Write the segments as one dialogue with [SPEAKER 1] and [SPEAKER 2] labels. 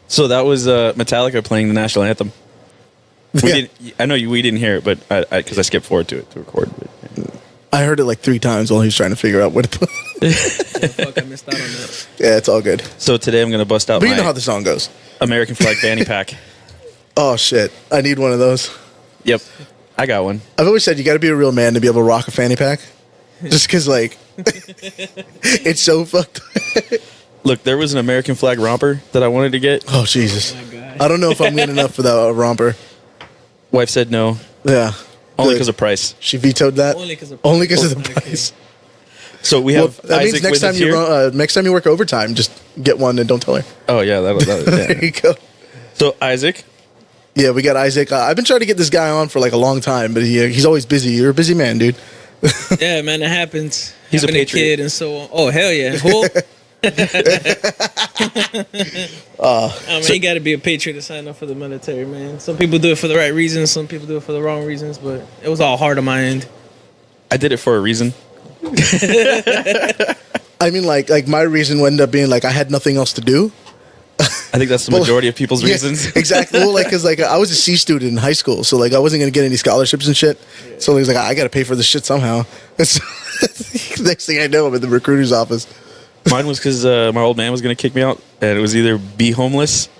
[SPEAKER 1] So that was Metallica playing the national anthem. I know we didn't hear it, but because I skipped forward to it to record. But, yeah.
[SPEAKER 2] I heard it like 3 times while he was trying to figure out what to put.
[SPEAKER 3] Yeah, fuck, I missed out on that.
[SPEAKER 2] Yeah, it's all good.
[SPEAKER 1] So today I'm gonna bust out
[SPEAKER 2] But
[SPEAKER 1] my
[SPEAKER 2] you know how the song goes.
[SPEAKER 1] American flag fanny pack.
[SPEAKER 2] Oh shit, I need one of those.
[SPEAKER 1] Yep, I got one.
[SPEAKER 2] I've always said you got to be a real man to be able to rock a fanny pack. Just because, like, it's so fucked.
[SPEAKER 1] Look, there was an American flag romper that I wanted to get.
[SPEAKER 2] Oh Jesus,
[SPEAKER 3] Oh my God.
[SPEAKER 2] I don't know if I'm good enough for that romper.
[SPEAKER 1] Wife said no,
[SPEAKER 2] Yeah,
[SPEAKER 1] only
[SPEAKER 2] Good.
[SPEAKER 1] because of price.
[SPEAKER 2] She vetoed that.
[SPEAKER 3] Only 'cause of
[SPEAKER 2] Only because of the
[SPEAKER 3] Okay.
[SPEAKER 2] price.
[SPEAKER 1] So we
[SPEAKER 2] Well,
[SPEAKER 1] have
[SPEAKER 2] that
[SPEAKER 1] Isaac
[SPEAKER 2] means next
[SPEAKER 1] with
[SPEAKER 2] time
[SPEAKER 1] us
[SPEAKER 2] you
[SPEAKER 1] here.
[SPEAKER 2] next time you work overtime, just get one and don't tell her.
[SPEAKER 1] Oh yeah,
[SPEAKER 2] There
[SPEAKER 1] yeah.
[SPEAKER 2] you go.
[SPEAKER 1] So Isaac,
[SPEAKER 2] Yeah, we got Isaac. I've been trying to get this guy on for like a long time, but he's always busy. You're a busy man, dude.
[SPEAKER 3] Yeah, man, it happens.
[SPEAKER 1] He's a
[SPEAKER 3] Having
[SPEAKER 1] patriot.
[SPEAKER 3] kid and so on. Oh hell yeah! Who? I mean, you got to be a patriot to sign up for the military, man. Some people do it for the right reasons, some people do it for the wrong reasons, but it was all hard on my end.
[SPEAKER 1] I did it for a reason.
[SPEAKER 2] I mean, like my reason would end up being like I had nothing else to do.
[SPEAKER 1] I think that's the
[SPEAKER 2] Well,
[SPEAKER 1] majority of people's
[SPEAKER 2] Yeah,
[SPEAKER 1] reasons.
[SPEAKER 2] exactly. Well, like, cause like I was a C student in high school, so like I wasn't gonna get any scholarships and shit. So it was like I gotta pay for this shit somehow. And so, next thing I know, I'm in the recruiter's office.
[SPEAKER 1] Mine was because my old man was going to kick me out, and it was either be homeless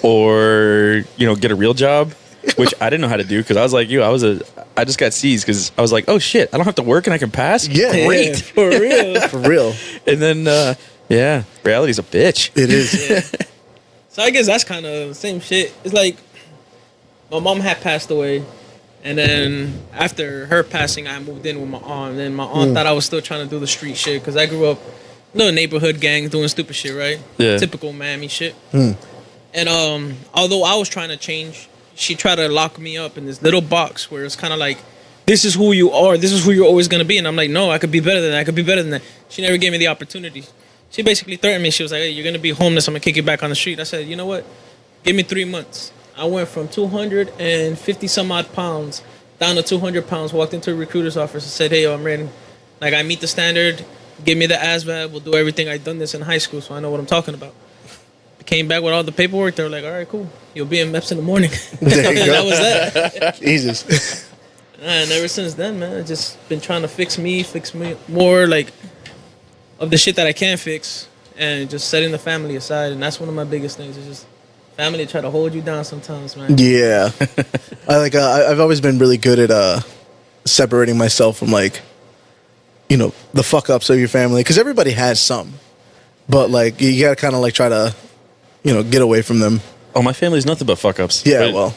[SPEAKER 1] or get a real job, which I didn't know how to do because I was like you. I just got C's because I was like, oh shit, I don't have to work and I can pass.
[SPEAKER 2] Yeah,
[SPEAKER 1] Great.
[SPEAKER 3] For real.
[SPEAKER 2] for real.
[SPEAKER 1] And then reality's a bitch.
[SPEAKER 2] It is.
[SPEAKER 3] So I guess that's kind of the same shit. It's like my mom had passed away, and then after her passing, I moved in with my aunt. And then my aunt thought I was still trying to do the street shit because I grew up, neighborhood gangs doing stupid shit, right?
[SPEAKER 1] Yeah.
[SPEAKER 3] Typical Miami shit. And although I was trying to change, she tried to lock me up in this little box where it's kind of like, this is who you are. This is who you're always gonna be. And I'm like, no, I could be better than that. I could be better than that. She never gave me the opportunity. She basically threatened me. She was like, hey, you're going to be homeless. I'm going to kick you back on the street. I said, you know what? Give me 3 months. I went from 250 some odd pounds down to 200 pounds, walked into a recruiter's office and said, hey, yo, I'm ready. Like, I meet the standard. Give me the ASVAB. We'll do everything. I've done this in high school, so I know what I'm talking about. I came back with all the paperwork. They were like, all right, cool. You'll be in MEPS in the morning.
[SPEAKER 2] There you go.
[SPEAKER 3] That was that.
[SPEAKER 2] Jesus.
[SPEAKER 3] And ever since then, man, I've just been trying to fix me more, like, of the shit that I can fix, and just setting the family aside. And that's one of my biggest things. Is just family try to hold you down sometimes, man.
[SPEAKER 2] Yeah. I've always been really good at separating myself from like, the fuck ups of your family, because everybody has some, but like you gotta kind of like try to, get away from them.
[SPEAKER 1] Oh, my family's nothing but fuck ups.
[SPEAKER 2] Yeah.
[SPEAKER 1] But
[SPEAKER 2] Well.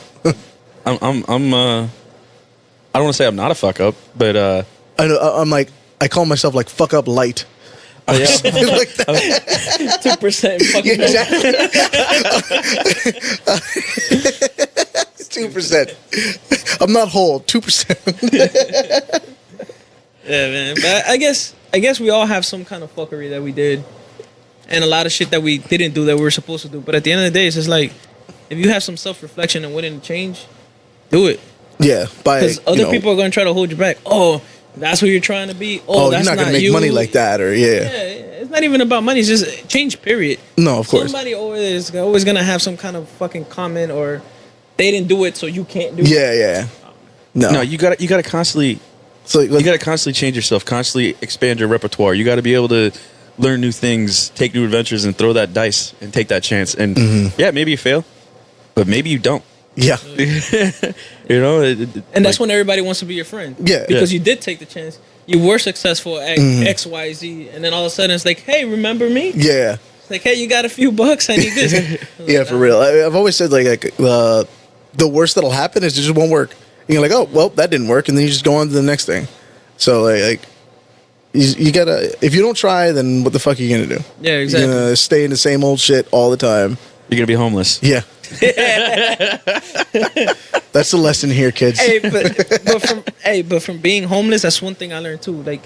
[SPEAKER 1] I'm I don't want to say I'm not a fuck up, but
[SPEAKER 2] I know. I'm like, I call myself like fuck up light.
[SPEAKER 1] oh yeah.
[SPEAKER 2] Like that.
[SPEAKER 3] 2% fucking.
[SPEAKER 2] Yeah, exactly. 2%. I'm not whole. 2%.
[SPEAKER 3] Yeah, man. But I guess we all have some kind of fuckery that we did, and a lot of shit that we didn't do that we were supposed to do. But at the end of the day, it's just like, if you have some self-reflection and willing to change, do it.
[SPEAKER 2] Yeah.
[SPEAKER 3] Because other people are gonna try to hold you back. Oh, that's who you're trying to be.
[SPEAKER 2] Oh,
[SPEAKER 3] That's
[SPEAKER 2] you're not gonna
[SPEAKER 3] not
[SPEAKER 2] make
[SPEAKER 3] you.
[SPEAKER 2] money like that, or
[SPEAKER 3] Yeah, it's not even about money. It's just change. Period.
[SPEAKER 2] No, of course.
[SPEAKER 3] Somebody always gonna have some kind of fucking comment, or they didn't do it, so you can't do it.
[SPEAKER 2] Yeah. No.
[SPEAKER 1] No, you gotta constantly
[SPEAKER 2] So
[SPEAKER 1] you gotta constantly change yourself, constantly expand your repertoire. You gotta be able to learn new things, take new adventures, and throw that dice and take that chance. And yeah, maybe you fail, but maybe you don't.
[SPEAKER 2] yeah.
[SPEAKER 3] And that's when everybody wants to be your friend.
[SPEAKER 2] Yeah.
[SPEAKER 3] Because
[SPEAKER 1] Yeah.
[SPEAKER 3] you did take the chance. You were successful at X, Y, Z, and then all of a sudden it's like, hey, remember me?
[SPEAKER 2] Yeah.
[SPEAKER 3] It's like, hey, you got a few bucks. I need this.
[SPEAKER 2] Yeah, for real. I've always said like the worst that'll happen is it just won't work. And you're like, oh well, that didn't work, and then you just go on to the next thing. So like you gotta, if you don't try, then what the fuck are you gonna do?
[SPEAKER 3] Yeah, exactly.
[SPEAKER 2] You're gonna stay in the same old shit all the time.
[SPEAKER 1] You're gonna be homeless.
[SPEAKER 2] Yeah. That's the lesson here, kids.
[SPEAKER 3] but from being homeless, that's one thing I learned too. Like,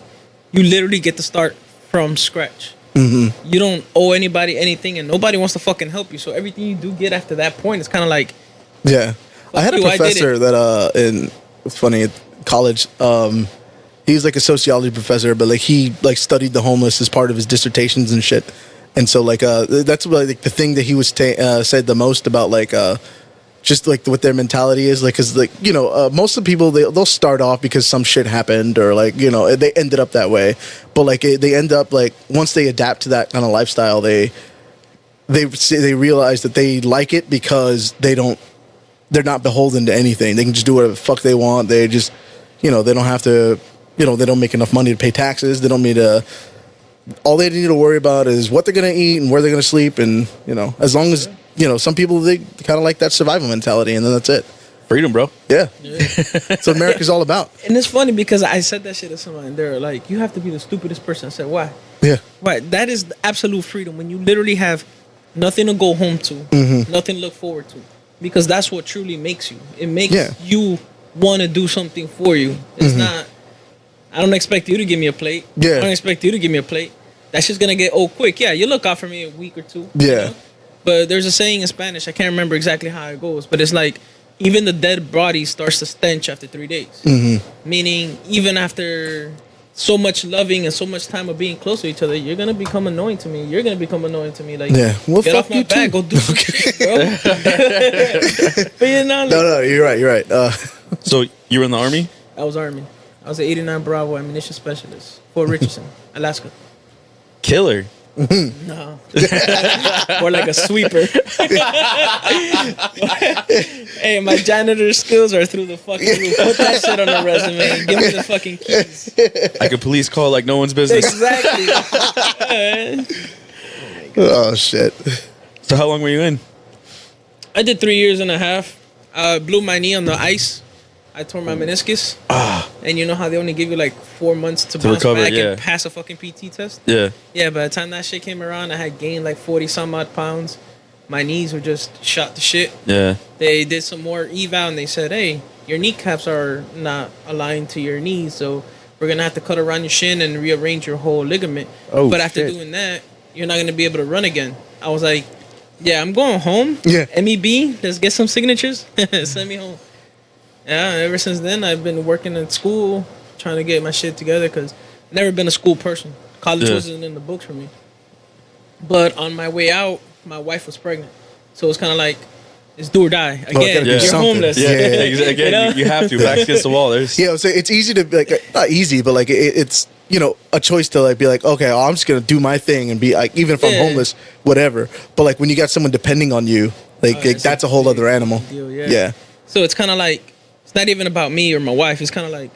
[SPEAKER 3] you literally get to start from scratch. Mm-hmm. You don't owe anybody anything, and nobody wants to fucking help you. So everything you do get after that point is kind of like,
[SPEAKER 2] Yeah. I had a
[SPEAKER 3] you, I did
[SPEAKER 2] professor
[SPEAKER 3] it.
[SPEAKER 2] that it's funny, at college, he was like a sociology professor, but like he like studied the homeless as part of his dissertations and shit. And so like that's like the thing that he was said the most about like just like what their mentality is, like, because like, you know, most of the people they'll start off because some shit happened, or like, you know, they ended up that way, but like they end up like once they adapt to that kind of lifestyle, they realize that they like it because they're not beholden to anything. They can just do whatever the fuck they want. They just, you know, they don't have to, you know, they don't make enough money to pay taxes. They don't need to. All they need to worry about is what they're gonna eat and where they're gonna sleep, and you know, as long as, you know, some people, they kind of like that survival mentality, and then that's it.
[SPEAKER 1] Freedom, bro.
[SPEAKER 2] Yeah. That's what America's all about.
[SPEAKER 3] And it's funny because I said that shit to someone, and they're like, "You have to be the stupidest person." I said, "Why?
[SPEAKER 2] Yeah.
[SPEAKER 3] Why? That is absolute freedom when you literally have nothing to go home to, nothing to look forward to, because that's what truly makes you. It makes you want to do something for you. It's not. I don't expect you to give me a plate.
[SPEAKER 2] Yeah.
[SPEAKER 3] I don't expect you to give me a plate. That's just gonna get old quick. Yeah, you look out for me a week or two.
[SPEAKER 2] Yeah.
[SPEAKER 3] You know? But there's a saying in Spanish. I can't remember exactly how it goes, but it's like even the dead body starts to stench after 3 days. Meaning, even after so much loving and so much time of being close to each other, you're gonna become annoying to me. You're gonna become annoying to me. Like,
[SPEAKER 2] Yeah. Well,
[SPEAKER 3] get
[SPEAKER 2] fuck
[SPEAKER 3] off my
[SPEAKER 2] you
[SPEAKER 3] back.
[SPEAKER 2] too.
[SPEAKER 3] Go do some shit, bro. But you know, like,
[SPEAKER 2] No, you're right.
[SPEAKER 1] So you were in the army?
[SPEAKER 3] I was Army. I was an 89 Bravo ammunition specialist, Fort Richardson, Alaska.
[SPEAKER 1] Killer.
[SPEAKER 3] No. Or like a sweeper. Hey, my janitor skills are through the fucking roof. Put that shit on the resume. Give me the fucking keys.
[SPEAKER 1] Like a police call, like no one's business.
[SPEAKER 3] Exactly.
[SPEAKER 2] Oh shit.
[SPEAKER 1] So how long were you in?
[SPEAKER 3] I did 3 years and a half. I blew my knee on the ice. I tore my meniscus. And you know how they only give you like 4 months to bounce
[SPEAKER 1] recover,
[SPEAKER 3] back
[SPEAKER 1] yeah.
[SPEAKER 3] and pass a fucking PT test?
[SPEAKER 1] Yeah.
[SPEAKER 3] Yeah, by the time that shit came around, I had gained like 40 some odd pounds. My knees were just shot to shit.
[SPEAKER 1] Yeah.
[SPEAKER 3] They did some more eval and they said, hey, your kneecaps are not aligned to your knees, so we're going to have to cut around your shin and rearrange your whole ligament.
[SPEAKER 1] Oh,
[SPEAKER 3] but after
[SPEAKER 1] shit.
[SPEAKER 3] doing that, you're not going to be able to run again. I was like, yeah, I'm going home.
[SPEAKER 2] Yeah.
[SPEAKER 3] MEB, let's get some signatures. Send me home. Yeah, ever since then, I've been working at school, trying to get my shit together because I've never been a school person. College wasn't in the books for me. But on my way out, my wife was pregnant. So it's kind of like, it's do or die. Again,
[SPEAKER 2] gotta do
[SPEAKER 3] you're
[SPEAKER 2] something.
[SPEAKER 3] homeless.
[SPEAKER 1] Yeah.
[SPEAKER 2] Yeah.
[SPEAKER 1] Again,
[SPEAKER 3] You know?
[SPEAKER 1] you have to. Back against the wall. There's.
[SPEAKER 2] Yeah, so it's easy to be like, not easy, but like it's, you know, a choice to like be like, okay, I'm just gonna do my thing and be like, even if I'm
[SPEAKER 3] Yeah.
[SPEAKER 2] homeless, whatever. But like when you got someone depending on you, like,
[SPEAKER 3] It's
[SPEAKER 2] that's a
[SPEAKER 3] a
[SPEAKER 2] whole
[SPEAKER 3] big
[SPEAKER 2] other animal.
[SPEAKER 3] deal,
[SPEAKER 2] Yeah.
[SPEAKER 3] So it's kind of like, it's not even about me or my wife. It's kind of like,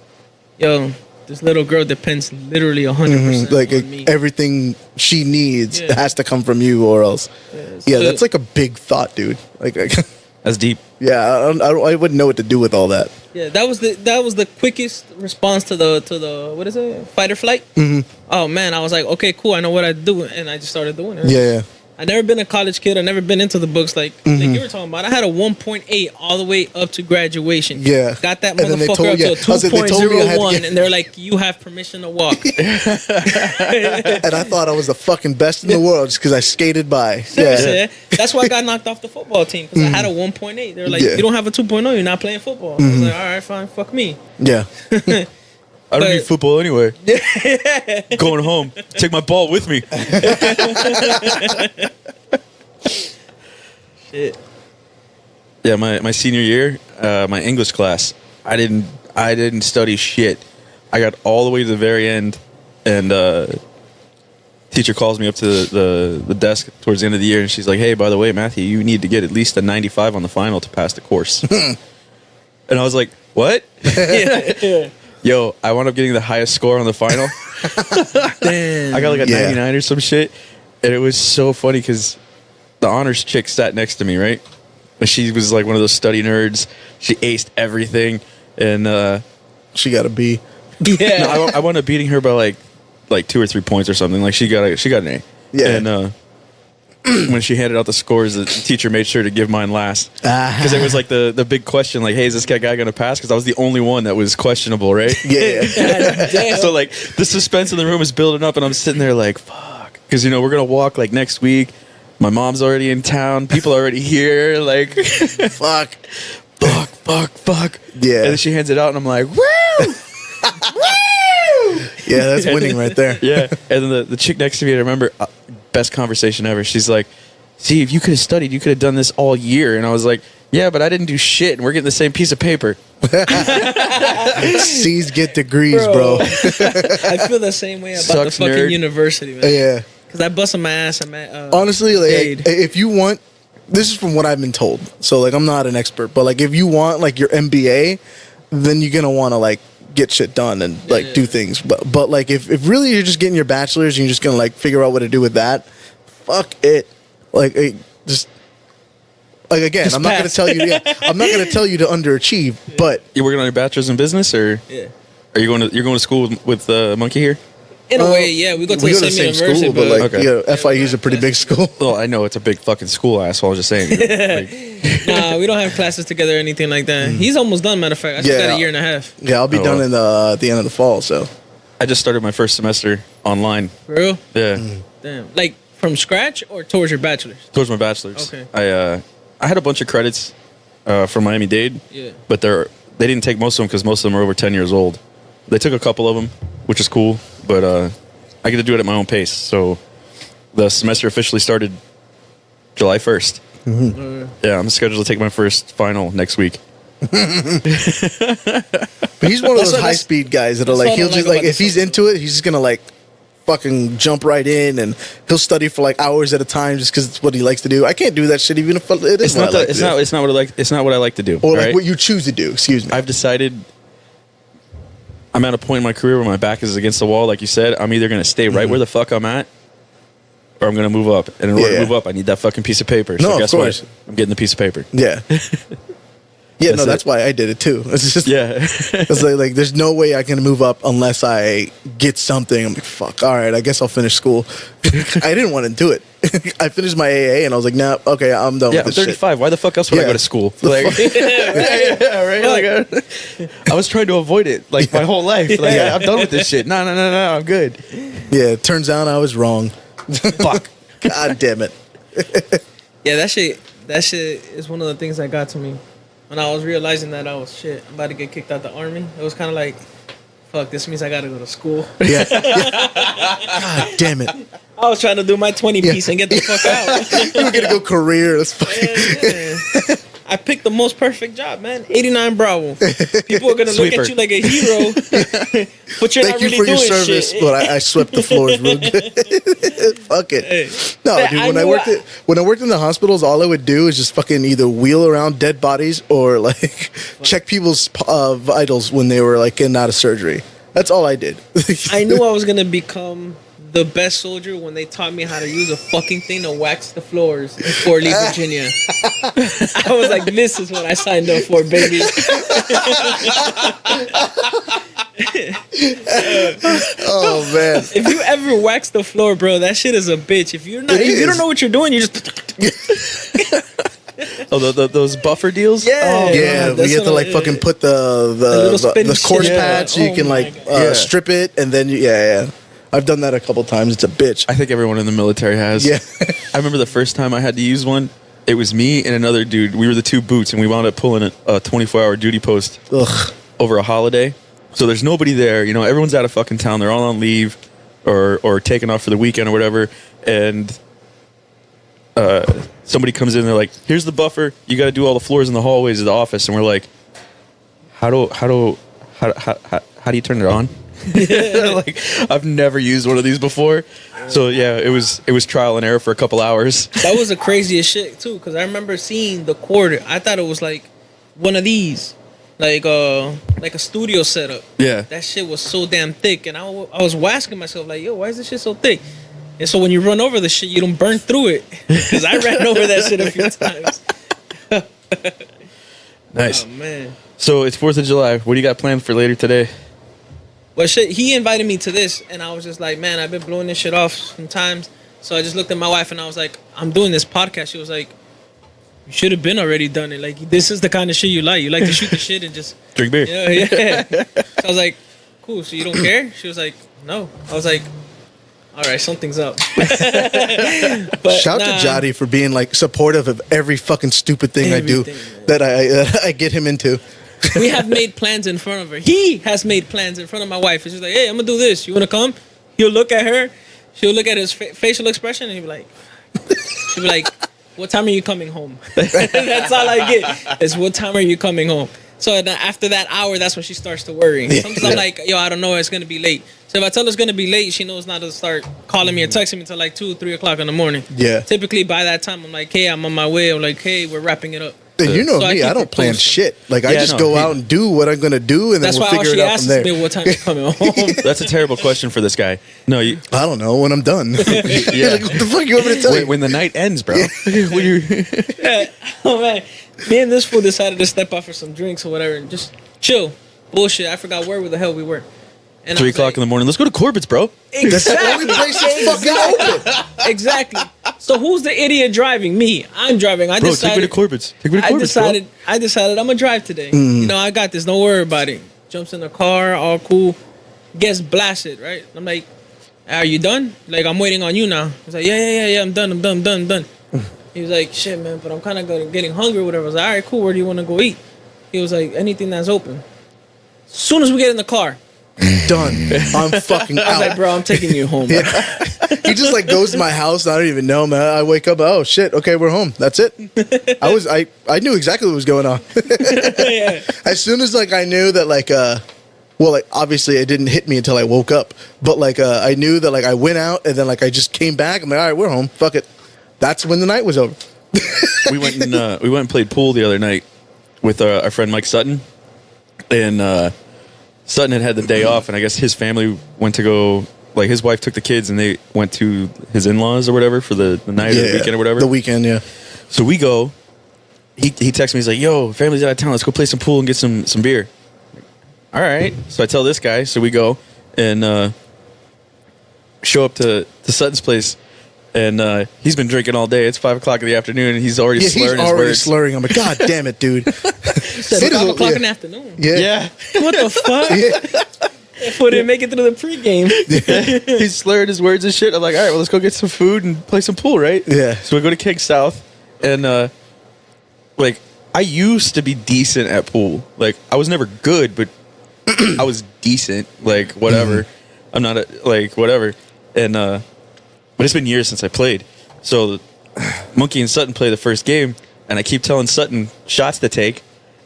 [SPEAKER 3] yo, this little girl depends literally 100%
[SPEAKER 2] Like
[SPEAKER 3] on me.
[SPEAKER 2] everything she needs
[SPEAKER 3] Yeah.
[SPEAKER 2] has to come from you, or else. Yeah,
[SPEAKER 3] so-
[SPEAKER 2] that's like a big thought, dude. Like
[SPEAKER 1] That's deep.
[SPEAKER 2] yeah, I wouldn't know what to do with all that.
[SPEAKER 3] Yeah, that was the quickest response to the what is it, fight or flight. Oh man, I was like, okay, cool, I know what I do, and I just started doing it.
[SPEAKER 2] Yeah.
[SPEAKER 3] I never been a college kid. I never been into the books like you were talking about. I had a 1.8 all the way up to graduation.
[SPEAKER 2] Yeah.
[SPEAKER 3] Got that
[SPEAKER 2] And then they
[SPEAKER 3] motherfucker
[SPEAKER 2] told-
[SPEAKER 3] up
[SPEAKER 2] yeah.
[SPEAKER 3] to a
[SPEAKER 2] I was like, they told me I had to
[SPEAKER 3] 2.01,
[SPEAKER 2] get-
[SPEAKER 3] and they're like, you have permission to walk.
[SPEAKER 2] And I thought I was the fucking best in the world just because I skated by.
[SPEAKER 3] Seriously,
[SPEAKER 2] Yeah.
[SPEAKER 3] that's why I got knocked off the football team because I had a 1.8. They're like,
[SPEAKER 2] Yeah.
[SPEAKER 3] you don't have a 2.0, you're not playing football. I was like, all right, fine, fuck me.
[SPEAKER 2] Yeah.
[SPEAKER 1] I don't
[SPEAKER 3] But-
[SPEAKER 1] need football anyway. Going home. Take my ball with me.
[SPEAKER 3] Shit.
[SPEAKER 1] Yeah, my senior year, my English class, I didn't study shit. I got all the way to the very end, and teacher calls me up to the desk towards the end of the year, and she's like, "Hey, by the way, Matthew, you need to get at least a 95 on the final to pass the course." And I was like, "What?" Yo, I wound up getting the highest score on the final.
[SPEAKER 3] Damn.
[SPEAKER 1] I got like a
[SPEAKER 2] Yeah.
[SPEAKER 1] 99 or some shit, and it was so funny because the honors chick sat next to me, right? And she was like one of those study nerds. She aced everything, and
[SPEAKER 2] She got a B.
[SPEAKER 3] Yeah.
[SPEAKER 1] no, I wound up beating her by like 2 or 3 points or something. Like she got an A.
[SPEAKER 2] Yeah.
[SPEAKER 1] And when she handed out the scores, the teacher made sure to give mine last because it was like the big question, like, hey, is this guy gonna pass? Because I was the only one that was questionable, right?
[SPEAKER 2] Yeah.
[SPEAKER 3] Damn.
[SPEAKER 1] So like the suspense in the room is building up, and I'm sitting there like, fuck, because we're gonna walk like next week. My mom's already in town. People are already here. Like,
[SPEAKER 2] Fuck.
[SPEAKER 1] fuck.
[SPEAKER 2] Yeah.
[SPEAKER 1] And then she hands it out, and I'm like, woo!
[SPEAKER 2] Yeah, that's winning right there.
[SPEAKER 1] Yeah. And then the chick next to me, I remember, best conversation ever. She's like, "See, if you could have studied, you could have done this all year." And I was like, "Yeah, but I didn't do shit, and we're getting the same piece of paper."
[SPEAKER 2] C's get degrees, bro.
[SPEAKER 3] I feel the same way about the
[SPEAKER 1] Sucks,
[SPEAKER 3] fucking
[SPEAKER 1] nerd.
[SPEAKER 3] university, man.
[SPEAKER 2] Yeah.
[SPEAKER 3] Because I busted my ass. I'm at
[SPEAKER 2] Honestly, like,
[SPEAKER 3] Jade.
[SPEAKER 2] if you want, this is from what I've been told. So, like, I'm not an expert, but like, if you want like your MBA, then you're gonna want to like get shit done and like
[SPEAKER 3] Yeah.
[SPEAKER 2] do things. But like, if really you're just getting your bachelor's and you're just gonna like figure out what to do with that, fuck it. Like, just like again,
[SPEAKER 3] Just
[SPEAKER 2] I'm not gonna
[SPEAKER 3] pass.
[SPEAKER 2] tell you. Yeah, I'm not gonna tell you to underachieve, but
[SPEAKER 1] You working on your bachelor's in business, or
[SPEAKER 3] yeah.
[SPEAKER 1] are you going to school with Monkey here?
[SPEAKER 3] In a way, yeah. We go to
[SPEAKER 2] we
[SPEAKER 3] the
[SPEAKER 2] go to
[SPEAKER 3] same
[SPEAKER 2] the same
[SPEAKER 3] university,
[SPEAKER 2] school, but like,
[SPEAKER 1] Okay.
[SPEAKER 2] yeah, FIU is a pretty big school.
[SPEAKER 1] Well, I know it's a big fucking school, asshole. I was just saying. Like,
[SPEAKER 3] nah, we don't have classes together or anything like that. He's almost done. Matter of fact, I just
[SPEAKER 2] Yeah.
[SPEAKER 3] got a year and a half.
[SPEAKER 2] Yeah, I'll be
[SPEAKER 1] Oh,
[SPEAKER 2] done
[SPEAKER 1] wow.
[SPEAKER 2] in at the end of the fall. So
[SPEAKER 1] I just started my first semester online.
[SPEAKER 3] For real?
[SPEAKER 1] Yeah,
[SPEAKER 3] Damn. Like from scratch or towards your bachelor's?
[SPEAKER 1] towards my bachelor's.
[SPEAKER 3] Okay.
[SPEAKER 1] I had a bunch of credits from Miami Dade.
[SPEAKER 3] Yeah.
[SPEAKER 1] But they didn't take most of them because most of them are over 10 years old. They took a couple of them, which is cool. But I get to do it at my own pace. So the semester officially started July 1st. Yeah, I'm scheduled to take my first final next week.
[SPEAKER 2] But he's one of those
[SPEAKER 3] what-
[SPEAKER 2] high speed guys that are
[SPEAKER 3] that's
[SPEAKER 2] like
[SPEAKER 3] what I
[SPEAKER 2] he'll
[SPEAKER 3] don't
[SPEAKER 2] just
[SPEAKER 3] like
[SPEAKER 2] like
[SPEAKER 3] about
[SPEAKER 2] if he's
[SPEAKER 3] this
[SPEAKER 2] into it, he's just gonna like fucking jump right in and he'll study for like hours at a time just because it's what he likes to do. I can't do that shit even if it is
[SPEAKER 1] It's
[SPEAKER 2] what
[SPEAKER 1] not
[SPEAKER 2] I like
[SPEAKER 1] it's
[SPEAKER 2] to do.
[SPEAKER 1] not it's not what I like. It's not what I like to do.
[SPEAKER 2] Or like
[SPEAKER 1] alright?
[SPEAKER 2] what you choose to do. Excuse me.
[SPEAKER 1] I've decided I'm at a point in my career where my back is against the wall. Like you said, I'm either going to stay right where the fuck I'm at, or I'm going to move up. And in order
[SPEAKER 2] Yeah.
[SPEAKER 1] to move up, I need that fucking piece of paper.
[SPEAKER 2] No,
[SPEAKER 1] So
[SPEAKER 2] of
[SPEAKER 1] guess
[SPEAKER 2] course.
[SPEAKER 1] what? I'm getting the piece of paper.
[SPEAKER 2] yeah. Yeah, no,
[SPEAKER 1] That's
[SPEAKER 2] that's
[SPEAKER 1] it.
[SPEAKER 2] why I did it too. It's just
[SPEAKER 1] Yeah.
[SPEAKER 2] it's like there's no way I can move up unless I get something. I'm like, fuck, all right, I guess I'll finish school. I didn't want to do it. I finished my AA and I was like, nah, okay, I'm done
[SPEAKER 1] Yeah,
[SPEAKER 2] with
[SPEAKER 1] I'm
[SPEAKER 2] this shit.
[SPEAKER 1] 35. Why the fuck else would I
[SPEAKER 2] Yeah.
[SPEAKER 1] go to school? Like, yeah, right. Like, I was trying to avoid it like my whole life. Like,
[SPEAKER 2] Yeah.
[SPEAKER 1] I'm done with this shit. No, I'm good.
[SPEAKER 2] Yeah, it turns out I was wrong.
[SPEAKER 1] Fuck.
[SPEAKER 2] God damn it.
[SPEAKER 3] Yeah, that shit is one of the things that got to me. When I was realizing that I was shit, I'm about to get kicked out the army. It was kind of like, fuck, this means I gotta go to school.
[SPEAKER 2] Yeah. God damn it.
[SPEAKER 3] I was trying to do my 20
[SPEAKER 2] Yeah.
[SPEAKER 3] piece and get the fuck out.
[SPEAKER 2] You were gonna go career. That's fucking
[SPEAKER 3] Yeah. I picked the most perfect job, man. 89 Bravo. People are gonna look
[SPEAKER 1] Sweeper.
[SPEAKER 3] at you like a hero, but you're
[SPEAKER 2] Thank
[SPEAKER 3] not
[SPEAKER 2] you
[SPEAKER 3] really
[SPEAKER 2] for your
[SPEAKER 3] doing
[SPEAKER 2] service,
[SPEAKER 3] shit.
[SPEAKER 2] but I swept the floors real good. Fuck it.
[SPEAKER 3] Hey.
[SPEAKER 2] No,
[SPEAKER 3] Hey,
[SPEAKER 2] dude.
[SPEAKER 3] I
[SPEAKER 2] When I
[SPEAKER 3] knew
[SPEAKER 2] worked when I worked in the hospitals, all I would do is just fucking either wheel around dead bodies or like check people's vitals when they were like getting out of surgery. That's all I did.
[SPEAKER 3] I knew I was gonna become the best soldier when they taught me how to use a fucking thing to wax the floors in Fort Lee, Virginia. I was like, this is what I signed up for, baby.
[SPEAKER 2] Oh man.
[SPEAKER 3] If you ever wax the floor, bro, that shit is a bitch. If you're not,
[SPEAKER 2] It
[SPEAKER 3] if you don't
[SPEAKER 2] is.
[SPEAKER 3] know what you're doing, you just
[SPEAKER 1] Oh, those buffer deals?
[SPEAKER 3] Yeah.
[SPEAKER 1] Oh,
[SPEAKER 2] Yeah, we
[SPEAKER 3] that's
[SPEAKER 2] have to
[SPEAKER 3] what
[SPEAKER 2] like
[SPEAKER 3] I-
[SPEAKER 2] fucking put
[SPEAKER 3] little
[SPEAKER 2] the
[SPEAKER 3] spinny
[SPEAKER 2] course
[SPEAKER 3] shit.
[SPEAKER 2] pad so you
[SPEAKER 3] Oh
[SPEAKER 2] can
[SPEAKER 3] my
[SPEAKER 2] like
[SPEAKER 3] God.
[SPEAKER 1] Yeah.
[SPEAKER 2] strip it and then yeah. I've done that a couple times. It's a bitch.
[SPEAKER 1] I think everyone in the military has.
[SPEAKER 2] Yeah.
[SPEAKER 1] I remember the first time I had to use one. It was me and another dude. We were the two boots, and we wound up pulling a 24-hour duty post
[SPEAKER 2] Ugh.
[SPEAKER 1] over a holiday. So there's nobody there. You know, everyone's out of fucking town. They're all on leave or taking off for the weekend or whatever. And somebody comes in. They're like, "Here's the buffer. You got to do all the floors in the hallways of the office." And we're like, "How do you turn it on?" Like, I've never used one of these before. So yeah, it was trial and error for a couple hours.
[SPEAKER 3] That was the craziest shit too, because I remember seeing the cord. I thought it was like one of these, like a studio setup.
[SPEAKER 1] Yeah.
[SPEAKER 3] That shit was so damn thick, and I was asking myself like, yo, why is this shit so thick? And so when you run over the shit, you don't burn through it, because I ran over that shit a few times.
[SPEAKER 1] Nice.
[SPEAKER 3] Oh man.
[SPEAKER 1] So it's 4th of July. What do you got planned for later today?
[SPEAKER 3] But shit, he invited me to this, and I was just like, man, I've been blowing this shit off sometimes. So I just looked at my wife, and I was like, I'm doing this podcast. She was like, you should have been already done it. Like, this is the kind of shit you like. You like to shoot the shit and just,
[SPEAKER 1] Drink beer.
[SPEAKER 3] yeah. So I was like, cool. So you don't care? She was like, no. I was like, all right, something's up. But
[SPEAKER 2] Shout
[SPEAKER 3] nah,
[SPEAKER 2] to Jody for being like supportive of every fucking stupid thing I do
[SPEAKER 3] Everything, man.
[SPEAKER 2] that I get him into.
[SPEAKER 3] We have made plans in front of her. He has made plans in front of my wife. And she's like, hey, I'm gonna do this. You wanna come? He'll look at her. She'll look at his facial expression and she'll be like, what time are you coming home? That's all I get. Is what time are you coming home? So after that hour, that's when she starts to worry. Sometimes I'm like, yo, I don't know, it's gonna be late. So if I tell her it's gonna be late, she knows not to start calling me or texting me until like 2, 3 o'clock in the morning.
[SPEAKER 2] Yeah.
[SPEAKER 3] Typically by that time, I'm like, hey, I'm on my way. I'm like, hey, we're wrapping it up.
[SPEAKER 2] And you know
[SPEAKER 3] So I
[SPEAKER 2] me,
[SPEAKER 3] keep
[SPEAKER 2] I don't
[SPEAKER 3] her
[SPEAKER 2] plan
[SPEAKER 3] posted.
[SPEAKER 2] shit. Like I
[SPEAKER 1] Yeah,
[SPEAKER 2] just
[SPEAKER 1] no,
[SPEAKER 2] go
[SPEAKER 1] he-
[SPEAKER 2] out and do what I'm gonna do, and then
[SPEAKER 3] That's
[SPEAKER 2] we'll
[SPEAKER 3] why all
[SPEAKER 2] figure it
[SPEAKER 3] she
[SPEAKER 2] out from
[SPEAKER 3] asks
[SPEAKER 2] there.
[SPEAKER 3] me what time you coming home.
[SPEAKER 1] That's a terrible question for this guy. No, you,
[SPEAKER 2] I don't know when I'm done.
[SPEAKER 1] yeah.
[SPEAKER 2] Like, what the fuck you want me to tell you?
[SPEAKER 1] when the night ends, bro. When you-
[SPEAKER 3] Oh man, me and this fool decided to step out for some drinks or whatever and just chill. Bullshit. I forgot where the hell we were. And
[SPEAKER 1] 3 o'clock in the morning. Let's go to Corbett's, bro.
[SPEAKER 2] That's the only place that's fucking open.
[SPEAKER 3] Exactly. So who's the idiot driving? Me. I'm driving. I
[SPEAKER 1] Bro,
[SPEAKER 3] decided.
[SPEAKER 1] take me to Corbett's. Take me to Corbett's,
[SPEAKER 3] I decided I'm gonna drive today. You know, I got this. Don't worry about it. Jumps in the car, all cool. Gets blasted, right? I'm like, are you done? Like, I'm waiting on you now. He's like, yeah. I'm done. He was like, shit, man, but I'm kind of getting hungry or whatever. I was like, all right, cool. Where do you want to go eat? He was like, anything that's open. As soon as we get in the car,
[SPEAKER 2] Done. I'm fucking
[SPEAKER 3] I was like,
[SPEAKER 2] out.
[SPEAKER 3] bro, I'm taking you home.
[SPEAKER 2] He just like goes to my house. And I don't even know, man. I wake up. Oh shit. Okay, we're home. That's it. I knew exactly what was going on.
[SPEAKER 3] Yeah.
[SPEAKER 2] As soon as like I knew that well, like obviously it didn't hit me until I woke up. But like I knew that like I went out and then like I just came back. I'm like, all right, we're home. Fuck it. That's when the night was over.
[SPEAKER 1] we went and played pool the other night with our friend Mike Sutton, and Sutton had the day off, and I guess his family went to go. Like his wife took the kids, and they went to his in-laws or whatever for the night or the weekend or whatever.
[SPEAKER 2] The weekend, yeah.
[SPEAKER 1] So we go. He texts me. He's like, "Yo, family's out of town. Let's go play some pool and get some beer." All right. So I tell this guy. So we go and show up to Sutton's place. And he's been drinking all day. It's 5 o'clock in the afternoon, and he's already
[SPEAKER 2] Yeah,
[SPEAKER 1] slurring
[SPEAKER 2] he's
[SPEAKER 1] his
[SPEAKER 2] already
[SPEAKER 1] words.
[SPEAKER 2] slurring. I'm like, God damn it, dude.
[SPEAKER 3] Said
[SPEAKER 2] It is
[SPEAKER 3] 5
[SPEAKER 2] a-
[SPEAKER 3] o'clock
[SPEAKER 2] yeah.
[SPEAKER 3] in the afternoon.
[SPEAKER 2] Yeah.
[SPEAKER 1] Yeah,
[SPEAKER 3] What the fuck? Fool didn't make it through the pregame.
[SPEAKER 1] he's slurring his words and shit. I'm like, all right, well, let's go get some food and play some pool, right?
[SPEAKER 2] Yeah.
[SPEAKER 1] So we go to King South, and like I used to be decent at pool. Like I was never good, but I was decent. Like whatever. I'm not like whatever. And but it's been years since I played. So Monkey and Sutton play the first game, and I keep telling Sutton shots to take,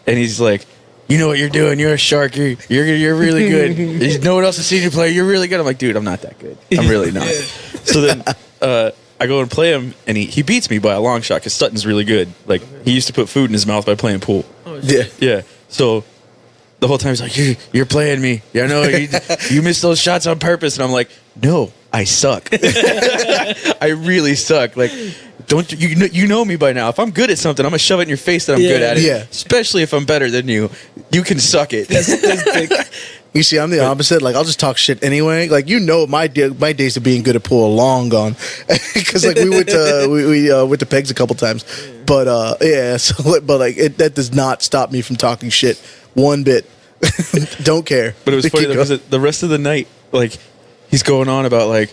[SPEAKER 1] and he's like, "You know what you're doing. You're a shark. You're really good. No one else has seen you play. You're really good." I'm like, "Dude, I'm not that good. I'm really not." So then I go and play him, and he beats me by a long shot because Sutton's really good. Like he used to put food in his mouth by playing pool.
[SPEAKER 3] Oh, shit.
[SPEAKER 2] Yeah.
[SPEAKER 1] Yeah. So the whole time he's like, "You're playing me. Yeah, no, you missed those shots on purpose." And I'm like, "No, I suck. I really suck. Like, don't you know me by now? If I'm good at something, I'm gonna shove it in your face that I'm good
[SPEAKER 3] Yeah.
[SPEAKER 1] at it.
[SPEAKER 2] Yeah.
[SPEAKER 1] Especially if I'm better than you. You can suck it."
[SPEAKER 2] You see, I'm the opposite. Like, I'll just talk shit anyway. Like, you know, my days of being good at pool are long gone. Because like we went to Pegs a couple times, but yeah. So, but like that does not stop me from talking shit one bit. Don't care.
[SPEAKER 1] But it was funny
[SPEAKER 2] Keep
[SPEAKER 1] because
[SPEAKER 2] going.
[SPEAKER 1] the rest of the night, like, he's going on about like,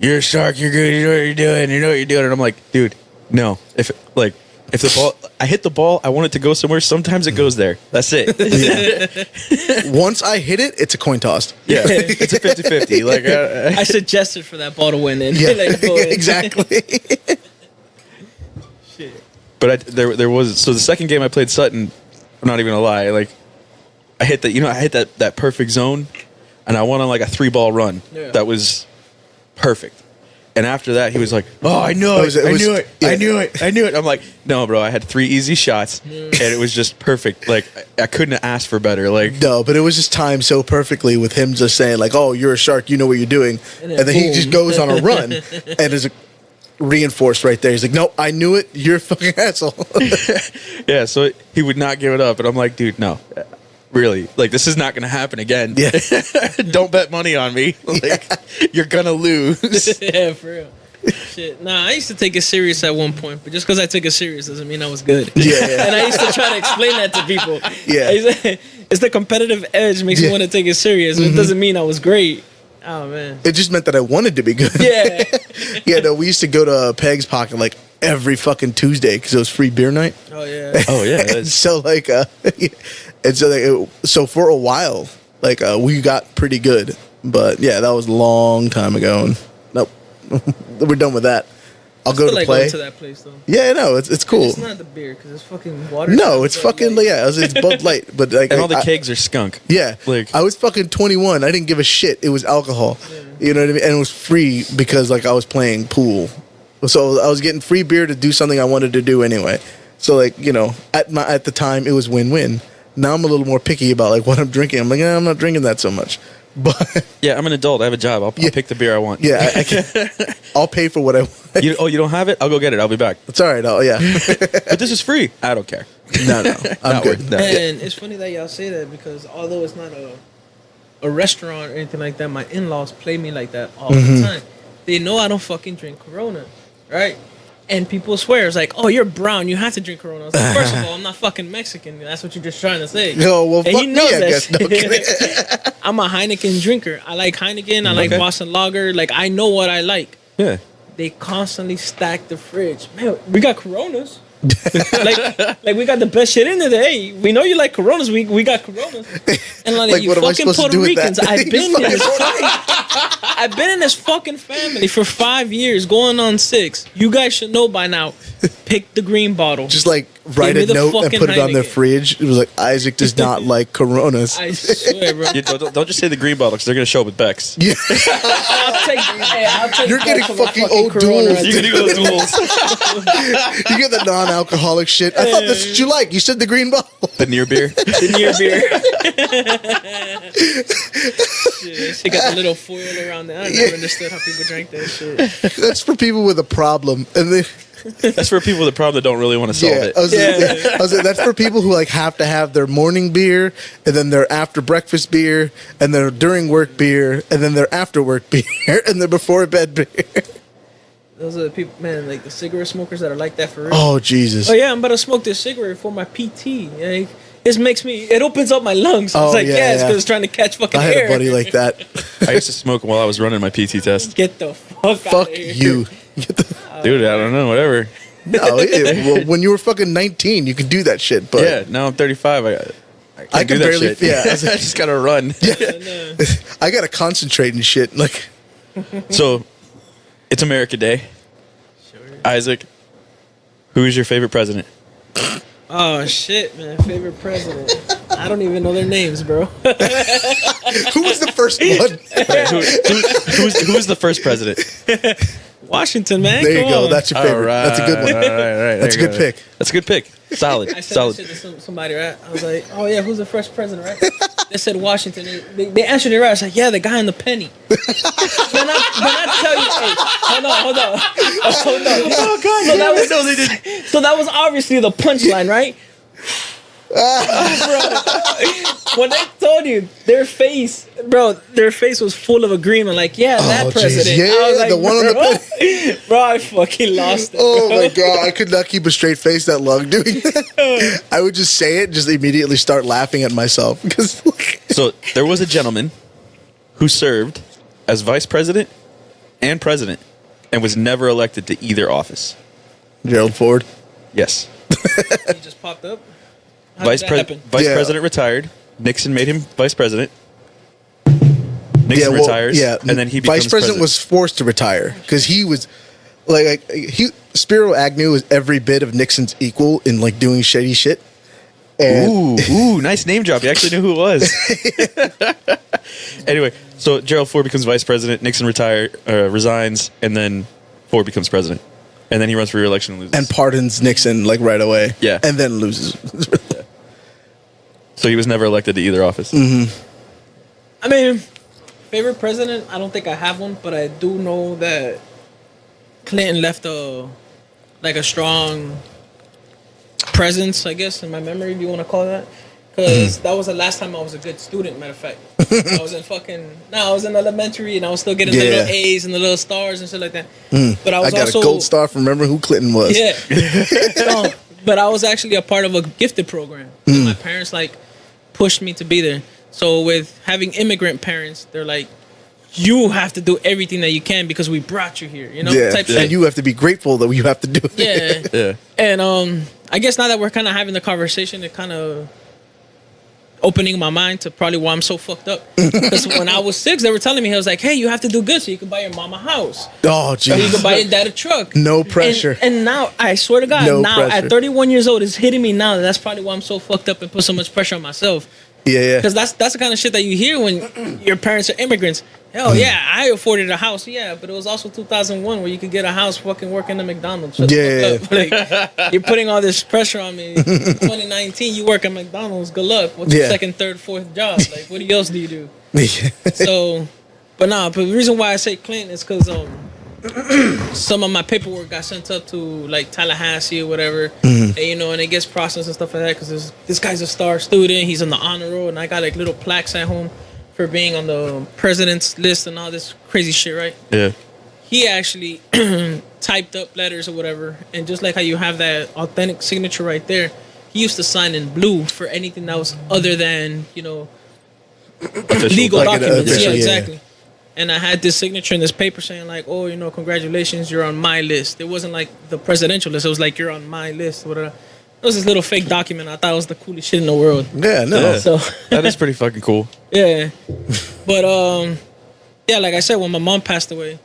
[SPEAKER 1] "You're a shark. You're good. You know what you're doing. You know what you're doing." And I'm like, dude, no. If the ball, I hit the ball, I want it to go somewhere. Sometimes it goes there. That's it.
[SPEAKER 2] Once I hit it, it's a coin toss.
[SPEAKER 1] Yeah, it's a 50-50. Like,
[SPEAKER 3] I suggested for that ball to win in.
[SPEAKER 2] Yeah,
[SPEAKER 3] Like, go ahead.
[SPEAKER 2] exactly.
[SPEAKER 3] Shit.
[SPEAKER 1] but there was so the second game I played Sutton. I'm not even gonna lie. Like, I hit that perfect zone, and I went on like a 3-ball run.
[SPEAKER 3] Yeah.
[SPEAKER 1] That was perfect. And after that, he was like, "Oh, I knew it. I knew it.
[SPEAKER 2] yeah.
[SPEAKER 1] I knew it. I knew it." I'm like, "No, bro. I had 3 easy shots, and it was just perfect. Like, I couldn't have asked for better. Like,
[SPEAKER 2] No, but it was just timed so perfectly with him just saying like, "Oh, you're a shark. You know what you're doing,"
[SPEAKER 3] And
[SPEAKER 2] and
[SPEAKER 3] then
[SPEAKER 2] then he
[SPEAKER 3] boom.
[SPEAKER 2] just goes on a run, and is reinforced right there. He's like, "No, I knew it. You're a fucking asshole."
[SPEAKER 1] yeah." So he would not give it up, and I'm like, "Dude, no, really. Like, this is not going to happen again.
[SPEAKER 2] Yeah.
[SPEAKER 1] Don't bet money on me. Like, you're gonna lose."
[SPEAKER 3] Yeah, for real. Shit. Nah, I used to take it serious at one point, but just because I took it serious doesn't mean I was good.
[SPEAKER 2] Yeah.
[SPEAKER 3] And I used to try to explain that to people.
[SPEAKER 2] Yeah.
[SPEAKER 3] It's the competitive edge makes me
[SPEAKER 2] Yeah.
[SPEAKER 3] want to take it serious, but it doesn't mean I was great. Oh, man.
[SPEAKER 2] It just meant that I wanted to be good.
[SPEAKER 3] Yeah.
[SPEAKER 2] Yeah, no, we used to go to Peg's Pocket like every fucking Tuesday because it was free beer night.
[SPEAKER 3] Oh, yeah.
[SPEAKER 1] Oh yeah.
[SPEAKER 2] And
[SPEAKER 1] that's-
[SPEAKER 2] so like, so for a while, like we got pretty good, but yeah, that was a long time ago. And nope, we're done with that. I'll go
[SPEAKER 3] Still
[SPEAKER 2] to
[SPEAKER 3] like
[SPEAKER 2] play.
[SPEAKER 3] going to that place though.
[SPEAKER 2] Yeah, no, it's cool.
[SPEAKER 3] It's not the beer because it's fucking water.
[SPEAKER 2] No, it's fucking it's Bud Light, but like
[SPEAKER 1] And all the
[SPEAKER 2] I-
[SPEAKER 1] kegs are skunk.
[SPEAKER 2] Yeah,
[SPEAKER 1] Like-
[SPEAKER 2] I was fucking 21. I didn't give a shit. It was alcohol.
[SPEAKER 3] Yeah.
[SPEAKER 2] You know what I mean? And it was free because like I was playing pool, so I was getting free beer to do something I wanted to do anyway. So like at the time it was win-win. Now I'm a little more picky about like what I'm drinking. I'm like I'm not drinking that so much, but
[SPEAKER 1] Yeah, I'm an adult. I have a job. I'll pick the beer I want.
[SPEAKER 2] yeah, I can, I'll pay for what I want.
[SPEAKER 1] You don't have it? I'll go get it. I'll be back.
[SPEAKER 2] It's all right. Yeah,
[SPEAKER 1] But this is free. I don't care.
[SPEAKER 2] no, I'm
[SPEAKER 1] Not
[SPEAKER 2] good.
[SPEAKER 1] worth- no.
[SPEAKER 3] And it's funny that y'all say that because although it's not a restaurant or anything like that, my in-laws play me like that all the time. They know I don't fucking drink Corona, right? And people swear it's like, oh, you're brown, you have to drink Corona. I was like, first of all, I'm not fucking Mexican. That's what you're just trying to say.
[SPEAKER 2] No, well,
[SPEAKER 3] And
[SPEAKER 2] fuck
[SPEAKER 3] he
[SPEAKER 2] me,
[SPEAKER 3] knows
[SPEAKER 2] I
[SPEAKER 3] that
[SPEAKER 2] guess. No,
[SPEAKER 3] shit.
[SPEAKER 2] kidding.
[SPEAKER 3] I'm a Heineken drinker. I like Heineken. I like
[SPEAKER 1] Okay.
[SPEAKER 3] Boston Lager. Like I know what I like.
[SPEAKER 1] Yeah.
[SPEAKER 3] They constantly stack the fridge. Man, we got Coronas. like we got the best shit in there. Hey, we know you like Coronas. We got Coronas. And like,
[SPEAKER 2] Like,
[SPEAKER 3] you
[SPEAKER 2] what am I
[SPEAKER 3] fucking
[SPEAKER 2] supposed to
[SPEAKER 3] Puerto
[SPEAKER 2] do with that?
[SPEAKER 3] Ricans, I've
[SPEAKER 2] You
[SPEAKER 3] been in
[SPEAKER 2] fucking
[SPEAKER 3] this. I've been in this fucking family for 5 years, going on 6. You guys should know by now. Pick the green bottle.
[SPEAKER 2] Just like write
[SPEAKER 3] me
[SPEAKER 2] a
[SPEAKER 3] the
[SPEAKER 2] note and
[SPEAKER 3] fucking
[SPEAKER 2] put it on their
[SPEAKER 3] Heineken.
[SPEAKER 2] fridge. It was like Isaac does not like Coronas.
[SPEAKER 3] I swear, bro.
[SPEAKER 1] You don't just say the green bottle because they're gonna show up with Bex.
[SPEAKER 2] Yeah,
[SPEAKER 3] I'll take
[SPEAKER 2] You're
[SPEAKER 3] back
[SPEAKER 2] getting
[SPEAKER 3] to my
[SPEAKER 2] fucking old
[SPEAKER 3] Corona
[SPEAKER 2] duels.
[SPEAKER 3] right
[SPEAKER 1] You're
[SPEAKER 3] there.
[SPEAKER 1] gonna go duels.
[SPEAKER 2] you get the non-alcoholic shit. I thought that's what you like. You said the green bottle.
[SPEAKER 1] The near beer.
[SPEAKER 3] The near beer. Shit, she got the little foil around there. I never understood how people drank that shit.
[SPEAKER 2] That's for people with a problem. And then
[SPEAKER 1] That's for people with a problem that don't really want to solve
[SPEAKER 2] yeah,
[SPEAKER 1] it.
[SPEAKER 2] I was like, that's for people who like have to have their morning beer and then their after breakfast beer and their during work beer and then their after work beer and their before bed beer.
[SPEAKER 3] Those are the people, man, like the cigarette smokers that are like that for real.
[SPEAKER 2] Oh Jesus.
[SPEAKER 3] Oh yeah, I'm about to smoke this cigarette for my PT. Like, this makes me, it opens up my lungs.
[SPEAKER 2] Oh,
[SPEAKER 3] It's like,
[SPEAKER 2] yeah,
[SPEAKER 3] yeah, it's
[SPEAKER 2] yeah.
[SPEAKER 3] because it's trying to catch fucking
[SPEAKER 2] I had
[SPEAKER 3] air.
[SPEAKER 2] a buddy like that.
[SPEAKER 1] I used to smoke while I was running my PT test.
[SPEAKER 3] Get the fuck out
[SPEAKER 2] Fuck
[SPEAKER 3] of here.
[SPEAKER 2] you.
[SPEAKER 1] Dude, I don't know, whatever.
[SPEAKER 2] No, well, when you were fucking 19, you could do that shit. But
[SPEAKER 1] Yeah, now I'm 35. I can't
[SPEAKER 2] I
[SPEAKER 1] do
[SPEAKER 2] can
[SPEAKER 1] that
[SPEAKER 2] barely-
[SPEAKER 1] shit.
[SPEAKER 2] yeah, I
[SPEAKER 1] I
[SPEAKER 2] was like-
[SPEAKER 1] just gotta run.
[SPEAKER 3] And,
[SPEAKER 2] I gotta concentrate and shit. Like,
[SPEAKER 1] So, it's America Day. Isaac, who is your favorite president?
[SPEAKER 3] oh shit, man. Favorite president. I don't even know their names, bro.
[SPEAKER 2] who was the first one?
[SPEAKER 1] Wait, who was the first president?
[SPEAKER 3] Washington, man.
[SPEAKER 2] There you
[SPEAKER 3] come
[SPEAKER 2] go.
[SPEAKER 3] on.
[SPEAKER 2] That's your favorite. That's a good one.
[SPEAKER 1] All right.
[SPEAKER 2] That's a good pick.
[SPEAKER 1] That's a good pick. Solid.
[SPEAKER 3] I said
[SPEAKER 1] Solid.
[SPEAKER 3] that shit to somebody, right? I was like, oh yeah, who's the first president, right? They said Washington. They answered it right. I was like, yeah, the guy in the penny. But I tell you, hey, hold on. Oh god. So that was,
[SPEAKER 1] No, they didn't.
[SPEAKER 3] so that was obviously the punchline, right? Bro, when they told you their face was full of agreement. Like, yeah, that
[SPEAKER 2] Oh, jeez.
[SPEAKER 3] president.
[SPEAKER 2] Yeah,
[SPEAKER 3] I was like,
[SPEAKER 2] the one on the
[SPEAKER 3] bro, I fucking lost it.
[SPEAKER 2] Oh my god, I could not keep a straight face that long doing that. I would just say it, just immediately start laughing at myself because
[SPEAKER 1] So there was a gentleman who served as vice president and president and was never elected to either office.
[SPEAKER 2] Gerald Ford.
[SPEAKER 1] Yes.
[SPEAKER 3] He just popped up. How did that happen?
[SPEAKER 1] Vice
[SPEAKER 2] Yeah.
[SPEAKER 1] president retired. Nixon made him vice president. Nixon retires. And then he becomes
[SPEAKER 2] vice president was forced to retire because he was like Spiro Agnew was every bit of Nixon's equal in like doing shady shit. And
[SPEAKER 1] Ooh, nice name drop. You actually knew who it was. Anyway, so Gerald Ford becomes vice president. Nixon resigns, and then Ford becomes president. And then he runs for re-election and loses.
[SPEAKER 2] and pardons Nixon like right away.
[SPEAKER 1] Yeah.
[SPEAKER 2] and then loses.
[SPEAKER 1] So he was never elected to either office.
[SPEAKER 3] I mean, favorite president? I don't think I have one, but I do know that Clinton left a strong presence, I guess, in my memory, if you want to call it that. Because that was the last time I was a good student, matter of fact. I was in elementary and I was still getting the
[SPEAKER 2] Yeah.
[SPEAKER 3] little A's and the little stars and shit like that. But I
[SPEAKER 2] I
[SPEAKER 3] was
[SPEAKER 2] got
[SPEAKER 3] also
[SPEAKER 2] a gold star from remembering who Clinton was.
[SPEAKER 3] Yeah. No, but I was actually a part of a gifted program. My parents pushed me to be there. So with having immigrant parents, they're like, you have to do everything that you can because we brought you here,
[SPEAKER 2] Yeah,
[SPEAKER 3] type
[SPEAKER 2] and
[SPEAKER 3] shit.
[SPEAKER 2] you have to be grateful that you have to do it.
[SPEAKER 3] Yeah.
[SPEAKER 1] Yeah.
[SPEAKER 3] And I guess now that we're kind of having the conversation, it kind of opening my mind to probably why I'm so fucked up. Because when I was 6, they were telling me, I was like, hey, you have to do good so you can buy your mom a house.
[SPEAKER 2] Oh,
[SPEAKER 3] Or you
[SPEAKER 2] jeez.
[SPEAKER 3] can buy your dad a truck.
[SPEAKER 2] No pressure.
[SPEAKER 3] And now, I swear to God,
[SPEAKER 2] No
[SPEAKER 3] now
[SPEAKER 2] pressure.
[SPEAKER 3] at 31 years old, it's hitting me now. That's probably why I'm so fucked up and put so much pressure on myself.
[SPEAKER 2] Yeah.
[SPEAKER 3] Because that's the kind of shit that you hear when your parents are immigrants. Hell yeah, I afforded a house, yeah, but it was also 2001 where you could get a house fucking working at McDonald's. Shut the fuck up. Like, you're putting all this pressure on me. 2019, you work at McDonald's. Good luck. What's your
[SPEAKER 2] Yeah.
[SPEAKER 3] second, third, fourth job? Like, what else do you do?
[SPEAKER 2] Yeah.
[SPEAKER 3] So, but the reason why I say Clinton is because some of my paperwork got sent up to like Tallahassee or whatever, and and it gets processed and stuff like that. Because this guy's a star student, he's on the honor roll, and I got like little plaques at home for being on the president's list and all this crazy shit, right?
[SPEAKER 1] Yeah.
[SPEAKER 3] He actually typed up letters or whatever, and just like how you have that authentic signature right there, he used to sign in blue for anything that was other than
[SPEAKER 1] Official.
[SPEAKER 3] legal
[SPEAKER 2] Like an
[SPEAKER 3] documents.
[SPEAKER 2] official,
[SPEAKER 3] Yeah,
[SPEAKER 2] yeah.
[SPEAKER 3] exactly. And I had this signature in this paper saying like, oh, congratulations, you're on my list. It wasn't like the presidential list. It was like, you're on my list. Whatever. It was this little fake document. I thought it was the coolest shit in the world.
[SPEAKER 2] Yeah, no.
[SPEAKER 1] Yeah.
[SPEAKER 3] So
[SPEAKER 1] That is pretty fucking cool.
[SPEAKER 3] yeah, but yeah, like I said, when my mom passed away,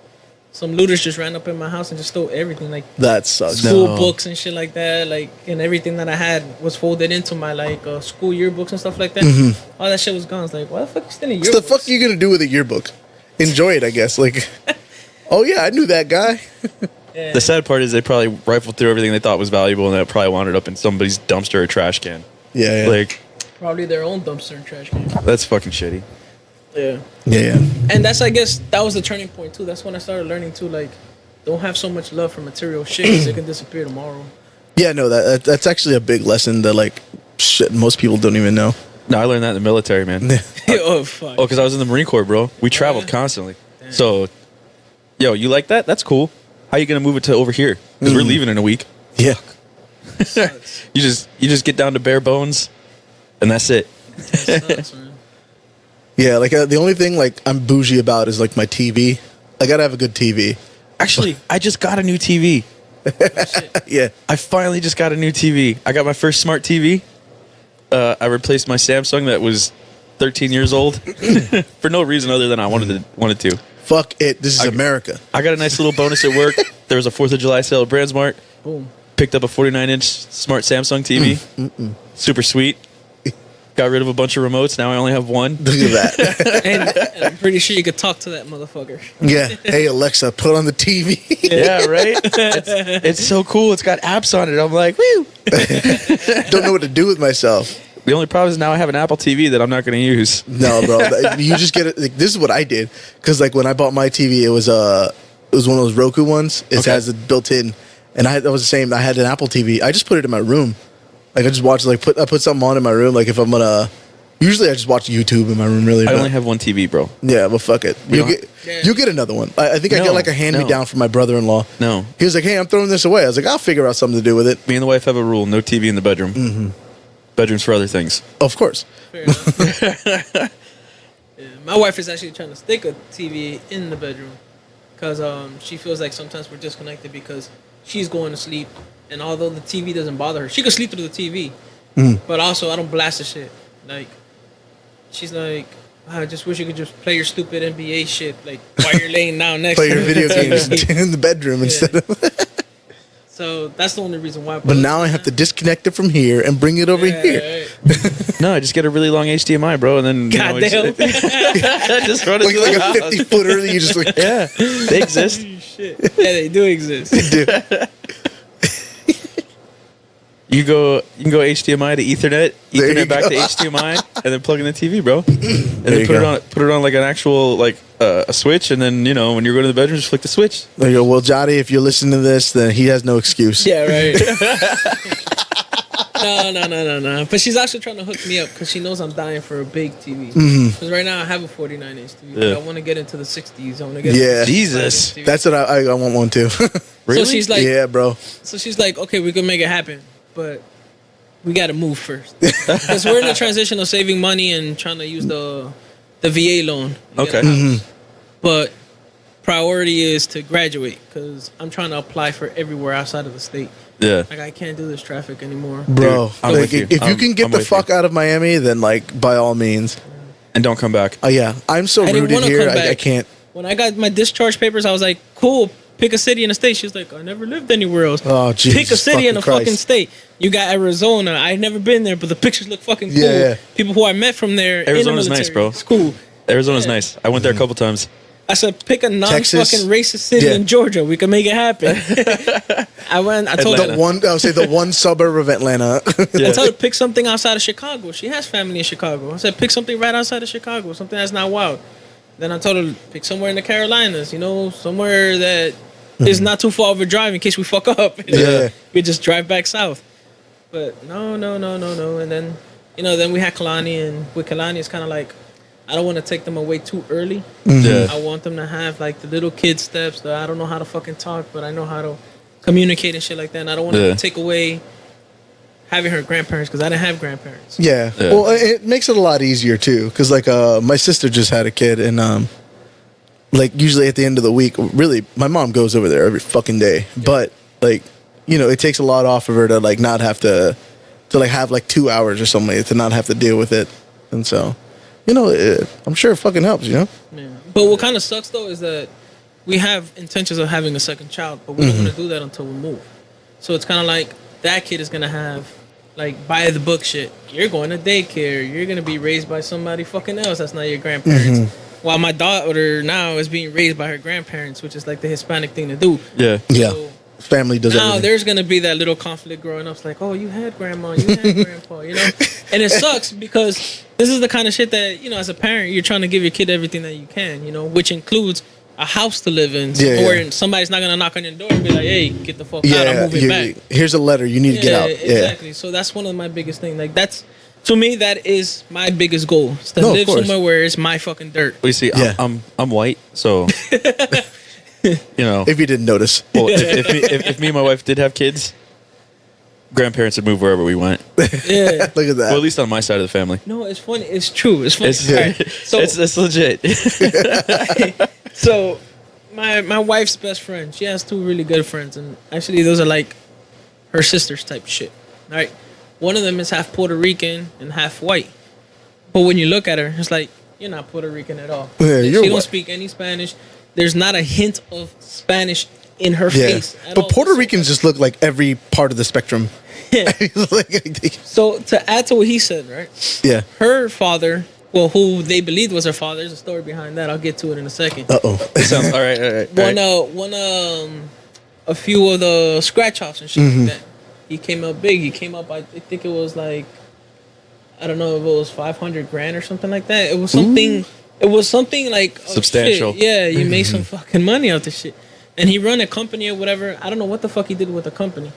[SPEAKER 3] some looters just ran up in my house and just stole everything, like
[SPEAKER 2] That sucks.
[SPEAKER 3] school
[SPEAKER 1] No.
[SPEAKER 3] books and shit like that, like, and everything that I had was folded into my like school yearbooks and stuff like that. All that shit was gone. It's like, why the fuck you still in
[SPEAKER 2] What the fuck are you gonna do with a yearbook? Enjoy it, I guess. Like, oh yeah, I knew that guy.
[SPEAKER 3] Yeah.
[SPEAKER 1] The sad part is they probably rifled through everything they thought was valuable, and that probably wound up in somebody's dumpster or trash can.
[SPEAKER 2] Yeah, yeah.
[SPEAKER 1] Like,
[SPEAKER 3] Probably their own dumpster and trash can.
[SPEAKER 1] that's fucking shitty.
[SPEAKER 3] Yeah.
[SPEAKER 2] yeah.
[SPEAKER 3] And that's, I guess, that was the turning point too. That's when I started learning too, like, don't have so much love for material shit because it can disappear tomorrow.
[SPEAKER 2] Yeah, no, that's actually a big lesson that like shit most people don't even know.
[SPEAKER 1] No, I learned that in the military, man.
[SPEAKER 3] Oh fuck.
[SPEAKER 1] Oh, because I was in the Marine Corps, bro. We traveled
[SPEAKER 3] yeah?
[SPEAKER 1] constantly. So, yo, you like that? That's cool. How you gonna move it to over here? Because we're leaving in a week.
[SPEAKER 2] Yeah.
[SPEAKER 3] Sucks.
[SPEAKER 1] You just get down to bare bones, and that's it.
[SPEAKER 3] Sucks, man.
[SPEAKER 2] Yeah, like the only thing like I'm bougie about is like my TV. I gotta have a good TV.
[SPEAKER 1] Actually, I just got a new TV.
[SPEAKER 2] Yeah.
[SPEAKER 1] I finally just got a new TV. I got my first smart TV. I replaced my Samsung that was 13 years old for no reason other than I wanted to.
[SPEAKER 2] Fuck it. This is America.
[SPEAKER 1] I got a nice little bonus at work. There was a 4th of July sale at Brandsmart.
[SPEAKER 3] Boom.
[SPEAKER 1] Picked up a 49-inch smart Samsung TV. Super sweet. Got rid of a bunch of remotes. Now I only have one.
[SPEAKER 2] Look at that.
[SPEAKER 3] And I'm pretty sure you could talk to that motherfucker.
[SPEAKER 2] Yeah. Hey Alexa, put on the TV.
[SPEAKER 1] Yeah, right? It's so cool. It's got apps on it. I'm like, woo.
[SPEAKER 2] Don't know what to do with myself.
[SPEAKER 1] The only problem is now I have an Apple TV that I'm not going to use.
[SPEAKER 2] No, bro. You just get it. Like, this is what I did because like when I bought my TV, it was one of those Roku ones. It
[SPEAKER 1] Okay.
[SPEAKER 2] has it built in, and that was the same. I had an Apple TV. I just put it in my room. Like I just watch I put something on in my room. Like if I'm gonna, usually I just watch YouTube in my room. Really,
[SPEAKER 1] I
[SPEAKER 2] but-
[SPEAKER 1] only have one TV, bro.
[SPEAKER 2] yeah. But fuck it.
[SPEAKER 1] We
[SPEAKER 2] You
[SPEAKER 1] don't-
[SPEAKER 2] get you get another one. I think I
[SPEAKER 1] No,
[SPEAKER 2] get like a hand me down
[SPEAKER 1] no.
[SPEAKER 2] from my brother-in-law.
[SPEAKER 1] No.
[SPEAKER 2] He was like, "Hey, I'm throwing this away." I was like, "I'll figure out something to do with it."
[SPEAKER 1] Me and the wife have a rule: no TV in the bedroom. Mm-hmm. Bedrooms for other things.
[SPEAKER 2] Of course.
[SPEAKER 3] Fair enough. Yeah, my wife is actually trying to stick a TV in the bedroom because she feels like sometimes we're disconnected because she's going to sleep, and although the TV doesn't bother her, she could sleep through the TV. But also, I don't blast the shit. Like, she's like, I just wish you could just play your stupid NBA shit like while you're laying down next
[SPEAKER 2] Play
[SPEAKER 3] to
[SPEAKER 2] your
[SPEAKER 3] me.
[SPEAKER 2] video games in the bedroom instead of.
[SPEAKER 3] So that's the only reason why.
[SPEAKER 2] But now I have to disconnect it from here and bring it over here.
[SPEAKER 3] Right.
[SPEAKER 1] No, I just get a really long HDMI, bro, and then
[SPEAKER 3] Goddamn.
[SPEAKER 1] just run it
[SPEAKER 2] Like,
[SPEAKER 1] through
[SPEAKER 2] like
[SPEAKER 1] the
[SPEAKER 2] a
[SPEAKER 1] house.
[SPEAKER 2] 50 footer that you just like.
[SPEAKER 1] Yeah, they exist.
[SPEAKER 3] Shit. Yeah, they do exist.
[SPEAKER 2] Dude.
[SPEAKER 1] You can go HDMI to Ethernet,
[SPEAKER 2] There you
[SPEAKER 1] Ethernet back
[SPEAKER 2] go.
[SPEAKER 1] to HDMI, and then plug in the TV, bro. And then
[SPEAKER 2] you
[SPEAKER 1] put it
[SPEAKER 2] go.
[SPEAKER 1] on like an actual like a switch, and then when you're going to the bedroom, just flick the switch.
[SPEAKER 2] There you go. Well, Jotty, if you're listening to this, then he has no excuse.
[SPEAKER 3] Yeah, right. No. But she's actually trying to hook me up because she knows I'm dying for a big TV. Because right now I have a 49-inch TV. But
[SPEAKER 1] Yeah.
[SPEAKER 3] I want to get into the 60s. I want to get
[SPEAKER 2] Yeah.
[SPEAKER 3] into the
[SPEAKER 1] Jesus.
[SPEAKER 3] 65-inch TV.
[SPEAKER 2] That's what I want one too.
[SPEAKER 1] Really?
[SPEAKER 3] So she's like,
[SPEAKER 2] yeah, bro.
[SPEAKER 3] okay, we can make it happen, but we got to move first because we're in the transition of saving money and trying to use the VA loan. to get a
[SPEAKER 1] Okay.
[SPEAKER 3] house. But priority is to graduate because I'm trying to apply for everywhere outside of the state.
[SPEAKER 1] Yeah.
[SPEAKER 3] Like I can't do this traffic anymore.
[SPEAKER 2] Bro,
[SPEAKER 1] I'm
[SPEAKER 2] like,
[SPEAKER 1] with you.
[SPEAKER 2] if you
[SPEAKER 1] I'm-
[SPEAKER 2] can get
[SPEAKER 1] I'm
[SPEAKER 2] the
[SPEAKER 1] with
[SPEAKER 2] fuck
[SPEAKER 1] you.
[SPEAKER 2] out of Miami, then like by all means.
[SPEAKER 1] And don't come back.
[SPEAKER 2] Yeah, I'm so
[SPEAKER 3] I didn't
[SPEAKER 2] rooted
[SPEAKER 3] wanna
[SPEAKER 2] here.
[SPEAKER 3] come
[SPEAKER 2] I
[SPEAKER 3] back.
[SPEAKER 2] can't.
[SPEAKER 3] When I got my discharge papers, I was like, cool, pick a city in the state. She was like, I never lived anywhere else.
[SPEAKER 2] Oh, Jesus
[SPEAKER 3] Pick a city in a
[SPEAKER 2] fucking
[SPEAKER 3] fucking
[SPEAKER 2] Christ.
[SPEAKER 3] state. You got Arizona. I've never been there, but the pictures look fucking cool.
[SPEAKER 2] Yeah.
[SPEAKER 3] People who I met from there.
[SPEAKER 1] Arizona's
[SPEAKER 3] in the
[SPEAKER 1] nice,
[SPEAKER 3] military.
[SPEAKER 1] bro.
[SPEAKER 3] It's cool.
[SPEAKER 1] Arizona's
[SPEAKER 3] Yeah.
[SPEAKER 1] nice. I went there a couple times.
[SPEAKER 3] I said, pick a
[SPEAKER 2] Texas?
[SPEAKER 3] non-fucking racist city
[SPEAKER 2] Yeah.
[SPEAKER 3] in Georgia. We can make it happen. I went. I told
[SPEAKER 1] Atlanta.
[SPEAKER 3] her.
[SPEAKER 2] The one, I would say the one suburb of Atlanta.
[SPEAKER 1] Yeah.
[SPEAKER 3] I told her pick something outside of Chicago. She has family in Chicago. I said pick something right outside of Chicago, something that's not wild. Then I told her pick somewhere in the Carolinas, somewhere that is not too far of a drive in case we fuck up.
[SPEAKER 2] Yeah.
[SPEAKER 3] We just drive back south. But no. And then, then we had Kalani, and with Kalani, it's kind of like I don't want to take them away too early.
[SPEAKER 1] Yeah.
[SPEAKER 3] I want them to have like the little kid steps that I don't know how to fucking talk, but I know how to communicate and shit like that. And I don't want
[SPEAKER 1] Yeah.
[SPEAKER 3] to take away having her grandparents because I didn't have grandparents.
[SPEAKER 2] Yeah.
[SPEAKER 1] Yeah.
[SPEAKER 2] Well, it makes it a lot easier too, because like my sister just had a kid, and like usually at the end of the week, really, my mom goes over there every fucking day. But like, it takes a lot off of her to like not have to like have like 2 hours or something to not have to deal with it, and so, I'm sure it fucking helps.
[SPEAKER 3] Yeah. But what kind of sucks though is that we have intentions of having a second child, but we don't want to do that until we move. So it's kind of like that kid is gonna have like by the book shit. You're going to daycare. You're gonna be raised by somebody fucking else that's not your grandparents. While my daughter now is being raised by her grandparents, which is like the Hispanic thing to do.
[SPEAKER 1] Yeah.
[SPEAKER 2] Yeah.
[SPEAKER 3] So
[SPEAKER 2] Family does
[SPEAKER 3] now
[SPEAKER 2] everything.
[SPEAKER 3] there's gonna be that little conflict growing up. It's like, oh, you had grandma, you had grandpa, and it sucks because this is the kind of shit that as a parent you're trying to give your kid everything that you can, which includes a house to live in,
[SPEAKER 2] Yeah,
[SPEAKER 3] or
[SPEAKER 2] yeah.
[SPEAKER 3] somebody's not gonna knock on your door and be like, hey, get the fuck out, I'm
[SPEAKER 2] Yeah.
[SPEAKER 3] moving back.
[SPEAKER 2] Here's a letter. You need to get out.
[SPEAKER 3] Exactly. So that's one of my biggest things. Like that's to me that is my biggest goal. Is to
[SPEAKER 2] No, of
[SPEAKER 3] live
[SPEAKER 2] course.
[SPEAKER 3] somewhere where it's my fucking dirt.
[SPEAKER 1] Well, you see,
[SPEAKER 2] Yeah.
[SPEAKER 1] I'm white, so
[SPEAKER 2] Yeah. If you didn't notice.
[SPEAKER 1] Well, if me and my wife did have kids, grandparents would move wherever we went.
[SPEAKER 3] Yeah.
[SPEAKER 2] Look at that.
[SPEAKER 1] Well, at least on my side of the family.
[SPEAKER 3] No, it's funny. It's true. It's funny.
[SPEAKER 1] It's
[SPEAKER 3] Alright, so
[SPEAKER 1] it's legit.
[SPEAKER 3] So, my wife's best friend, she has two really good friends, and actually those are like her sisters type shit. All right, one of them is half Puerto Rican and half white, but when you look at her, it's like you're not Puerto Rican at all.
[SPEAKER 2] Yeah,
[SPEAKER 3] she
[SPEAKER 2] you're
[SPEAKER 3] don't
[SPEAKER 2] white.
[SPEAKER 3] speak any Spanish. There's not a hint of Spanish in her
[SPEAKER 2] Yeah.
[SPEAKER 3] face. At
[SPEAKER 2] But
[SPEAKER 3] all.
[SPEAKER 2] Puerto Ricans just look like every part of the spectrum.
[SPEAKER 3] Yeah.
[SPEAKER 2] Like,
[SPEAKER 3] So to add to what he said, right?
[SPEAKER 2] yeah.
[SPEAKER 3] Her father, well, who they believed was her father. There's a story behind that. I'll get to it in a second.
[SPEAKER 2] Uh-oh.
[SPEAKER 1] Sounds all right. All right.
[SPEAKER 3] A few of the scratch offs and shit
[SPEAKER 2] Mm-hmm.
[SPEAKER 3] like that. He came up big. He came up, I think it was like, I don't know if it was 500 grand or something like that. It was something. It was something like oh,
[SPEAKER 1] Substantial.
[SPEAKER 3] shit. Yeah, you made
[SPEAKER 2] Mm-hmm.
[SPEAKER 3] some fucking money out this shit. And he run a company or whatever. I don't know what the fuck he did with the company.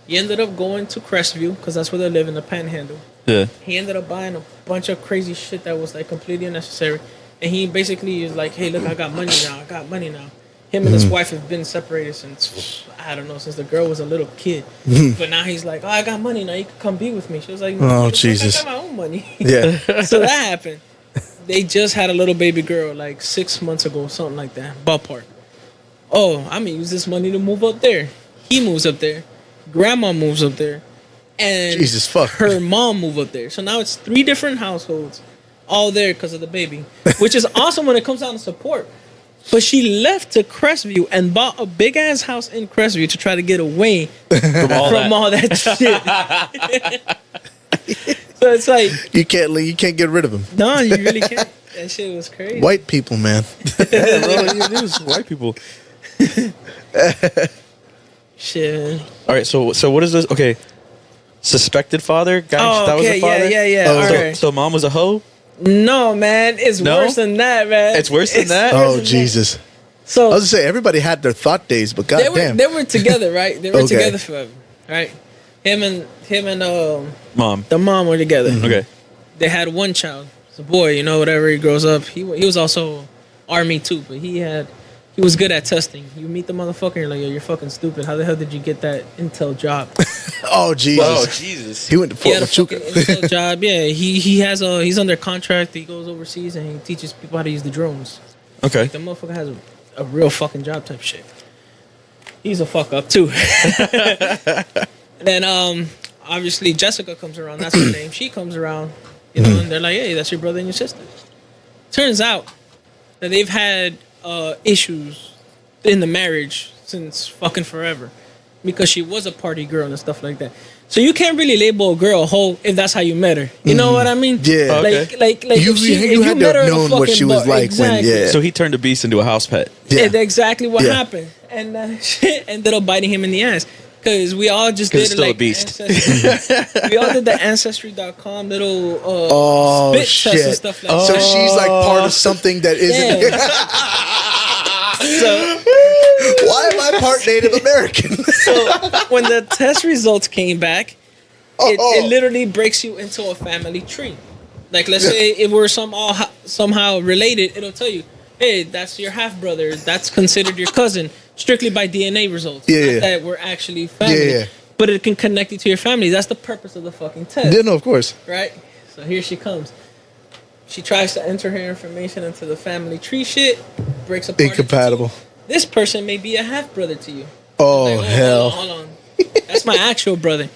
[SPEAKER 3] He ended up going to Crestview because that's where they live in the Panhandle.
[SPEAKER 1] Yeah.
[SPEAKER 3] He ended up buying a bunch of crazy shit that was like completely unnecessary. And he basically is like, hey, look, I got money now. I got money now. Him and his wife have been separated since, I don't know, since the girl was a little kid. But now he's like, oh, I got money now. You can come be with me. She was like,
[SPEAKER 2] Oh,
[SPEAKER 3] "Fuck,
[SPEAKER 2] Jesus.
[SPEAKER 3] I got my own money.
[SPEAKER 2] Yeah.
[SPEAKER 3] So that happened. They just had a little baby girl like 6 months ago, something like that. Ballpark. Oh, I'm going to use this money to move up there. He moves up there. Grandma moves up there. And
[SPEAKER 2] Jesus, fuck.
[SPEAKER 3] her mom moved up there. So now it's 3 different households all there because of the baby, which is awesome when it comes down to support. But she left to Crestview and bought a big ass house in Crestview to try to get away
[SPEAKER 1] From all that.
[SPEAKER 3] that shit. So it's like,
[SPEAKER 2] You can't get rid of them.
[SPEAKER 3] no, you really can't. That shit was crazy.
[SPEAKER 2] White people, man.
[SPEAKER 1] Yeah, bro, it is white people.
[SPEAKER 3] Shit.
[SPEAKER 1] All right. So what is this? Okay. Suspected father. Guy.
[SPEAKER 3] Oh,
[SPEAKER 1] that was
[SPEAKER 3] okay,
[SPEAKER 1] the father.
[SPEAKER 3] yeah.
[SPEAKER 2] Oh,
[SPEAKER 3] All
[SPEAKER 1] So,
[SPEAKER 3] right.
[SPEAKER 1] so mom was a hoe.
[SPEAKER 3] No, man, it's
[SPEAKER 1] No?
[SPEAKER 3] worse than that, man.
[SPEAKER 1] It's worse than that?
[SPEAKER 3] worse
[SPEAKER 2] Oh,
[SPEAKER 3] than
[SPEAKER 2] Jesus.
[SPEAKER 3] that. So
[SPEAKER 2] I was gonna say everybody had their thought days, but
[SPEAKER 3] they were
[SPEAKER 2] goddamn.
[SPEAKER 3] together, right? They were
[SPEAKER 2] Okay.
[SPEAKER 3] together forever, right? Him and
[SPEAKER 1] Mom.
[SPEAKER 3] the mom were together.
[SPEAKER 1] Okay.
[SPEAKER 3] They had one child. It's a boy, whatever he grows up. He was also Army too, but he was good at testing. You meet the motherfucker, you're like, yo, you're fucking stupid. How the hell did you get that intel job?
[SPEAKER 2] Oh, Jesus.
[SPEAKER 1] Oh Jesus.
[SPEAKER 2] He went to
[SPEAKER 3] He
[SPEAKER 2] Fort
[SPEAKER 3] had a fucking
[SPEAKER 2] Huachuca.
[SPEAKER 3] intel job. Yeah, he's under contract. He goes overseas and he teaches people how to use the drones.
[SPEAKER 1] Okay.
[SPEAKER 3] The motherfucker has a real fucking job type shit. He's a fuck up too. And then obviously Jessica comes around. That's her name. She comes around, you know, and they're like, "Hey, that's your brother and your sister." Turns out that they've had issues in the marriage since fucking forever, because she was a party girl and stuff like that. So you can't really label a girl a hoe if that's how you met her. You know what I mean?
[SPEAKER 2] Yeah.
[SPEAKER 3] Like,
[SPEAKER 1] Okay.
[SPEAKER 2] You had to
[SPEAKER 3] met her
[SPEAKER 2] have
[SPEAKER 3] at a
[SPEAKER 2] known what
[SPEAKER 3] fucking
[SPEAKER 2] she was
[SPEAKER 3] bar-
[SPEAKER 2] like
[SPEAKER 3] exactly.
[SPEAKER 2] when, yeah.
[SPEAKER 1] So he turned a beast into a house pet.
[SPEAKER 2] Yeah.
[SPEAKER 3] It's exactly what
[SPEAKER 2] Yeah.
[SPEAKER 3] happened, and shit ended up biting him in the ass. Because we all just
[SPEAKER 1] 'Cause
[SPEAKER 3] did
[SPEAKER 1] it's still a
[SPEAKER 3] like
[SPEAKER 1] beast.
[SPEAKER 3] Ancestry. We all did the Ancestry.com little
[SPEAKER 2] Oh,
[SPEAKER 3] spit test and
[SPEAKER 2] shit.
[SPEAKER 3] stuff like
[SPEAKER 2] So
[SPEAKER 3] that.
[SPEAKER 2] she's like part of something that isn't.
[SPEAKER 3] Yeah. So,
[SPEAKER 2] Why am I part Native American?
[SPEAKER 3] so when the test results came back,
[SPEAKER 2] Oh.
[SPEAKER 3] it literally breaks you into a family tree. Like, let's say if we're somehow related, it'll tell you, hey, that's your half brother. That's considered your cousin, strictly by DNA results.
[SPEAKER 2] Yeah,
[SPEAKER 3] Not
[SPEAKER 2] yeah.
[SPEAKER 3] that we're actually family.
[SPEAKER 2] Yeah.
[SPEAKER 3] But it can connect you to your family. That's the purpose of the fucking test.
[SPEAKER 2] Yeah, no, of course.
[SPEAKER 3] Right? So here she comes. She tries to enter her information into the family tree shit, breaks apart. into
[SPEAKER 2] Incompatible.
[SPEAKER 3] two. This person may be a half brother to you.
[SPEAKER 2] Oh,
[SPEAKER 3] Like,
[SPEAKER 2] hell.
[SPEAKER 3] Hold on. That's my actual brother.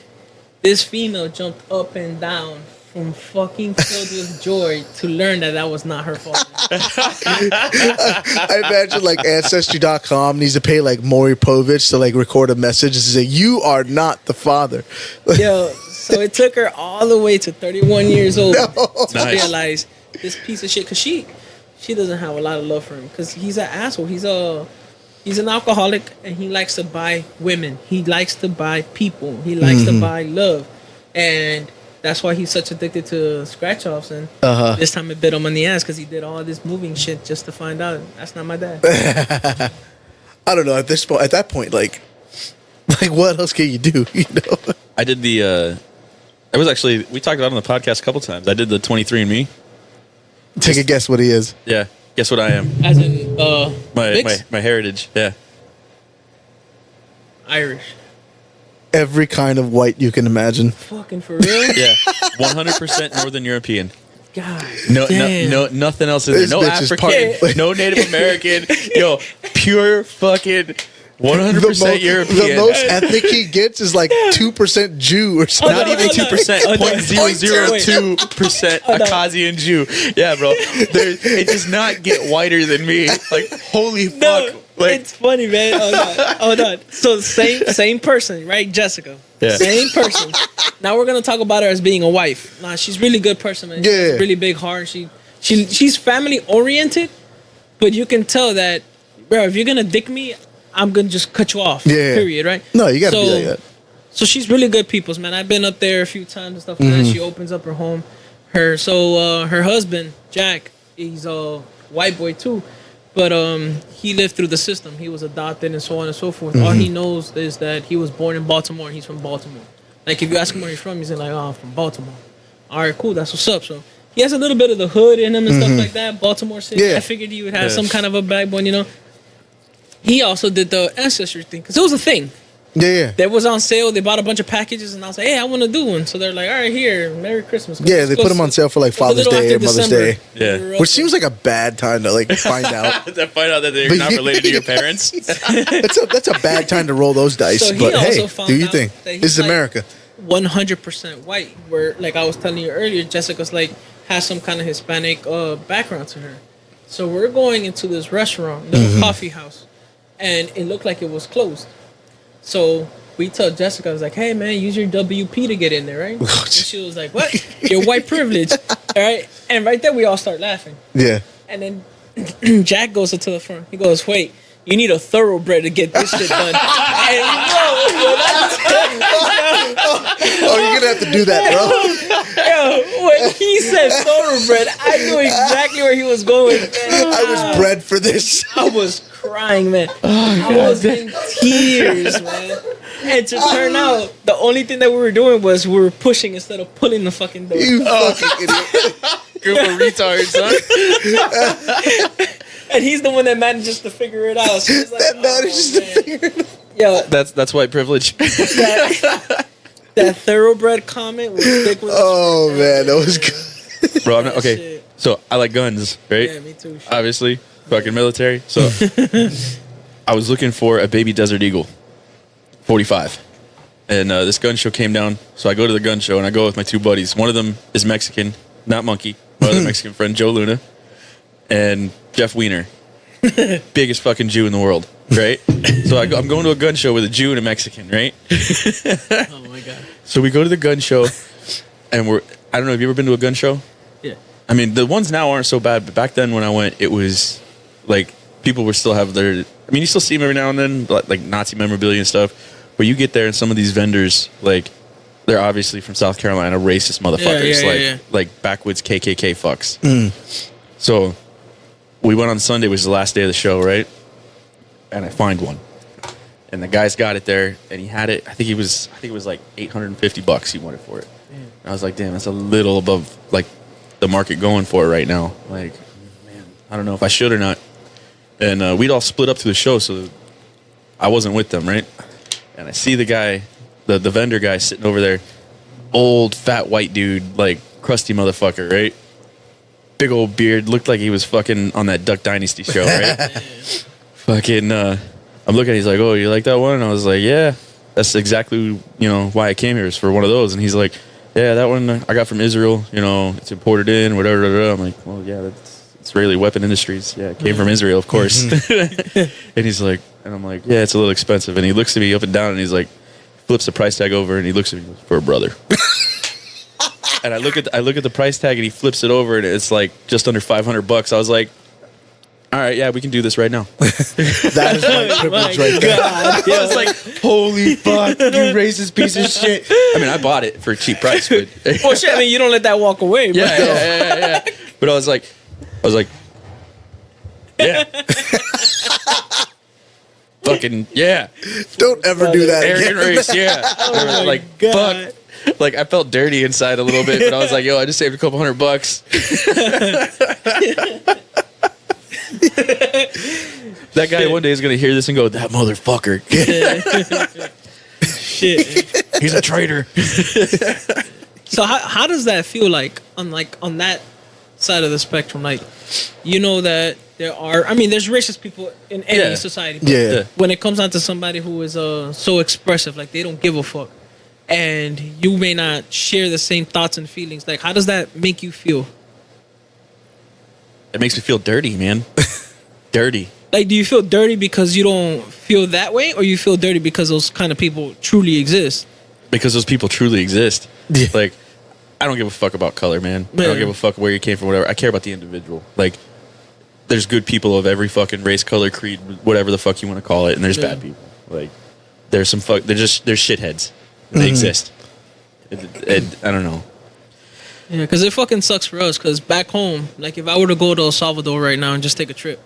[SPEAKER 3] This female jumped up and down from fucking filled with joy to learn that that was not her father.
[SPEAKER 2] I imagine like Ancestry.com needs to pay like Maury Povich to like record a message and say, "You are not the father."
[SPEAKER 3] Yo, so it took her all the way to 31 years old to
[SPEAKER 1] Nice.
[SPEAKER 3] realize this piece of shit. Because she doesn't have a lot of love for him. Because he's an asshole. He's an alcoholic, and he likes to buy women. He likes to buy people. He likes to buy love. And that's why he's such addicted to scratch offs. And this time it bit him on the ass because he did all this moving shit just to find out that's not my dad.
[SPEAKER 2] I don't know at this point. At that point, like what else can you do? You know?
[SPEAKER 1] I did the. It was actually, we talked about it on the podcast a couple times. I did the 23andMe.
[SPEAKER 2] Take a guess what he is.
[SPEAKER 1] Yeah. Guess what I am?
[SPEAKER 3] As in,
[SPEAKER 1] My heritage. Yeah.
[SPEAKER 3] Irish.
[SPEAKER 2] Every kind of white you can imagine.
[SPEAKER 3] Fucking for real?
[SPEAKER 1] Yeah. 100% Northern European.
[SPEAKER 3] God.
[SPEAKER 1] No,
[SPEAKER 3] damn.
[SPEAKER 1] nothing else in there.
[SPEAKER 2] This
[SPEAKER 1] No
[SPEAKER 2] bitch is
[SPEAKER 1] African,
[SPEAKER 2] part-
[SPEAKER 1] no Native American. Yo, pure fucking 100% European.
[SPEAKER 2] The most ethnic he gets is like 2% Jew or something.
[SPEAKER 1] Not even 2%,
[SPEAKER 3] Hold on.
[SPEAKER 1] 0.002% Akazian Jew. Yeah, bro. It does not get whiter than me. Like, holy fuck.
[SPEAKER 3] No,
[SPEAKER 1] Like,
[SPEAKER 3] it's funny, man. Hold on. So same person, right? Jessica.
[SPEAKER 1] Yeah.
[SPEAKER 3] Same person. Now we're gonna talk about her as being a wife. Nah, she's a really good person, man. She has
[SPEAKER 2] Yeah.
[SPEAKER 3] a really big heart. She's family oriented, but you can tell that, bro, if you're gonna dick me, I'm gonna just cut you off.
[SPEAKER 2] Yeah.
[SPEAKER 3] Period, right?
[SPEAKER 2] No, you gotta be like that.
[SPEAKER 3] So she's really good people's, man. I've been up there a few times and stuff like that. She opens up her home. Her husband, Jack, he's a white boy too. But he lived through the system. He was adopted and so on and so forth. All he knows is that he was born in Baltimore and he's from Baltimore. Like if you ask him where he's from, he's like, "Oh, I'm from Baltimore." All right, cool. That's what's up. So he has a little bit of the hood in him and stuff like that. Baltimore City.
[SPEAKER 2] Yeah.
[SPEAKER 3] I figured he would have some kind of a backbone, you know. He also did the ancestry thing because it was a thing.
[SPEAKER 2] Yeah.
[SPEAKER 3] That was on sale. They bought a bunch of packages, and I was like, "Hey, I want to do one." So they're like, "All right, here, Merry Christmas."
[SPEAKER 2] Yeah, they put them on sale for like
[SPEAKER 3] It's a
[SPEAKER 2] Father's
[SPEAKER 3] little
[SPEAKER 2] Day
[SPEAKER 3] after
[SPEAKER 2] or Mother's
[SPEAKER 3] December.
[SPEAKER 2] Day.
[SPEAKER 1] Yeah.
[SPEAKER 2] Which seems like a bad time to like find out.
[SPEAKER 1] to find out that they're
[SPEAKER 2] But
[SPEAKER 1] not
[SPEAKER 2] you-
[SPEAKER 1] related to your parents.
[SPEAKER 2] That's a bad time to roll those dice.
[SPEAKER 3] So he
[SPEAKER 2] but hey,
[SPEAKER 3] also found
[SPEAKER 2] do you
[SPEAKER 3] out
[SPEAKER 2] think
[SPEAKER 3] that he's
[SPEAKER 2] this is
[SPEAKER 3] like-
[SPEAKER 2] America?
[SPEAKER 3] 100% white. Where, like I was telling you earlier, Jessica's like has some kind of Hispanic background to her. So we're going into this restaurant, little coffee house, and it looked like it was closed. So we tell Jessica, I was like, "Hey man, use your WP to get in there, right?" And she was like, "What? Your white privilege, all right?" And right there, we all start laughing.
[SPEAKER 2] Yeah.
[SPEAKER 3] And then Jack goes up to the front. He goes, "Wait, you need a thoroughbred to get this shit done." And
[SPEAKER 2] Oh, you're gonna have to do that, bro.
[SPEAKER 3] yo, when he said thoroughbred, I knew exactly where he was going. Man.
[SPEAKER 2] I was bred for this.
[SPEAKER 3] I was crying, man. I was in tears, man. And to turn out, the only thing that we were doing was we were pushing instead of pulling the fucking door.
[SPEAKER 2] You fucking idiot.
[SPEAKER 1] Group of retards, huh?
[SPEAKER 3] And he's the one that manages to figure it out. So it's like,
[SPEAKER 2] That manages to figure it out.
[SPEAKER 3] Yo,
[SPEAKER 1] That's white privilege.
[SPEAKER 3] that thoroughbred comment will stick with us.
[SPEAKER 2] Oh man, that was good.
[SPEAKER 1] Bro, I'm not, okay.
[SPEAKER 3] Shit.
[SPEAKER 1] So I like guns, right?
[SPEAKER 3] Yeah, me too. Shit.
[SPEAKER 1] Obviously, fucking military. So I was looking for a baby Desert Eagle, 45. And this gun show came down. So I go to the gun show and I go with my two buddies. One of them is Mexican, not Monkey. My other Mexican friend, Joe Luna. And Jeff Wiener. Biggest fucking Jew in the world, right? So I'm going to a gun show with a Jew and a Mexican, right?
[SPEAKER 3] Oh my god.
[SPEAKER 1] So we go to the gun show and I don't know, have you ever been to a gun show?
[SPEAKER 3] Yeah.
[SPEAKER 1] I mean, the ones now aren't so bad, but back then when I went, it was like people were still have their. I mean, you still see them every now and then, like Nazi memorabilia and stuff. But you get there and some of these vendors, like, they're obviously from South Carolina, racist motherfuckers, like backwoods KKK fucks. So we went on Sunday, which was the last day of the show, right? And I find one, and the guy's got it there, and he had it. I think it was like $850 he wanted for it. And I was like, damn, that's a little above like the market going for it right now. Like, man, I don't know if I should or not. And we'd all split up to the show, so I wasn't with them, right? And I see the guy, the vendor guy sitting over there, old fat white dude, like crusty motherfucker, right? Big old beard, looked like he was fucking on that Duck Dynasty show, right? Fucking, I'm looking at, he's like, oh, you like that one? And I was like, yeah, that's exactly, why I came here, is for one of those. And he's like, yeah, that one I got from Israel, it's imported in, whatever. I'm like, well, yeah, that's Israeli weapon industries. Yeah, it came from Israel, of course. And he's like, and I'm like, yeah, it's a little expensive. And he looks at me up and down and he's like, flips the price tag over and he looks at me for a brother. And I look at the price tag and he flips it over and it's like just under $500. I was like, all right, yeah, we can do this right now.
[SPEAKER 2] That is my privilege right there.
[SPEAKER 1] Yeah, I was like, holy fuck, you racist piece of shit. I mean, I bought it for a cheap price, but
[SPEAKER 3] Well, shit, I mean, you don't let that walk away, bro.
[SPEAKER 1] yeah. But I was like, yeah. Fucking yeah.
[SPEAKER 2] Don't ever do that
[SPEAKER 1] Arrogant
[SPEAKER 2] again.
[SPEAKER 1] race, yeah.
[SPEAKER 3] Oh my
[SPEAKER 1] like,
[SPEAKER 3] God.
[SPEAKER 1] fuck. Like, I felt dirty inside a little bit, but I was like, yo, I just saved a couple $100. That guy one day is gonna hear this and go, that motherfucker.
[SPEAKER 3] Shit.
[SPEAKER 1] He's a traitor.
[SPEAKER 3] So how does that feel like on that side of the spectrum? Like, that there's racist people in any society. But
[SPEAKER 2] Yeah.
[SPEAKER 3] when it comes down to somebody who is so expressive, like they don't give a fuck, and you may not share the same thoughts and feelings, like how does that make you feel?
[SPEAKER 1] It makes me feel dirty, man. Dirty.
[SPEAKER 3] Like, do you feel dirty because you don't feel that way, or you feel dirty because those kind of people truly exist?
[SPEAKER 1] Because those people truly exist.
[SPEAKER 2] Yeah.
[SPEAKER 1] Like, I don't give a fuck about color, man. I
[SPEAKER 3] Yeah.
[SPEAKER 1] don't give a fuck where you came from, whatever. I care about the individual. Like, there's good people of every fucking race, color, creed, whatever the fuck you want to call it, and there's bad people. Like, there's some there's shitheads. They exist. And I don't know.
[SPEAKER 3] Yeah, because it fucking sucks for us. Because back home, like if I were to go to El Salvador right now and just take a trip,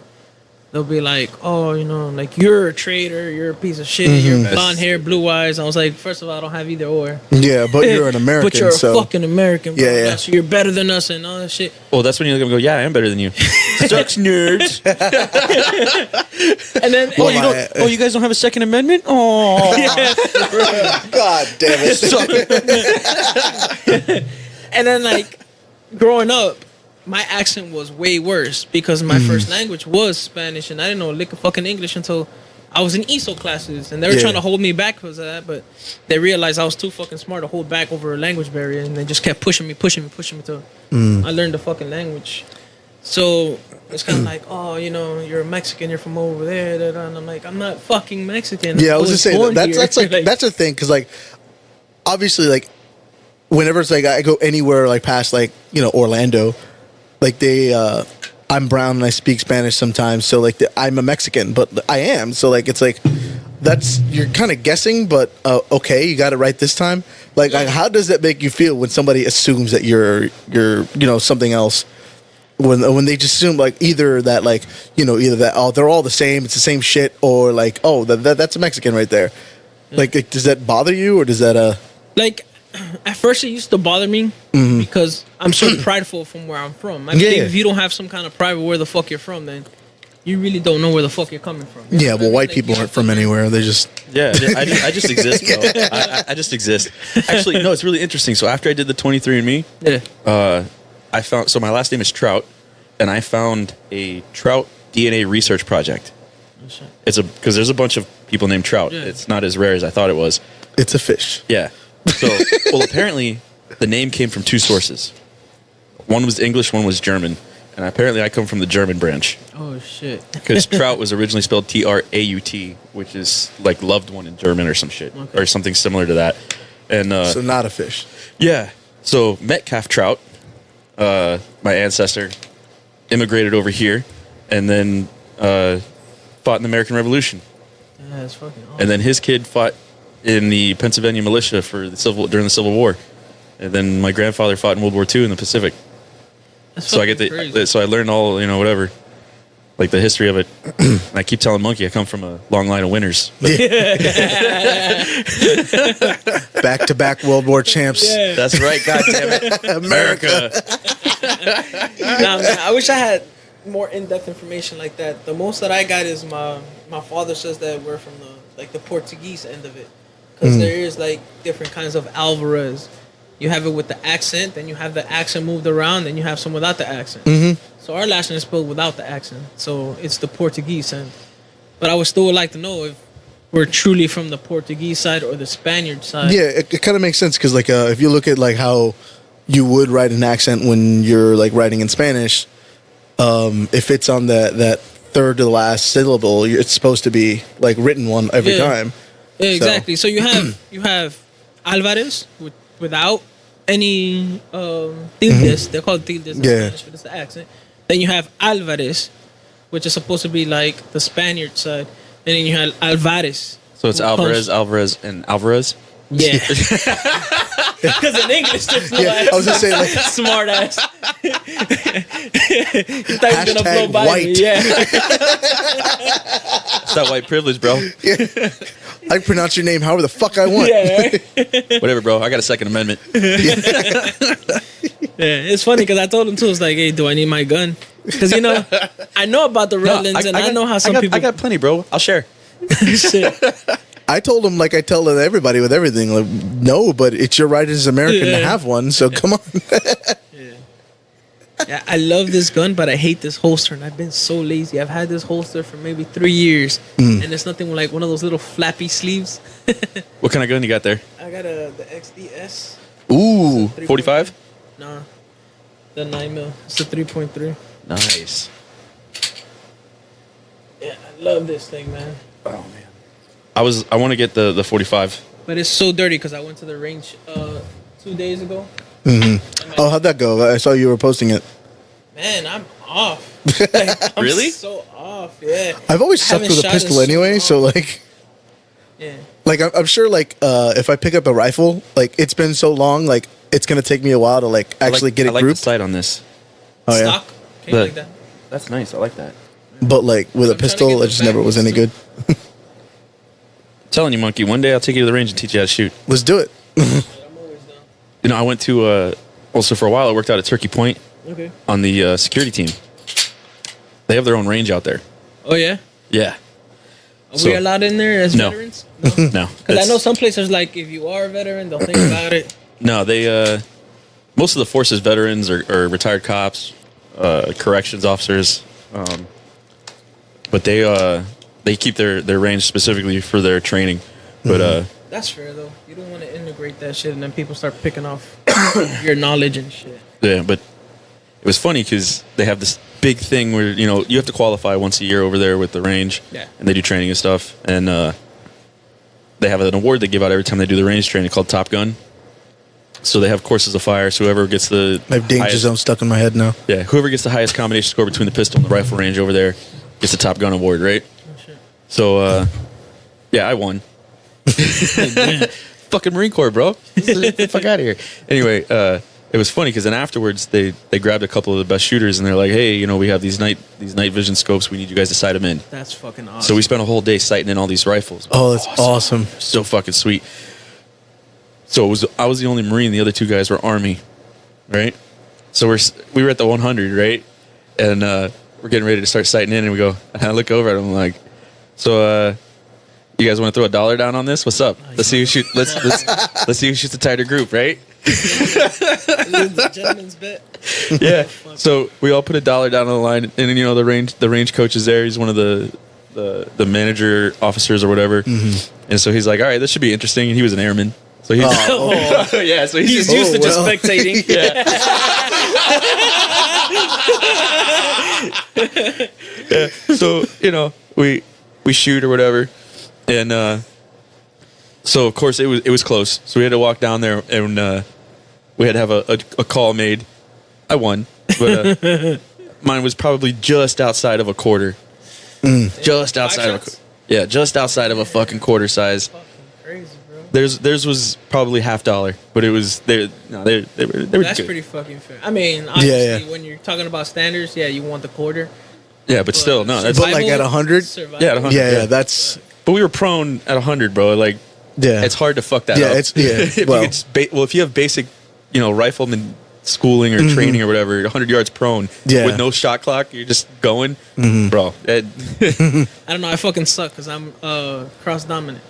[SPEAKER 3] they'll be like, oh, like you're a traitor, you're a piece of shit, you're blonde hair, blue eyes. I was like, first of all, I don't have either or.
[SPEAKER 2] Yeah, but you're an American.
[SPEAKER 3] But you're
[SPEAKER 2] so.
[SPEAKER 3] a fucking American, bro.
[SPEAKER 2] Yeah.
[SPEAKER 3] So you're better than us and all that shit.
[SPEAKER 1] Well, that's when you look at them and go, yeah, I am better than you. Sucks, nerds.
[SPEAKER 3] And then,
[SPEAKER 1] you guys don't have a Second Amendment? Oh.
[SPEAKER 2] God damn it.
[SPEAKER 3] and then like growing up, my accent was way worse because my first language was Spanish, and I didn't know a lick of fucking English until I was in ESO classes, and they were trying to hold me back because of that, but they realized I was too fucking smart to hold back over a language barrier, and they just kept pushing me till I learned the fucking language. So it's kind of like, oh, you're a Mexican, you're from over there, and I'm like, I'm not fucking Mexican.
[SPEAKER 2] Yeah, I was just saying
[SPEAKER 3] born
[SPEAKER 2] that's
[SPEAKER 3] here.
[SPEAKER 2] like that's the thing, because like obviously like whenever it's like I go anywhere like past like Orlando, like they I'm brown and I speak Spanish sometimes, so like I'm a Mexican, but I am, so like it's like that's you're kind of guessing, but okay, you got it right this time. Like how does that make you feel when somebody assumes that you're something else? When they just assume like either that oh they're all the same, it's the same shit, or like oh that's a Mexican right there. Like does that bother you, or does that
[SPEAKER 3] like at first it used to bother me because I'm so prideful from where I'm from. I think if you don't have some kind of pride where the fuck you're from, then you really don't know where the fuck you're coming from.
[SPEAKER 2] yeah, well, white
[SPEAKER 3] Like,
[SPEAKER 2] people aren't from anywhere. They just
[SPEAKER 1] I just exist, bro. I just exist. Actually, no, it's really interesting. So after I did the 23andMe, I found, so my last name is Trout, and I found a trout DNA research project.
[SPEAKER 3] Oh, shit.
[SPEAKER 1] It's because there's a bunch of people named Trout.
[SPEAKER 3] Yeah.
[SPEAKER 1] It's not as rare as I thought it was.
[SPEAKER 2] It's a fish.
[SPEAKER 1] Yeah. So, well, apparently the name came from two sources. One was English, one was German. And apparently I come from the German branch.
[SPEAKER 3] Oh shit.
[SPEAKER 1] Because trout was originally spelled T-R-A-U-T, which is like loved one in German or some shit.
[SPEAKER 3] Okay.
[SPEAKER 1] Or something similar to that. And
[SPEAKER 2] So not a fish.
[SPEAKER 1] yeah. So Metcalf Trout, my ancestor, immigrated over here and then fought in the American Revolution.
[SPEAKER 3] Yeah, it's fucking awesome.
[SPEAKER 1] And then his kid fought in the Pennsylvania militia for during the Civil War. And then my grandfather fought in World War II in the Pacific.
[SPEAKER 3] That's
[SPEAKER 1] So I get
[SPEAKER 3] fucking
[SPEAKER 1] the
[SPEAKER 3] crazy.
[SPEAKER 1] so I learned all, whatever, like the history of it. And I keep telling Monkey I come from a long line of winners.
[SPEAKER 2] Back to back World War champs.
[SPEAKER 3] Yeah.
[SPEAKER 1] That's right, God damn it, America.
[SPEAKER 3] Nah, man, I wish I had more in-depth information like that. The most that I got is my father says that we're from the Portuguese end of it, because there is like different kinds of Alvarez. You have it with the accent, then you have the accent moved around, then you have some without the accent. So our last name is spelled without the accent, so it's the Portuguese end. But I would still like to know if we're truly from the Portuguese side or the Spaniard side.
[SPEAKER 2] Yeah, it kind of makes sense because like if you look at like how you would write an accent when you're like writing in Spanish, if it's on that third to the last syllable, it's supposed to be like written one every
[SPEAKER 3] Yeah.
[SPEAKER 2] time.
[SPEAKER 3] Yeah, exactly. So you have Alvarez without any tildes. They're called tildes in
[SPEAKER 2] Yeah.
[SPEAKER 3] Spanish, but it's the accent. Then you have Alvarez, which is supposed to be like the Spaniard side. And then you have Alvarez.
[SPEAKER 1] So it's
[SPEAKER 3] who
[SPEAKER 1] Alvarez, and Alvarez.
[SPEAKER 3] Yeah. Because in English, there's no
[SPEAKER 2] Yeah, I was gonna say, like-
[SPEAKER 3] smart ass. You thought he was gonna blow
[SPEAKER 2] Hashtag
[SPEAKER 3] by
[SPEAKER 2] white.
[SPEAKER 3] me. Yeah.
[SPEAKER 1] It's that white privilege, bro.
[SPEAKER 2] I can pronounce your name however the fuck I want.
[SPEAKER 3] Yeah, right?
[SPEAKER 1] Whatever, bro. I got a Second Amendment.
[SPEAKER 3] Yeah, it's funny because I told him too. It's like, hey, do I need my gun? Because I know about the Redlands, and I know how some people.
[SPEAKER 1] I got plenty, bro. I'll share.
[SPEAKER 3] Shit.
[SPEAKER 2] I told him like I tell everybody with everything, like, no, but it's your right as American to
[SPEAKER 3] Yeah.
[SPEAKER 2] have one. So come on.
[SPEAKER 3] Yeah, I love this gun, but I hate this holster, and I've been so lazy. I've had this holster for maybe 3 years, and it's nothing like one of those little flappy sleeves.
[SPEAKER 1] What kind of gun you got there?
[SPEAKER 3] I got the XDS.
[SPEAKER 1] Ooh,
[SPEAKER 3] 3.3.
[SPEAKER 1] 45.
[SPEAKER 3] Nah, the 9mm. It's a 3.3.
[SPEAKER 1] Nice.
[SPEAKER 3] Yeah, I love this thing, man.
[SPEAKER 1] Oh man. I want to get the 45.
[SPEAKER 3] But it's so dirty because I went to the range 2 days ago.
[SPEAKER 2] Oh, how'd that go? I saw you were posting it.
[SPEAKER 3] Man, I'm off. Like, I'm
[SPEAKER 1] Really?
[SPEAKER 3] so off, yeah.
[SPEAKER 2] I've always
[SPEAKER 3] I
[SPEAKER 2] sucked
[SPEAKER 3] haven't
[SPEAKER 2] with a
[SPEAKER 3] shot
[SPEAKER 2] pistol
[SPEAKER 3] in
[SPEAKER 2] anyway,
[SPEAKER 3] long.
[SPEAKER 2] so like,
[SPEAKER 3] Yeah.
[SPEAKER 2] like I'm sure like if I pick up a rifle, like it's been so long, like it's gonna take me a while to like actually get
[SPEAKER 1] I
[SPEAKER 2] it
[SPEAKER 1] like the
[SPEAKER 2] grouped.
[SPEAKER 1] sight on this.
[SPEAKER 2] Oh yeah,
[SPEAKER 3] Stock? Came
[SPEAKER 1] The-
[SPEAKER 3] like that.
[SPEAKER 1] That's nice. I like that.
[SPEAKER 2] but like with a
[SPEAKER 3] I'm trying to
[SPEAKER 2] pistol,
[SPEAKER 3] get
[SPEAKER 2] it
[SPEAKER 3] the
[SPEAKER 2] just never was any good.
[SPEAKER 3] backwards,
[SPEAKER 1] I'm telling you, Monkey. One day I'll take you to the range and teach you how to shoot.
[SPEAKER 2] Let's do it.
[SPEAKER 3] I'm always down.
[SPEAKER 1] I went to also for a while I worked out at Turkey Point
[SPEAKER 3] Okay.
[SPEAKER 1] on the security team. They have their own range out there.
[SPEAKER 3] Oh, yeah?
[SPEAKER 1] Yeah.
[SPEAKER 3] Are
[SPEAKER 1] So-
[SPEAKER 3] we allowed in there as
[SPEAKER 1] No.
[SPEAKER 3] veterans? No.
[SPEAKER 1] No.
[SPEAKER 3] Because I
[SPEAKER 1] It's-
[SPEAKER 3] know some places, like, if you are a veteran, they'll think about it.
[SPEAKER 1] No, they most of the forces veterans are retired cops, corrections officers, but they keep their range specifically for their training. But
[SPEAKER 3] That's fair, though. You don't want to integrate that shit and then people start picking off your knowledge and shit.
[SPEAKER 1] yeah, but it was funny because they have this big thing where you have to qualify once a year over there with the range,
[SPEAKER 3] Yeah.
[SPEAKER 1] and they do training and stuff, and they have an award they give out every time they do the range training called Top Gun. So they have courses of fire. So whoever gets the
[SPEAKER 2] I have danger
[SPEAKER 1] highest-
[SPEAKER 2] zone stuck in my head now.
[SPEAKER 1] Yeah, whoever gets the highest combination score between the pistol and the rifle range over there gets the Top Gun award, right?
[SPEAKER 3] Oh, shit.
[SPEAKER 1] So, yeah, I won. Fucking Marine Corps, bro. Get the fuck out of here. Anyway, it was funny because then afterwards they grabbed a couple of the best shooters and they're like, hey, we have these night vision scopes. We need you guys to sight them in.
[SPEAKER 3] That's fucking awesome.
[SPEAKER 1] So we spent a whole day sighting in all these rifles.
[SPEAKER 2] Oh, that's awesome.
[SPEAKER 1] So fucking sweet. So I was the only Marine. The other two guys were Army, right? So we were at the 100, right? And we're getting ready to start sighting in, and we go. And I look over at him, I'm like, so you guys want to throw $1 down on this? What's up? Let's see who shoot. Let's see who shoots the tighter group, right?
[SPEAKER 3] The gentleman's bet.
[SPEAKER 1] Yeah. So we all put $1 down on the line, and then the range coach is there. He's one of the the manager officers or whatever. And so he's like, all right, this should be interesting. And he was an airman. So he's yeah, so
[SPEAKER 3] He's used to just spectating.
[SPEAKER 1] Yeah. So, you know, we shoot or whatever. And so of course it was close. So we had to walk down there and we had to have a call made. I won. But mine was probably just outside of a quarter. Just outside of just outside of a fucking quarter size.
[SPEAKER 3] Fucking crazy, bro.
[SPEAKER 1] Theirs was probably $50, but it was they were
[SPEAKER 3] That's
[SPEAKER 1] good.
[SPEAKER 3] pretty fucking fair. I mean, obviously,
[SPEAKER 2] yeah.
[SPEAKER 3] when you're talking about standards, yeah, you want the quarter.
[SPEAKER 1] Yeah, but still, no, that's
[SPEAKER 2] But like at 100?
[SPEAKER 3] survival.
[SPEAKER 1] yeah, at 100.
[SPEAKER 2] Yeah, that's
[SPEAKER 1] But we were prone at 100, bro. Like,
[SPEAKER 2] yeah.
[SPEAKER 1] it's hard to fuck that
[SPEAKER 2] Yeah,
[SPEAKER 1] up.
[SPEAKER 2] it's- yeah,
[SPEAKER 1] if
[SPEAKER 2] well.
[SPEAKER 1] you could just if you have basic, you know, rifleman schooling or training or whatever, 100 yards prone
[SPEAKER 2] Yeah.
[SPEAKER 1] with no shot clock, you're just going, bro.
[SPEAKER 3] I don't know. I fucking suck because I'm cross dominant.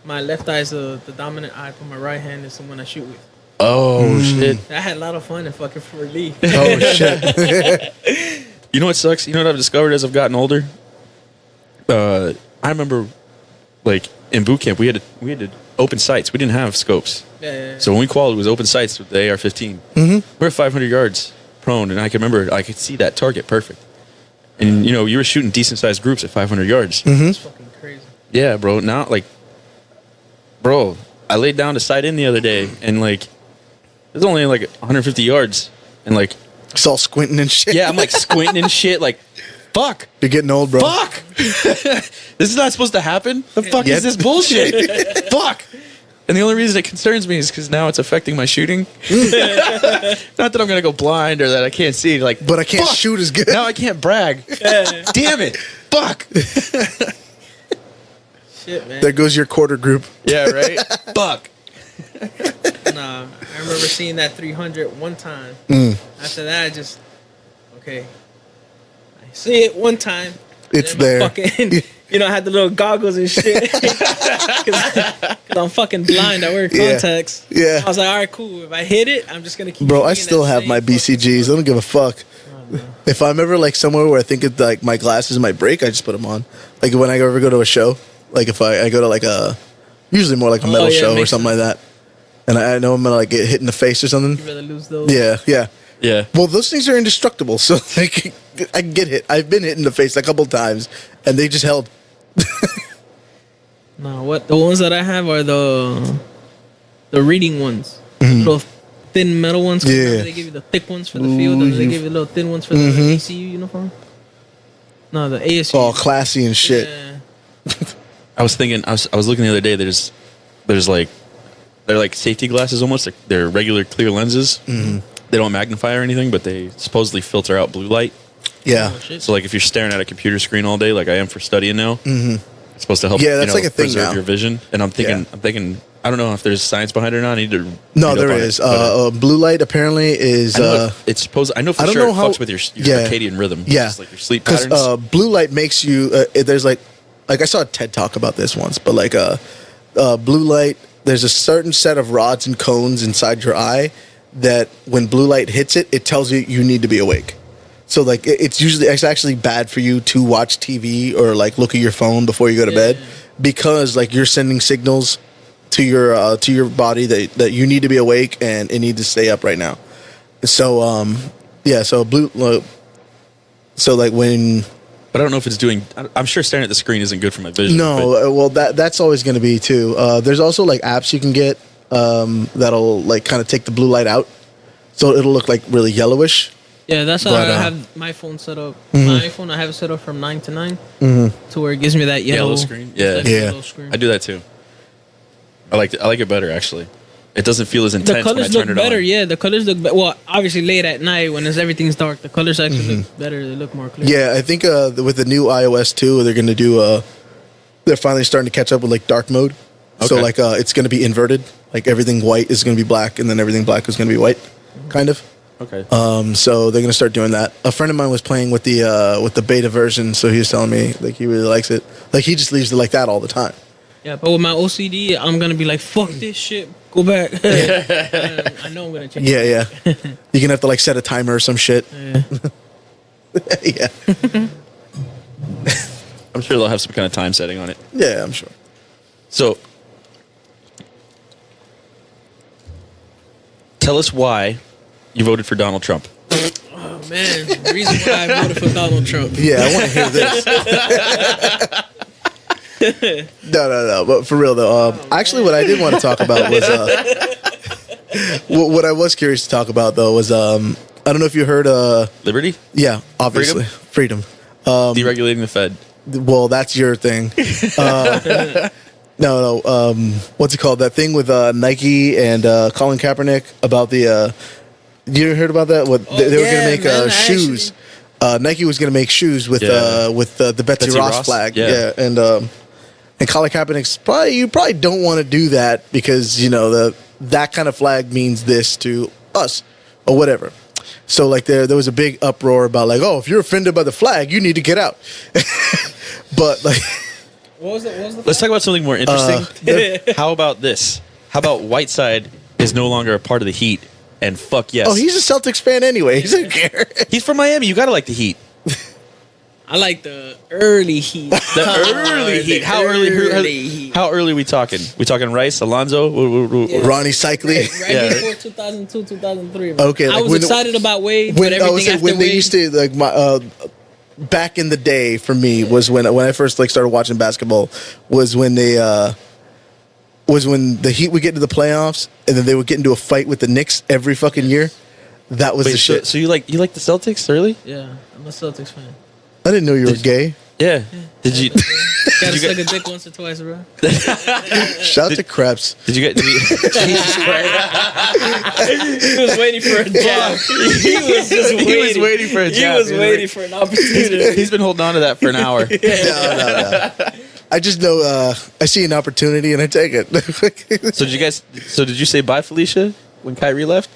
[SPEAKER 3] My left eye is the dominant eye, but my right hand is the one I shoot with.
[SPEAKER 1] Oh shit!
[SPEAKER 3] I had a lot of fun in fucking Fort Lee.
[SPEAKER 2] oh shit.
[SPEAKER 1] You know what sucks? You know what I've discovered as I've gotten older? I remember, like in boot camp, we had to open sights. We didn't have scopes.
[SPEAKER 3] Yeah.
[SPEAKER 1] So when we qualified, it was open sights with the AR-15. We're at 500 yards prone, and I can remember I could see that target perfect. And you know, you were shooting decent sized groups at 500 yards.
[SPEAKER 3] It's fucking crazy.
[SPEAKER 1] Yeah, bro. Now, like, bro, I laid down to sight in the other day, and like, it was only like 150 yards, and like,
[SPEAKER 2] It's all squinting and shit.
[SPEAKER 1] yeah, I'm like squinting and shit, like, fuck.
[SPEAKER 2] You're getting old, bro.
[SPEAKER 1] Fuck! This is not supposed to happen. The fuck
[SPEAKER 2] Yeah.
[SPEAKER 1] is this bullshit? Fuck! And the only reason it concerns me is because now it's affecting my shooting. Not that I'm gonna go blind or that I can't see. Like,
[SPEAKER 2] But I can't
[SPEAKER 1] fuck!
[SPEAKER 2] shoot as good.
[SPEAKER 1] Now I can't brag. Damn it! Fuck!
[SPEAKER 3] Shit, man.
[SPEAKER 2] There goes your quarter group.
[SPEAKER 1] Yeah, right. Fuck!
[SPEAKER 3] Nah, I remember seeing that 300 one time. After that, I just okay. I see it one time.
[SPEAKER 2] It's
[SPEAKER 3] then my
[SPEAKER 2] there.
[SPEAKER 3] Fucking, you know, I had the little goggles and shit. Cause I'm fucking blind. I wear
[SPEAKER 2] Yeah.
[SPEAKER 3] contacts.
[SPEAKER 2] Yeah.
[SPEAKER 3] I was like, all right, cool. If I hit it, I'm just gonna keep.
[SPEAKER 2] Bro, I
[SPEAKER 3] shooting
[SPEAKER 2] still
[SPEAKER 3] that
[SPEAKER 2] have
[SPEAKER 3] same
[SPEAKER 2] my
[SPEAKER 3] fucking
[SPEAKER 2] BCGs. I don't give a fuck. If I'm ever like somewhere where I think it's like my glasses might break, I just put them on. Like when I ever go to a show, like if I go to like a, usually more like a metal
[SPEAKER 3] yeah,
[SPEAKER 2] show or
[SPEAKER 3] makes
[SPEAKER 2] something like that, and I know I'm gonna like get hit in the face or something.
[SPEAKER 3] You rather lose those?
[SPEAKER 2] Yeah, yeah.
[SPEAKER 1] Yeah.
[SPEAKER 2] Well, those things are indestructible, so like I can get hit. I've been hit in the face a couple times, and they just held.
[SPEAKER 3] No, what the ones that I have are the reading ones, little thin metal ones. 'Cause
[SPEAKER 2] Yeah.
[SPEAKER 3] remember they give you the thick ones for the field, and they give you the little thin ones for the ACU uniform. No, the ASU.
[SPEAKER 2] All classy and shit.
[SPEAKER 3] Yeah.
[SPEAKER 1] I was thinking. I was looking the other day. There's like, they're like safety glasses almost. They're regular clear lenses. They don't magnify or anything, but they supposedly filter out blue light.
[SPEAKER 2] Yeah.
[SPEAKER 3] Oh, shit.
[SPEAKER 1] So like if you're staring at a computer screen all day, like I am for studying now, it's supposed to help.
[SPEAKER 2] Yeah, that's like a thing
[SPEAKER 1] preserve
[SPEAKER 2] now.
[SPEAKER 1] your vision. And I'm thinking,
[SPEAKER 2] Yeah.
[SPEAKER 1] I don't know if there's science behind it or not. I need to.
[SPEAKER 2] No,
[SPEAKER 1] read up
[SPEAKER 2] there
[SPEAKER 1] on it,
[SPEAKER 2] is.
[SPEAKER 1] but,
[SPEAKER 2] Blue light apparently is.
[SPEAKER 1] I know it's supposed. I know for
[SPEAKER 2] I don't
[SPEAKER 1] sure
[SPEAKER 2] know
[SPEAKER 1] it
[SPEAKER 2] how-
[SPEAKER 1] fucks with your
[SPEAKER 2] yeah.
[SPEAKER 1] circadian rhythm.
[SPEAKER 2] Yeah,
[SPEAKER 1] Just like your sleep
[SPEAKER 2] because
[SPEAKER 1] patterns.
[SPEAKER 2] blue light makes you. There's like I saw a TED talk about this once, but like blue light. There's a certain set of rods and cones inside your eye that when blue light hits it, it tells you need to be awake. So like it's actually bad for you to watch TV or like look at your phone before you go to bed because like you're sending signals to your body that you need to be awake and it needs to stay up right now. So so blue. So like when
[SPEAKER 1] but I don't know if it's doing. I'm sure staring at the screen isn't good for my vision. but-
[SPEAKER 2] no, well that's always going to be too. There's also like apps you can get that'll like kind of take the blue light out, so it'll look like really yellowish.
[SPEAKER 3] Yeah, that's how
[SPEAKER 2] But,
[SPEAKER 3] I have my phone set up. My iPhone, I have it set up from 9 to 9 to where it gives me that yellow
[SPEAKER 1] screen? Yeah.
[SPEAKER 3] that
[SPEAKER 2] Yeah.
[SPEAKER 3] yellow screen.
[SPEAKER 1] I do that too. I like it better actually. It doesn't feel as
[SPEAKER 3] The
[SPEAKER 1] intense when I
[SPEAKER 3] colors
[SPEAKER 1] turn
[SPEAKER 3] look
[SPEAKER 1] it
[SPEAKER 3] better.
[SPEAKER 1] on.
[SPEAKER 3] Yeah, the colors look better. Well, obviously late at night when everything's dark, the colors actually look better. They look more clear.
[SPEAKER 2] Yeah, I think with the new iOS 2, they're going to do. They're finally starting to catch up with like dark mode. So
[SPEAKER 1] Okay.
[SPEAKER 2] like it's going to be inverted. Like everything white is going to be black, and then everything black is going to be white, kind of.
[SPEAKER 1] Okay.
[SPEAKER 2] So they're going to start doing that. A friend of mine was playing with the beta version, so he was telling me like he really likes it. Like he just leaves it like that all the time.
[SPEAKER 3] Yeah, but with my OCD, I'm gonna be like, fuck this shit. Go back. I know I'm gonna change.
[SPEAKER 2] Yeah, yeah. You're gonna have to like set a timer or some shit.
[SPEAKER 3] Yeah.
[SPEAKER 2] Yeah.
[SPEAKER 1] I'm sure they'll have some kind of time setting on it.
[SPEAKER 2] Yeah, I'm sure.
[SPEAKER 1] So, tell us why you voted for Donald Trump.
[SPEAKER 3] Oh man, the reason why I voted for Donald Trump.
[SPEAKER 2] Yeah, I want to hear this. No. But for real though, actually, what I did want to talk about was what I was curious to talk about though was I don't know if you heard.
[SPEAKER 1] Liberty?
[SPEAKER 2] Yeah, obviously, freedom.
[SPEAKER 1] Deregulating the Fed.
[SPEAKER 2] Well, that's your thing. No. What's it called? That thing with Nike and Colin Kaepernick about the. You heard about that? What they were going to make
[SPEAKER 3] man,
[SPEAKER 2] shoes. Nike was going to make shoes with the Betsy Ross flag.
[SPEAKER 1] Yeah.
[SPEAKER 2] And Colin Kaepernick's you probably don't want to do that because that kind of flag means this to us or whatever. So like there was a big uproar about like, oh, if you're offended by the flag, you need to get out. But like,
[SPEAKER 3] What was it?
[SPEAKER 1] Let's talk about something more interesting. How about this? How about Whiteside is no longer a part of the Heat? And fuck yes.
[SPEAKER 2] oh, he's a Celtics fan anyway. He doesn't care.
[SPEAKER 1] He's from Miami. You gotta like the Heat.
[SPEAKER 3] I like the early Heat.
[SPEAKER 1] The early Heat. How early?
[SPEAKER 3] Heat.
[SPEAKER 1] How early we talking? We talking Rice, Alonzo,
[SPEAKER 3] Yeah.
[SPEAKER 2] Ronnie Cycli.
[SPEAKER 3] Right
[SPEAKER 1] Yeah.
[SPEAKER 3] before 2002, 2003. Man.
[SPEAKER 2] Okay,
[SPEAKER 3] I
[SPEAKER 2] like
[SPEAKER 3] was
[SPEAKER 2] when-
[SPEAKER 3] excited about Wade, but everything after
[SPEAKER 2] when they
[SPEAKER 3] Wade.
[SPEAKER 2] used to like my back in the day for me was when I first like started watching basketball was when they was when the Heat would get to the playoffs and then they would get into a fight with the Knicks every fucking year. That was
[SPEAKER 1] Wait,
[SPEAKER 2] the shit.
[SPEAKER 1] So you like the Celtics early?
[SPEAKER 3] Yeah, I'm a Celtics fan.
[SPEAKER 2] I didn't know you were gay.
[SPEAKER 1] Yeah. Did you?
[SPEAKER 3] Gotta
[SPEAKER 1] you
[SPEAKER 3] suck
[SPEAKER 1] get-
[SPEAKER 3] a dick once or twice, bro.
[SPEAKER 2] Shout out to Krebs.
[SPEAKER 1] Did you get? Jesus Christ!
[SPEAKER 3] He was waiting for a jab. He was just waiting.
[SPEAKER 1] He was waiting for a jab.
[SPEAKER 3] He was
[SPEAKER 1] He was
[SPEAKER 3] waiting for an opportunity.
[SPEAKER 1] He's been holding on to that for an hour.
[SPEAKER 2] No. I just know I see an opportunity and I take it.
[SPEAKER 1] So did you say bye, Felicia, when Kyrie left?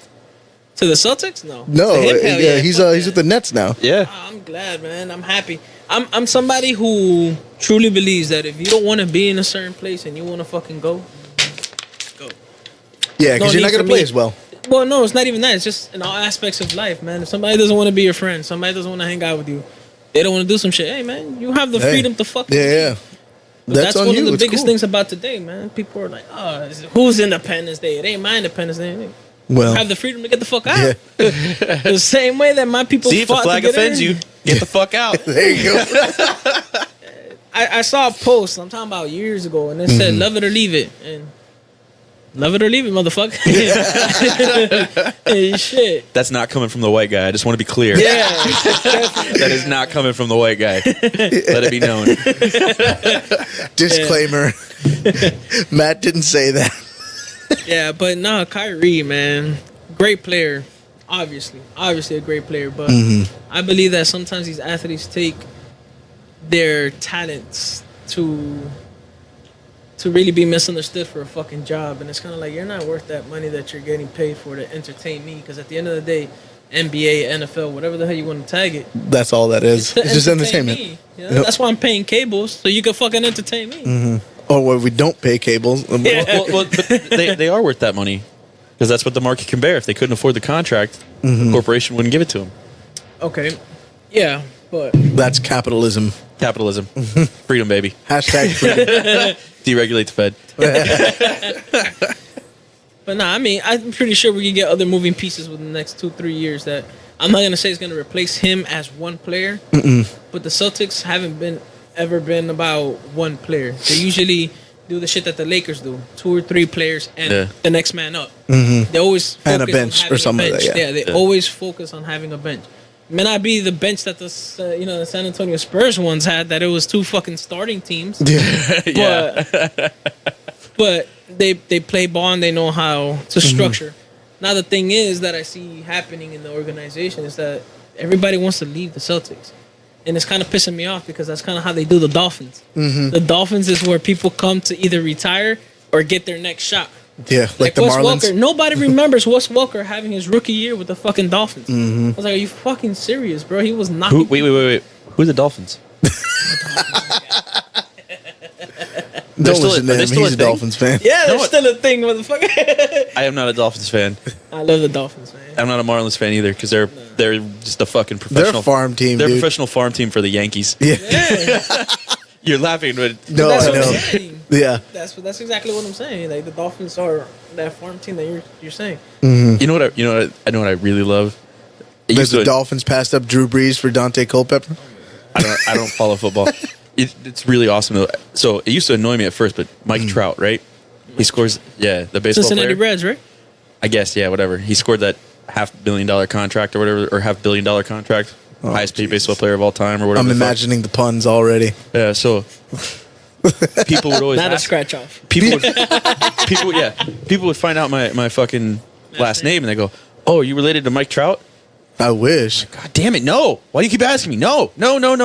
[SPEAKER 3] To the Celtics? No.
[SPEAKER 2] No,
[SPEAKER 3] To him, hell
[SPEAKER 2] yeah, he's
[SPEAKER 3] Fuck
[SPEAKER 2] with the Nets now.
[SPEAKER 1] Yeah.
[SPEAKER 3] I'm glad, man. I'm happy. I'm somebody who truly believes that if you don't want to be in a certain place and you want to fucking go.
[SPEAKER 2] Yeah,
[SPEAKER 3] No
[SPEAKER 2] because you're not
[SPEAKER 3] need
[SPEAKER 2] going
[SPEAKER 3] for
[SPEAKER 2] to play
[SPEAKER 3] me.
[SPEAKER 2] as well.
[SPEAKER 3] Well, no, it's not even that. It's just in all aspects of life, man. If somebody doesn't want to be your friend, somebody doesn't want to hang out with you, they don't want to do some shit. Hey, man, you have the
[SPEAKER 2] Hey.
[SPEAKER 3] freedom to fuck.
[SPEAKER 2] Yeah.
[SPEAKER 3] But
[SPEAKER 2] That's on
[SPEAKER 3] one
[SPEAKER 2] you.
[SPEAKER 3] of the
[SPEAKER 2] It's
[SPEAKER 3] biggest
[SPEAKER 2] cool.
[SPEAKER 3] things about today, man. People are like, oh, who's Independence Day? It ain't my Independence Day. You
[SPEAKER 2] Well,
[SPEAKER 3] have the freedom to get the fuck out.
[SPEAKER 2] yeah.
[SPEAKER 3] The same way that my people
[SPEAKER 1] See, if the
[SPEAKER 3] fought
[SPEAKER 1] flag
[SPEAKER 3] to get
[SPEAKER 1] offends
[SPEAKER 3] in.
[SPEAKER 1] you, get the fuck out.
[SPEAKER 2] There you go.
[SPEAKER 3] I saw a post, I'm talking about years ago, and it said,
[SPEAKER 2] Mm-hmm.
[SPEAKER 3] love it or leave it. And love it or leave it, motherfucker. Hey, shit.
[SPEAKER 1] That's not coming from the white guy. I just want to be clear.
[SPEAKER 3] Yeah.
[SPEAKER 1] That is not coming from the white guy. Let it be known.
[SPEAKER 2] Disclaimer. Matt didn't say that.
[SPEAKER 3] Yeah, but no, Kyrie, man. Great player. Obviously a great player. But I believe that sometimes these athletes take their talents to really be misunderstood for a fucking job. And it's kind of like, you're not worth that money that you're getting paid for to entertain me. Because at the end of the day, NBA, NFL, whatever the hell you want to tag it,
[SPEAKER 2] That's all that is.
[SPEAKER 3] to
[SPEAKER 2] It's just
[SPEAKER 3] entertain
[SPEAKER 2] entertainment.
[SPEAKER 3] me. You know?
[SPEAKER 2] Yep.
[SPEAKER 3] That's why I'm paying cables, so you can fucking entertain me.
[SPEAKER 2] Or where we don't pay cables.
[SPEAKER 1] But they are worth that money because that's what the market can bear. If they couldn't afford the contract, the corporation wouldn't give it to them.
[SPEAKER 3] Okay. Yeah, but
[SPEAKER 2] That's capitalism.
[SPEAKER 1] Capitalism, freedom, baby.
[SPEAKER 2] Hashtag freedom.
[SPEAKER 1] Deregulate the Fed.
[SPEAKER 3] But nah, I mean, I'm pretty sure we can get other moving pieces within the next 2-3 years that I'm not gonna say is gonna replace him as one player. But the Celtics haven't ever been about one player. They usually do the shit that the Lakers do: 2 or 3 players and
[SPEAKER 1] Yeah.
[SPEAKER 3] the next man up. They always focus
[SPEAKER 2] And a bench
[SPEAKER 3] on having
[SPEAKER 2] or something
[SPEAKER 3] a
[SPEAKER 2] like
[SPEAKER 3] bench.
[SPEAKER 2] that, yeah.
[SPEAKER 3] They always focus on having a bench. May not be the bench that the San Antonio Spurs ones had, that it was 2 fucking starting teams.
[SPEAKER 2] Yeah.
[SPEAKER 3] But they play ball and they know how to structure. Now the thing is that I see happening in the organization is that everybody wants to leave the Celtics, and it's kind of pissing me off because that's kind of how they do the Dolphins. The Dolphins is where people come to either retire or get their next shot.
[SPEAKER 2] Yeah, like the
[SPEAKER 3] Wes
[SPEAKER 2] Marlins.
[SPEAKER 3] Welker. Nobody remembers Wes Welker having his rookie year with the fucking Dolphins. I was like, are you fucking serious, bro? He was not.
[SPEAKER 1] Wait. Who are the Dolphins?
[SPEAKER 2] Don't
[SPEAKER 1] still-
[SPEAKER 2] listen
[SPEAKER 1] are
[SPEAKER 2] to
[SPEAKER 1] they
[SPEAKER 2] him.
[SPEAKER 1] still
[SPEAKER 2] He's
[SPEAKER 1] a
[SPEAKER 2] a
[SPEAKER 1] thing?
[SPEAKER 2] Dolphins fan.
[SPEAKER 3] Yeah, there's
[SPEAKER 1] No,
[SPEAKER 3] still a thing, motherfucker.
[SPEAKER 1] I am not a Dolphins fan.
[SPEAKER 3] I love the Dolphins, man.
[SPEAKER 1] I'm not a Marlins fan either because they're just a fucking
[SPEAKER 2] They're
[SPEAKER 1] professional
[SPEAKER 2] a farm team,
[SPEAKER 1] They're a
[SPEAKER 2] dude.
[SPEAKER 1] professional farm team for the Yankees.
[SPEAKER 2] Yeah.
[SPEAKER 3] Yeah.
[SPEAKER 1] You're laughing, but
[SPEAKER 2] No,
[SPEAKER 3] That's
[SPEAKER 2] I
[SPEAKER 3] what I'm
[SPEAKER 2] know.
[SPEAKER 3] saying.
[SPEAKER 2] Yeah.
[SPEAKER 3] That's exactly what I'm saying. Like the Dolphins are that farm team that you're saying.
[SPEAKER 1] you know what? I know what I really love. It
[SPEAKER 2] There's
[SPEAKER 1] used
[SPEAKER 2] the
[SPEAKER 1] to-
[SPEAKER 2] Dolphins passed up Drew Brees for Dante Culpepper.
[SPEAKER 1] I don't follow football. It's really awesome though. So it used to annoy me at first, but Mike Trout, right? He scores, the baseball
[SPEAKER 3] Cincinnati
[SPEAKER 1] player.
[SPEAKER 3] Reds, right?
[SPEAKER 1] I guess, yeah, whatever. He scored that $500 million contract or whatever, or $500 million contract, highest paid baseball player of all time or whatever.
[SPEAKER 2] I'm
[SPEAKER 1] the fuck.
[SPEAKER 2] imagining the puns already.
[SPEAKER 1] Yeah, so people would always
[SPEAKER 3] Not a
[SPEAKER 1] ask,
[SPEAKER 3] scratch off.
[SPEAKER 1] people would find out my fucking last name and they go, "Oh, you related to Mike Trout?"
[SPEAKER 2] I wish.
[SPEAKER 1] God damn it, no! Why do you keep asking me? No. I don't know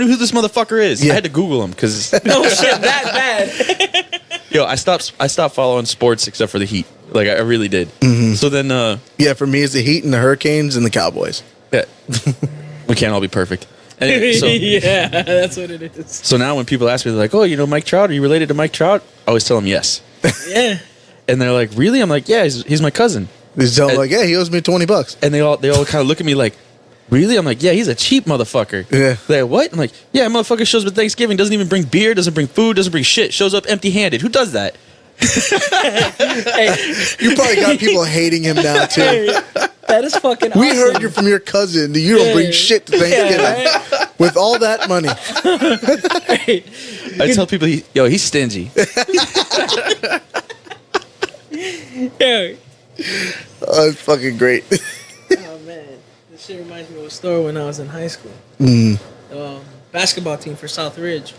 [SPEAKER 1] who this motherfucker is.
[SPEAKER 2] Yeah.
[SPEAKER 1] I had to Google him because
[SPEAKER 3] No shit, that bad.
[SPEAKER 1] yo, I stopped following sports except for the Heat. Like I really did. So then,
[SPEAKER 2] Yeah, for me, it's the Heat and the Hurricanes and the Cowboys.
[SPEAKER 1] yeah, we can't all be perfect. Anyway, so
[SPEAKER 3] Yeah, that's what it is.
[SPEAKER 1] so now when people ask me, they're like, "Oh, you know Mike Trout? Are you related to Mike Trout?" I always tell them yes,
[SPEAKER 3] Yeah.
[SPEAKER 1] and they're like, "Really?" I'm like, "Yeah, he's my cousin."
[SPEAKER 2] They tell them, like, yeah, he owes me $20.
[SPEAKER 1] And they all kind of look at me like, "Really?" I'm like, "Yeah, he's a cheap motherfucker."
[SPEAKER 2] Yeah.
[SPEAKER 1] They're like, "What?" I'm like, "Yeah, motherfucker shows up at Thanksgiving, doesn't even bring beer, doesn't bring food, doesn't bring shit, shows up empty-handed. Who does that?"
[SPEAKER 3] Hey,
[SPEAKER 2] You probably got people hating him now, too.
[SPEAKER 3] hey, that is fucking
[SPEAKER 2] We
[SPEAKER 3] awesome.
[SPEAKER 2] heard you're from your cousin. You don't bring
[SPEAKER 3] Yeah.
[SPEAKER 2] shit to Thanksgiving.
[SPEAKER 3] Yeah,
[SPEAKER 2] With all that money.
[SPEAKER 3] right?
[SPEAKER 1] I tell people, he's stingy.
[SPEAKER 3] Yeah.
[SPEAKER 2] Oh, it's fucking great.
[SPEAKER 3] Oh man, this shit reminds me of a story when I was in high school. Basketball team for South Ridge.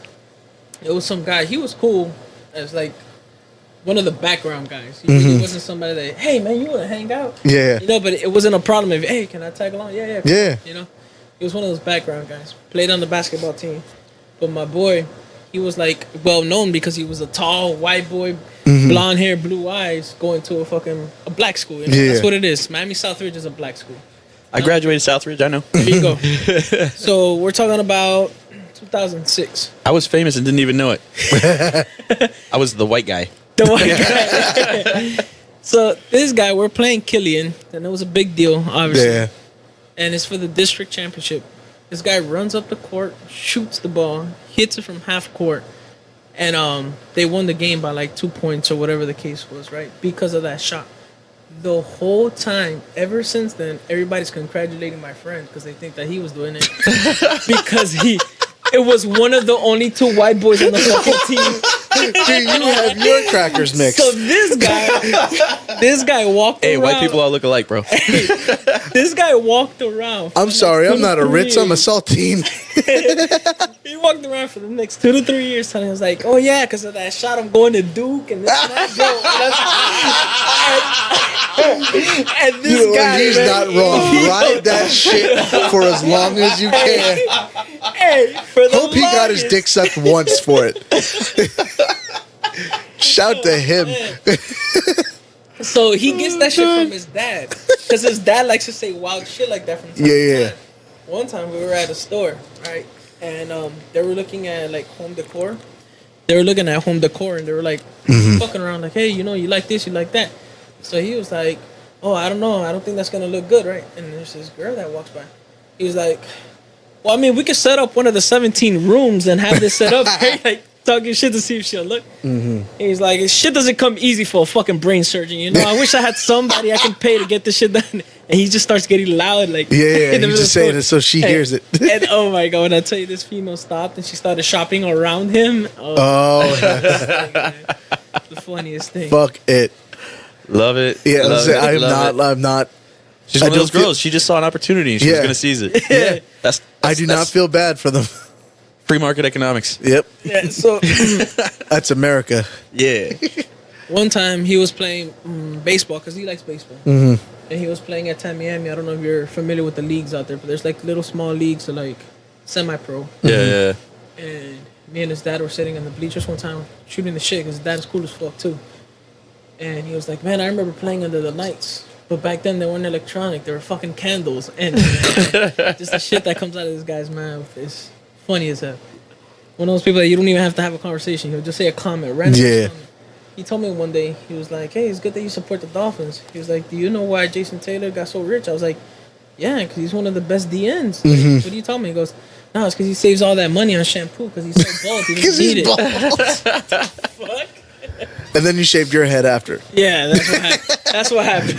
[SPEAKER 3] It was some guy. He was cool as like one of the background guys. He really wasn't somebody that, hey man, you want to hang out?
[SPEAKER 2] Yeah.
[SPEAKER 3] You know, but it wasn't a problem if, hey, can I tag along? Yeah.
[SPEAKER 2] Yeah.
[SPEAKER 3] You know, he was one of those background guys. Played on the basketball team, but my boy, he was like well known because he was a tall white boy, blonde hair, blue eyes, going to a black school. You know?
[SPEAKER 2] Yeah.
[SPEAKER 3] That's what it is. Miami Southridge is a black school.
[SPEAKER 1] I graduated Southridge, I know.
[SPEAKER 3] There you go. So we're talking about 2006.
[SPEAKER 1] I was famous and didn't even know it. I was the white guy.
[SPEAKER 3] The white guy. So this guy, we're playing Killian, and it was a big deal, obviously.
[SPEAKER 2] Yeah.
[SPEAKER 3] And it's for the district championship. This guy runs up the court, shoots the ball, hits it from half court, and they won the game by like 2 points or whatever the case was, right? Because of that shot. The whole time, ever since then, everybody's congratulating my friend because they think that he was doing it because it was one of the only 2 white boys on the fucking team.
[SPEAKER 2] Dude, you have your crackers mixed.
[SPEAKER 3] So this guy walked
[SPEAKER 1] Hey,
[SPEAKER 3] around.
[SPEAKER 1] white people all look alike, bro.
[SPEAKER 3] This guy walked around.
[SPEAKER 2] I'm sorry, I'm not a Ritz, I'm a
[SPEAKER 3] years.
[SPEAKER 2] saltine.
[SPEAKER 3] He walked around for the next 2 to 3 years telling us like, oh yeah, because of that shot, I'm going to Duke and this and that. And this
[SPEAKER 2] You know,
[SPEAKER 3] guy,
[SPEAKER 2] he's
[SPEAKER 3] man,
[SPEAKER 2] not wrong. Ride that shit for as long as you can.
[SPEAKER 3] Hey, for the
[SPEAKER 2] Hope he got his
[SPEAKER 3] longest-
[SPEAKER 2] dick sucked once for it. Shout to him.
[SPEAKER 3] So he gets that shit from his dad because his dad likes to say wild shit like that from time to
[SPEAKER 2] Yeah.
[SPEAKER 3] time. One time we were at a store, right, and they were looking at like home decor. They were looking at home decor and they were like fucking around, like, hey, you know, you like this, you like that. So he was like, oh, I don't know, I don't think that's gonna look good, right? And there's this girl that walks by. He was like, well, I mean, we could set up one of the 17 rooms and have this set up, right? Like talking shit to see if she'll look. He's like, shit doesn't come easy for a fucking brain surgeon, you know. I wish I had somebody I can pay to get this shit done. And he just starts getting loud, like
[SPEAKER 2] Yeah,
[SPEAKER 3] in the middle
[SPEAKER 2] he's just
[SPEAKER 3] of the
[SPEAKER 2] saying
[SPEAKER 3] store.
[SPEAKER 2] it so she hears it.
[SPEAKER 3] And oh my god, when I tell you, this female stopped and she started shopping around him. Oh,
[SPEAKER 2] Oh,
[SPEAKER 3] the funniest thing.
[SPEAKER 2] fuck it.
[SPEAKER 1] Love it.
[SPEAKER 2] Yeah,
[SPEAKER 1] Love
[SPEAKER 2] listen,
[SPEAKER 1] it.
[SPEAKER 2] I'm
[SPEAKER 1] Love
[SPEAKER 2] not.
[SPEAKER 1] it.
[SPEAKER 2] I'm not.
[SPEAKER 1] She's
[SPEAKER 2] I
[SPEAKER 1] one of
[SPEAKER 2] don't
[SPEAKER 1] those
[SPEAKER 2] feel-
[SPEAKER 1] girls. She just saw an opportunity and she was
[SPEAKER 2] Yeah.
[SPEAKER 1] going to seize it.
[SPEAKER 3] Yeah.
[SPEAKER 1] That's
[SPEAKER 2] I do not feel bad for them.
[SPEAKER 1] free market economics.
[SPEAKER 2] Yep,
[SPEAKER 3] Yeah, so
[SPEAKER 2] that's America.
[SPEAKER 1] Yeah.
[SPEAKER 3] one time he was playing baseball because he likes baseball. And he was playing at Tamiami. I don't know if you're familiar with the leagues out there, but there's like little small leagues, so like semi-pro.
[SPEAKER 1] Yeah.
[SPEAKER 3] And me and his dad were sitting in the bleachers one time shooting the shit because his dad is cool as fuck too. And he was like, man, I remember playing under the lights. But back then they weren't electronic. They were fucking candles. And just the shit that comes out of this guy's mouth is funny as hell. One of those people that you don't even have to have a conversation. He'll just say a comment, random
[SPEAKER 2] Yeah.
[SPEAKER 3] comment. He told me one day, he was like, hey, it's good that you support the Dolphins. He was like, do you know why Jason Taylor got so rich? I was like, yeah, because he's one of the best DNs. Like, what do you tell me? He goes, No, it's because he saves all that money on shampoo because he's so bald. He
[SPEAKER 2] Because
[SPEAKER 3] doesn't need
[SPEAKER 2] he's
[SPEAKER 3] it.
[SPEAKER 2] bald.
[SPEAKER 3] Fuck.
[SPEAKER 2] And then you shaved your head after.
[SPEAKER 3] Yeah, that's what happened.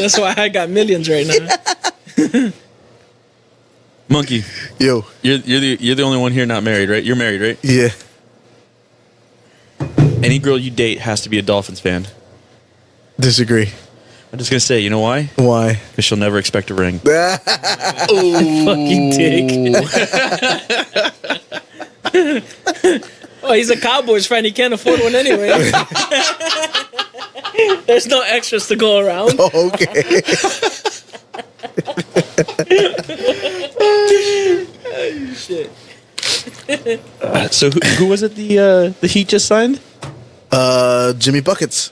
[SPEAKER 3] That's why I got millions right now.
[SPEAKER 1] Monkey,
[SPEAKER 2] Yo.
[SPEAKER 1] you're the only one here not married, right? You're married, right?
[SPEAKER 2] Yeah.
[SPEAKER 1] Any girl you date has to be a Dolphins fan.
[SPEAKER 2] Disagree.
[SPEAKER 1] I'm just gonna say, you know why?
[SPEAKER 2] Why?
[SPEAKER 1] Because she'll never expect a ring.
[SPEAKER 3] Fucking dick. Oh, he's a Cowboys fan. He can't afford one anyway. There's no extras to go around.
[SPEAKER 2] Oh, okay.
[SPEAKER 3] Shit.
[SPEAKER 1] So who was it the Heat just signed?
[SPEAKER 2] Jimmy Buckets.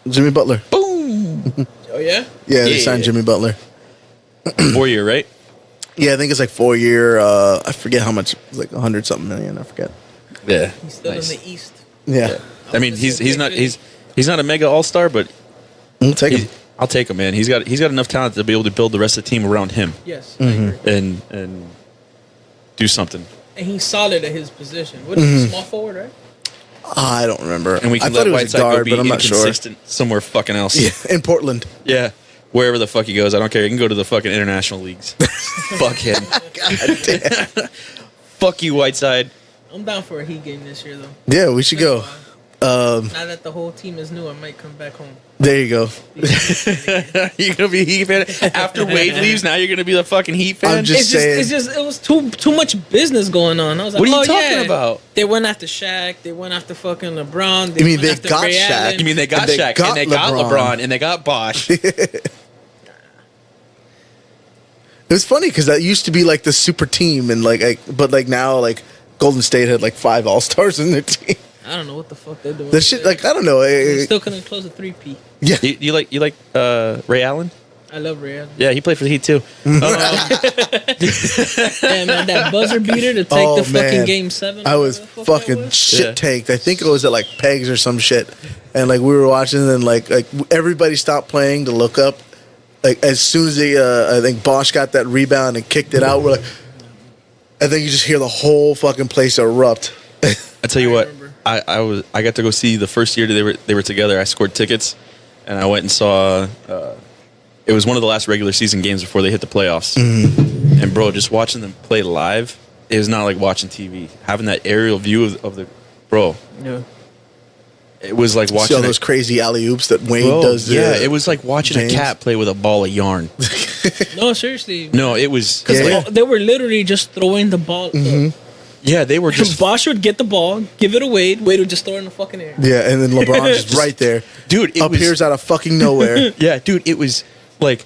[SPEAKER 2] Jimmy Butler.
[SPEAKER 1] Boom.
[SPEAKER 3] Oh yeah.
[SPEAKER 2] Yeah, they
[SPEAKER 1] Yeah.
[SPEAKER 2] signed Jimmy Butler.
[SPEAKER 1] 4 year, right?
[SPEAKER 2] Yeah, I think it's like 4 year. I forget how much. It's like 100 something million. I forget.
[SPEAKER 1] Yeah.
[SPEAKER 3] He's still
[SPEAKER 1] Nice.
[SPEAKER 3] in the East.
[SPEAKER 2] Yeah.
[SPEAKER 1] I mean, he's not a mega all star, but
[SPEAKER 2] We'll take him.
[SPEAKER 1] I'll take him, man. He's got enough talent to be able to build the rest of the team around him
[SPEAKER 3] Yes. I agree.
[SPEAKER 1] and do something.
[SPEAKER 3] And he's solid at his position. What is he, small forward, right?
[SPEAKER 2] I don't remember.
[SPEAKER 1] And we
[SPEAKER 2] I
[SPEAKER 1] can
[SPEAKER 2] thought
[SPEAKER 1] let
[SPEAKER 2] it was a
[SPEAKER 1] Whiteside go
[SPEAKER 2] guard,
[SPEAKER 1] be
[SPEAKER 2] but I'm not sure.
[SPEAKER 1] inconsistent somewhere fucking else.
[SPEAKER 2] Yeah, in Portland.
[SPEAKER 1] Yeah. Wherever the fuck he goes, I don't care. He can go to the fucking international leagues. Fuck him.
[SPEAKER 2] God damn.
[SPEAKER 1] Fuck you, Whiteside.
[SPEAKER 3] I'm down for a Heat game this year, though.
[SPEAKER 2] Yeah, we should go.
[SPEAKER 3] Now that the whole team is new, I might come back home.
[SPEAKER 2] There you go.
[SPEAKER 1] You're gonna be a Heat fan after Wade leaves. Now you're gonna be the fucking Heat fan.
[SPEAKER 2] I'm just saying.
[SPEAKER 3] It was too much business going on. I was like,
[SPEAKER 1] What are you
[SPEAKER 3] oh,
[SPEAKER 1] talking
[SPEAKER 3] yeah.
[SPEAKER 1] about?
[SPEAKER 3] They went after Shaq. They went after fucking LeBron.
[SPEAKER 2] You mean
[SPEAKER 3] went
[SPEAKER 2] they
[SPEAKER 3] after
[SPEAKER 2] got
[SPEAKER 3] Ray
[SPEAKER 2] Shaq?
[SPEAKER 3] Allen.
[SPEAKER 1] You mean they got
[SPEAKER 2] And they
[SPEAKER 1] Shaq
[SPEAKER 2] got
[SPEAKER 1] and they got
[SPEAKER 2] LeBron.
[SPEAKER 1] LeBron and they got Bosh?
[SPEAKER 2] It was funny because that used to be like the super team, and but now like Golden State had like 5 All-Stars in their team.
[SPEAKER 3] I don't know what the fuck they're doing.
[SPEAKER 2] That shit, like I don't know.
[SPEAKER 3] They still couldn't close a 3P.
[SPEAKER 2] Yeah,
[SPEAKER 1] you like Ray Allen?
[SPEAKER 3] I love Ray Allen.
[SPEAKER 1] Yeah, he played for the Heat too.
[SPEAKER 3] Yeah, man, that buzzer beater to take
[SPEAKER 2] Oh,
[SPEAKER 3] the fucking
[SPEAKER 2] man.
[SPEAKER 3] game 7.
[SPEAKER 2] I was
[SPEAKER 3] whatever the fuck that
[SPEAKER 2] fucking
[SPEAKER 3] was.
[SPEAKER 2] shit
[SPEAKER 1] Yeah.
[SPEAKER 2] tanked. I think it was at like Pegs or some shit, and like we were watching, and like everybody stopped playing to look up. Like as soon as I think Bosch got that rebound and kicked it out, we're like, I think you just hear the whole fucking place erupt.
[SPEAKER 1] I tell you
[SPEAKER 3] I
[SPEAKER 1] what,
[SPEAKER 3] remember.
[SPEAKER 1] I got to go see the first year they were together. I scored tickets, and I went and saw. It was one of the last regular season games before they hit the playoffs. And bro, just watching them play live, it was not like watching TV. Having that aerial view of the bro,
[SPEAKER 3] Yeah.
[SPEAKER 1] it was like
[SPEAKER 2] See
[SPEAKER 1] watching
[SPEAKER 2] all those crazy alley oops that Wayne
[SPEAKER 1] bro,
[SPEAKER 2] does.
[SPEAKER 1] yeah, it was like watching
[SPEAKER 2] James.
[SPEAKER 1] a cat play with a ball of yarn.
[SPEAKER 3] No, seriously.
[SPEAKER 1] No, it was
[SPEAKER 3] Because
[SPEAKER 2] Yeah.
[SPEAKER 3] they were literally just throwing the ball.
[SPEAKER 1] yeah, they were just
[SPEAKER 3] Bosch would get the ball, give it away. Wade would just throw it in the fucking air.
[SPEAKER 2] Yeah, and then LeBron just right there,
[SPEAKER 1] dude. It was,
[SPEAKER 2] appears out of fucking nowhere.
[SPEAKER 1] Yeah, dude, it was like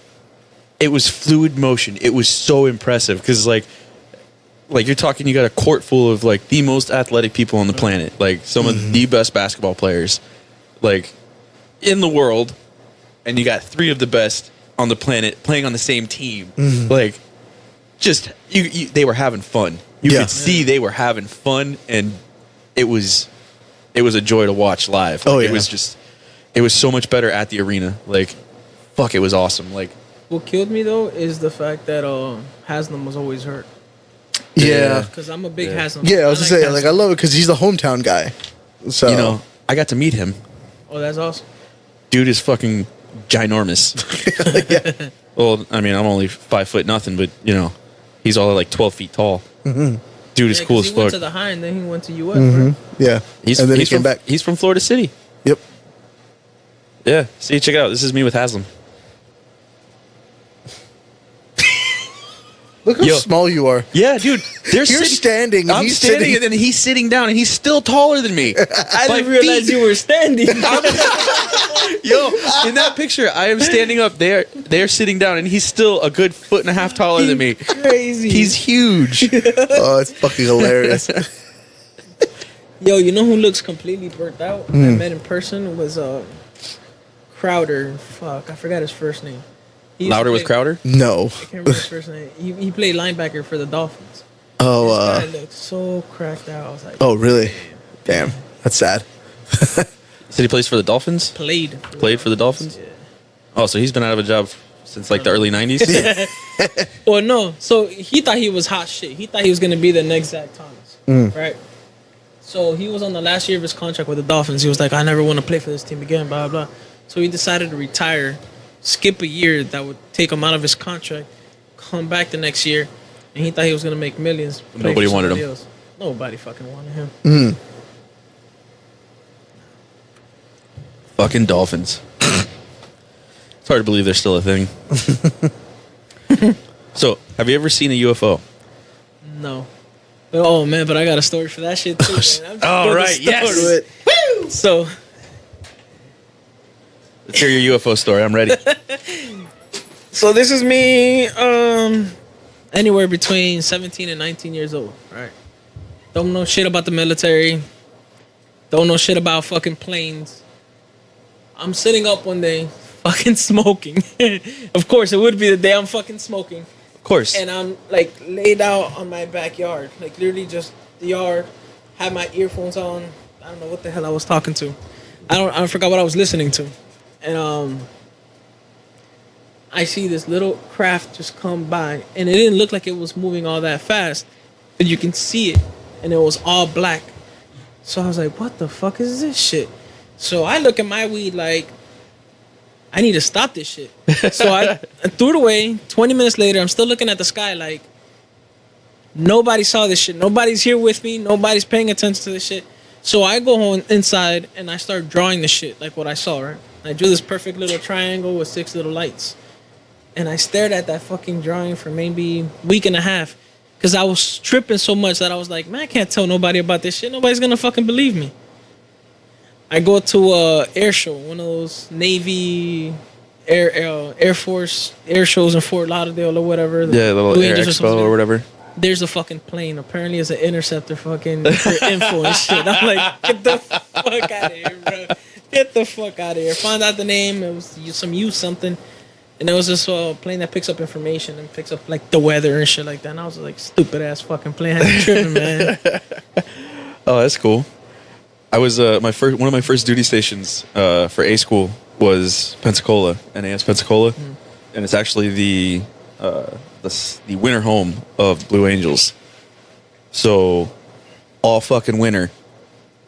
[SPEAKER 1] it was fluid motion. It was so impressive because like you're talking, you got a court full of like the most athletic people on the planet, like some of the best basketball players, like in the world, and you got 3 of the best on the planet playing on the same team. Like, just you they were having fun. You
[SPEAKER 2] Yeah.
[SPEAKER 1] could see they were having fun, and it was a joy to watch live.
[SPEAKER 2] Oh,
[SPEAKER 1] Like,
[SPEAKER 2] yeah.
[SPEAKER 1] it was so much better at the arena. Like, fuck, it was awesome. Like,
[SPEAKER 3] What killed me though is the fact that Haslam was always hurt.
[SPEAKER 2] Yeah,
[SPEAKER 3] Because I'm a big
[SPEAKER 1] Yeah.
[SPEAKER 3] Haslam.
[SPEAKER 2] yeah. I was
[SPEAKER 3] like
[SPEAKER 2] just saying,
[SPEAKER 3] Haslam.
[SPEAKER 2] like I love it because he's the hometown guy. So
[SPEAKER 1] you know, I got to meet him.
[SPEAKER 3] Oh, that's awesome.
[SPEAKER 1] Dude is fucking ginormous. Well, I mean, I'm only 5 foot nothing, but you know, he's all like 12 feet tall. Dude is
[SPEAKER 3] Yeah,
[SPEAKER 1] cool
[SPEAKER 3] 'cause
[SPEAKER 1] as
[SPEAKER 3] he went
[SPEAKER 1] fuck.
[SPEAKER 3] to the high and then he went to US. Right?
[SPEAKER 2] yeah,
[SPEAKER 1] He's,
[SPEAKER 2] and then he
[SPEAKER 1] he's
[SPEAKER 2] came
[SPEAKER 1] from,
[SPEAKER 2] back.
[SPEAKER 1] He's from Florida City.
[SPEAKER 2] Yep.
[SPEAKER 1] Yeah. See, check it out. This is me with Haslam.
[SPEAKER 2] Look how
[SPEAKER 1] Yo.
[SPEAKER 2] small you are.
[SPEAKER 1] Yeah, dude. They're
[SPEAKER 2] You're standing and
[SPEAKER 1] I'm
[SPEAKER 2] he's
[SPEAKER 1] standing,
[SPEAKER 2] sitting.
[SPEAKER 1] and then he's sitting down, and he's still taller than me.
[SPEAKER 3] I didn't realize you were standing.
[SPEAKER 1] Yo, in that picture, I am standing up. They're sitting down, and he's still a good 1.5 feet taller than me.
[SPEAKER 3] Crazy.
[SPEAKER 1] He's huge.
[SPEAKER 2] Oh, it's fucking hilarious.
[SPEAKER 3] Yo, you know who looks completely burnt out? I met in person was Crowder. Fuck, I forgot his first name. He used to
[SPEAKER 1] Louder with
[SPEAKER 3] play-
[SPEAKER 1] Crowder.
[SPEAKER 2] No.
[SPEAKER 3] I can't remember his first name. He played linebacker for the Dolphins.
[SPEAKER 2] Oh.
[SPEAKER 3] This guy looked so cracked out. I was like,
[SPEAKER 2] Oh, really? Damn. That's sad.
[SPEAKER 1] Said he plays for the Dolphins.
[SPEAKER 3] played
[SPEAKER 1] Played for the Dolphins?
[SPEAKER 3] Yeah.
[SPEAKER 1] Oh, so he's been out of a job since like the early 90s.
[SPEAKER 3] Well, no. So he thought he was hot shit. He thought he was gonna be the next Zach Thomas, right? So he was on the last year of his contract with the Dolphins. He was like, I never want to play for this team again, blah, blah, blah. So he decided to retire, skip a year that would take him out of his contract, come back the next year, and he thought he was going to make millions. play
[SPEAKER 1] Nobody
[SPEAKER 3] for
[SPEAKER 1] wanted
[SPEAKER 3] somebody
[SPEAKER 1] him.
[SPEAKER 3] else. Nobody fucking wanted him.
[SPEAKER 1] Fucking Dolphins. It's hard to believe they're still a thing. So, have you ever seen a UFO?
[SPEAKER 3] No. Oh, man, but I got a story for that shit, too, man. I'm just
[SPEAKER 1] Oh,
[SPEAKER 3] good at
[SPEAKER 1] right, yes.
[SPEAKER 3] stories. So,
[SPEAKER 1] Let's hear your UFO story. I'm ready.
[SPEAKER 3] so this is me, anywhere between 17 and 19 years old, right? Don't know shit about the military. Don't know shit about fucking planes. I'm sitting up one day, fucking smoking. Of course, it would be the day I'm fucking smoking.
[SPEAKER 1] Of course.
[SPEAKER 3] And I'm like laid out on my backyard, like literally just the yard. Had my earphones on. I don't know what the hell I was talking to. I forgot what I was listening to. And I see this little craft just come by, and it didn't look like it was moving all that fast, but you can see it, and it was all black. So I was like, what the fuck is this shit? So I look at my weed like, I need to stop this shit. So I threw it away. 20 minutes later, I'm still looking at the sky like, nobody saw this shit. Nobody's here with me. Nobody's paying attention to this shit. So I go home inside and I start drawing the shit like what I saw, right? I drew this perfect little triangle with 6 little lights. And I stared at that fucking drawing for maybe a week and a half. Because I was tripping so much that I was like, man, I can't tell nobody about this shit. Nobody's going to fucking believe me. I go to a air show, one of those Navy, Air Force air shows in Fort Lauderdale or whatever.
[SPEAKER 1] Yeah, the little
[SPEAKER 3] Blue
[SPEAKER 1] Air
[SPEAKER 3] Angels
[SPEAKER 1] Expo or whatever.
[SPEAKER 3] There's a fucking plane. Apparently, it's an interceptor fucking for info and shit. I'm like, get the fuck out of here, bro. Get the fuck out of here. Found out the name. It was some U something. And it was this plane that picks up information and picks up like the weather and shit like that. And I was like, stupid ass fucking plane. I'm tripping, man.
[SPEAKER 1] Oh, that's cool. I was one of my first duty stations for A school was Pensacola, NAS Pensacola, and it's actually the winter home of Blue Angels. So all fucking winter,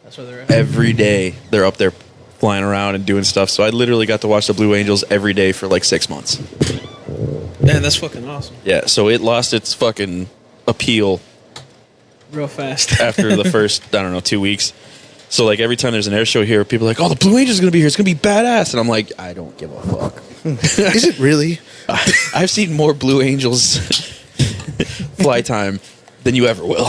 [SPEAKER 3] That's where they're at.
[SPEAKER 1] every day they're up there flying around and doing stuff. So I literally got to watch the Blue Angels every day for like 6 months.
[SPEAKER 3] Man, that's fucking awesome.
[SPEAKER 1] Yeah, so it lost its fucking appeal
[SPEAKER 3] Real fast.
[SPEAKER 1] after the first, I don't know, 2 weeks. So like every time there's an air show here, people are like, oh, the Blue Angels are gonna be here. It's gonna be badass. And I'm like, I don't give a fuck.
[SPEAKER 2] Is it really?
[SPEAKER 1] I've seen more Blue Angels fly time than you ever will.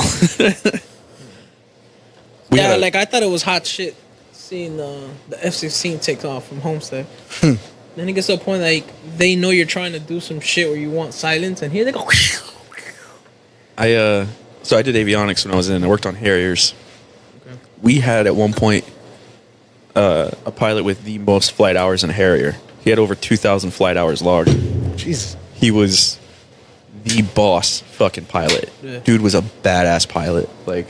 [SPEAKER 3] Yeah, like I thought it was hot shit seeing the F-16 take off from Homestead. Then it gets to a point like they know you're trying to do some shit where you want silence, and here they go.
[SPEAKER 1] So I did avionics when I was in. I worked on Harriers. Okay. We had at one point a pilot with the most flight hours in a Harrier. He had over 2,000 flight hours logged.
[SPEAKER 2] Jesus.
[SPEAKER 1] He was the boss fucking pilot.
[SPEAKER 3] Yeah.
[SPEAKER 1] Dude was a badass pilot. Like,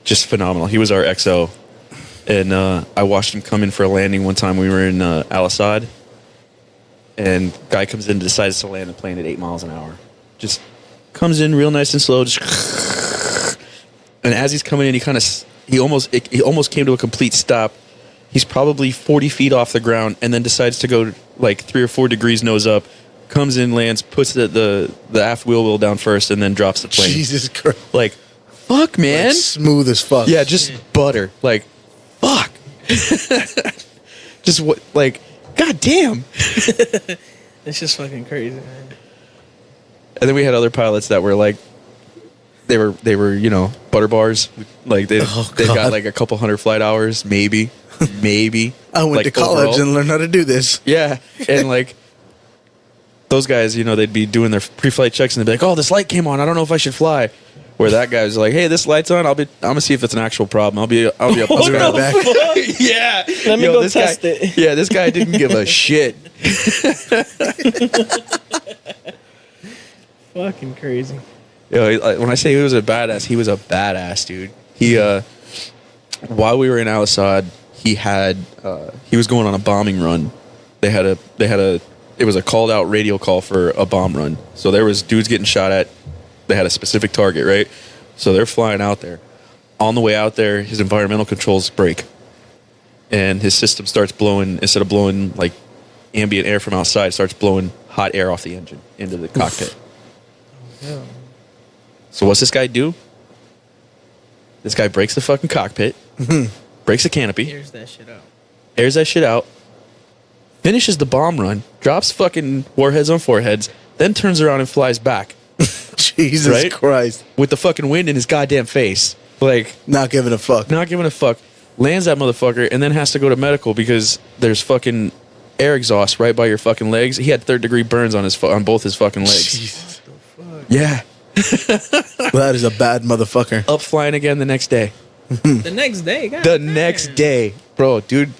[SPEAKER 1] just phenomenal. He was our XO. And I watched him come in for a landing one time. We were in Al Asad. And guy comes in and decides to land the plane at 8 miles an hour. Just comes in real nice and slow. Just and as he's coming in, he almost came to a complete stop. He's probably 40 feet off the ground and then decides to go like 3 or 4 degrees nose up. Comes in, lands, puts the aft wheel well down first, and then drops the plane.
[SPEAKER 2] Jesus Christ.
[SPEAKER 1] Like, fuck, man.
[SPEAKER 2] Like, smooth as fuck.
[SPEAKER 1] Yeah, just butter. Like, fuck. Just what? Like, god damn.
[SPEAKER 3] It's just fucking crazy, man.
[SPEAKER 1] And then we had other pilots that were like, they were butter bars. Like they
[SPEAKER 2] Oh,
[SPEAKER 1] got
[SPEAKER 2] God.
[SPEAKER 1] like a couple hundred flight hours, maybe.
[SPEAKER 2] I went
[SPEAKER 1] like,
[SPEAKER 2] to college
[SPEAKER 1] overall.
[SPEAKER 2] and learned how to do this.
[SPEAKER 1] Yeah, and like those guys, they'd be doing their pre-flight checks and they'd be like, "Oh, this light came on. I don't know if I should fly." Where that guy was like, "Hey, this light's on. I'm gonna see if it's an actual problem. I'll be up.
[SPEAKER 2] I'll be right back.
[SPEAKER 1] Yeah,
[SPEAKER 3] Let me go
[SPEAKER 1] this
[SPEAKER 3] test
[SPEAKER 1] guy,
[SPEAKER 3] it.
[SPEAKER 1] Yeah, this guy didn't give a shit.
[SPEAKER 3] Fucking crazy.
[SPEAKER 1] When I say he was a badass, dude. He while we were in Al Asad, he was going on a bombing run. They had a it was a called out radio call for a bomb run. So there was dudes getting shot at. They had a specific target, right? So they're flying out there. On the way out there, his environmental controls break, and his system starts blowing, instead of blowing like ambient air from outside, it starts blowing hot air off the engine into the cockpit.
[SPEAKER 3] Yeah.
[SPEAKER 1] So what's this guy do? This guy breaks the fucking cockpit, breaks the canopy,
[SPEAKER 3] Here's that shit out.
[SPEAKER 1] airs that shit out, finishes the bomb run, drops fucking warheads on foreheads, then turns around and flies back
[SPEAKER 2] Jesus
[SPEAKER 1] Right?
[SPEAKER 2] Christ.
[SPEAKER 1] with the fucking wind in his goddamn face. Like,
[SPEAKER 2] Not giving a fuck.
[SPEAKER 1] not giving a fuck, lands that motherfucker, and then has to go to medical because there's fucking air exhaust right by your fucking legs. He had 3rd-degree burns on on both his fucking legs.
[SPEAKER 2] Jesus.
[SPEAKER 1] Yeah.
[SPEAKER 2] That is a bad motherfucker.
[SPEAKER 1] Up flying again the next day.
[SPEAKER 3] The next day, God
[SPEAKER 1] The
[SPEAKER 3] damn.
[SPEAKER 1] next day. Bro, dude,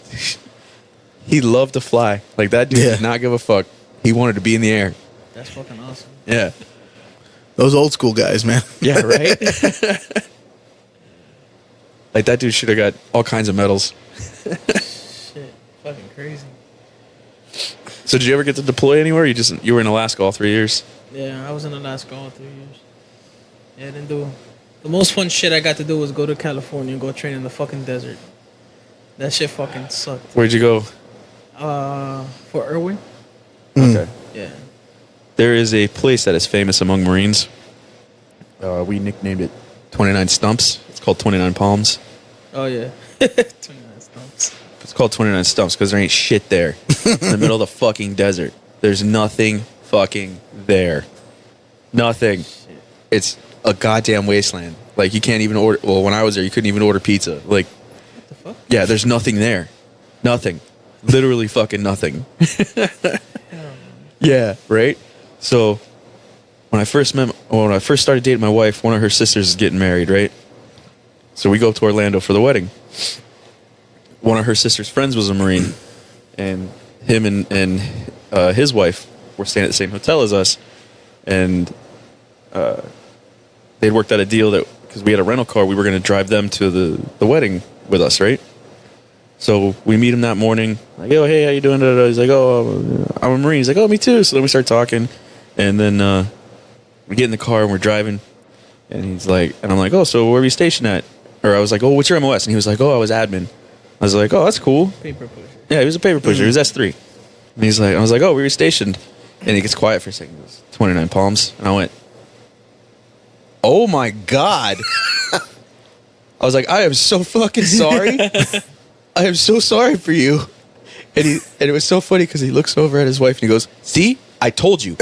[SPEAKER 1] he loved to fly. Like, that dude
[SPEAKER 2] Yeah.
[SPEAKER 1] did not give a fuck. He wanted to be in the air.
[SPEAKER 3] That's fucking awesome.
[SPEAKER 1] Yeah.
[SPEAKER 2] Those old school guys, man.
[SPEAKER 1] Yeah, right? Like, that dude should have got all kinds of medals.
[SPEAKER 3] Shit, fucking crazy.
[SPEAKER 1] So did you ever get to deploy anywhere? You were in Alaska all 3 years?
[SPEAKER 3] Yeah, I was in Alaska all 3 years. Yeah, I didn't do. The most fun shit I got to do was go to California and go train in the fucking desert. That shit fucking sucked.
[SPEAKER 1] Where'd you go?
[SPEAKER 3] For Irwin.
[SPEAKER 1] Okay.
[SPEAKER 3] Yeah.
[SPEAKER 1] There is a place that is famous among Marines. We nicknamed it 29 Stumps. It's called 29 Palms.
[SPEAKER 3] Oh yeah. 29 stumps.
[SPEAKER 1] It's called 29 Stumps because there ain't shit there. In the middle of the fucking desert. There's nothing fucking there. Nothing. It's a goddamn wasteland. Like, you can't even order. Well, when I was there, you couldn't even order pizza. Like,
[SPEAKER 3] What the fuck?
[SPEAKER 1] yeah, there's nothing there. Nothing. Literally fucking nothing. Yeah, right? So, when I first started dating my wife, one of her sisters is getting married, right? So we go up to Orlando for the wedding. One of her sister's friends was a Marine, and him and his wife were staying at the same hotel as us, and they'd worked out a deal that, because we had a rental car, we were going to drive them to the wedding with us, right? So we meet him that morning. Like, oh, hey, how you doing? He's like, oh, I'm a Marine. He's like, oh, me too. So then we start talking, and then we get in the car and we're driving, and he's like, and I'm like, oh, so where are you stationed at? Or I was like, oh, what's your MOS? And he was like, oh, I was admin. I was like, oh, that's cool.
[SPEAKER 3] Paper pusher.
[SPEAKER 1] Yeah, he was a paper pusher. He was S3. And he's like, I was like, oh, where were you stationed? And he gets quiet for a second. He goes, 29 Palms. And I went, oh my God. I was like, I am so fucking sorry. I am so sorry for you. And it was so funny because he looks over at his wife and he goes, see, I told you.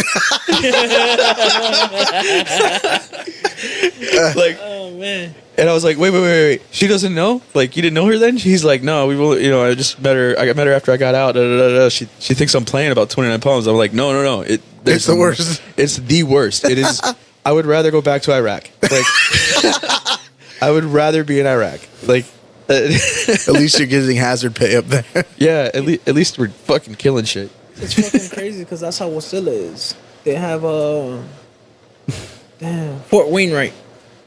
[SPEAKER 1] Like,
[SPEAKER 3] Oh man.
[SPEAKER 1] and I was like, wait. She doesn't know? Like, you didn't know her then? He's like, no, we will, I just met her. I met her after I got out. Da, da, da, da. She thinks I'm playing about 29 Palms. I'm like, no.
[SPEAKER 2] It's the worst.
[SPEAKER 1] It's the worst. It is. I would rather go back to Iraq. Like, I would rather be in Iraq. Like,
[SPEAKER 2] At least you're getting hazard pay up there.
[SPEAKER 1] yeah, at least we're fucking killing shit.
[SPEAKER 3] It's fucking crazy because that's how Wasilla is. They have Fort Wainwright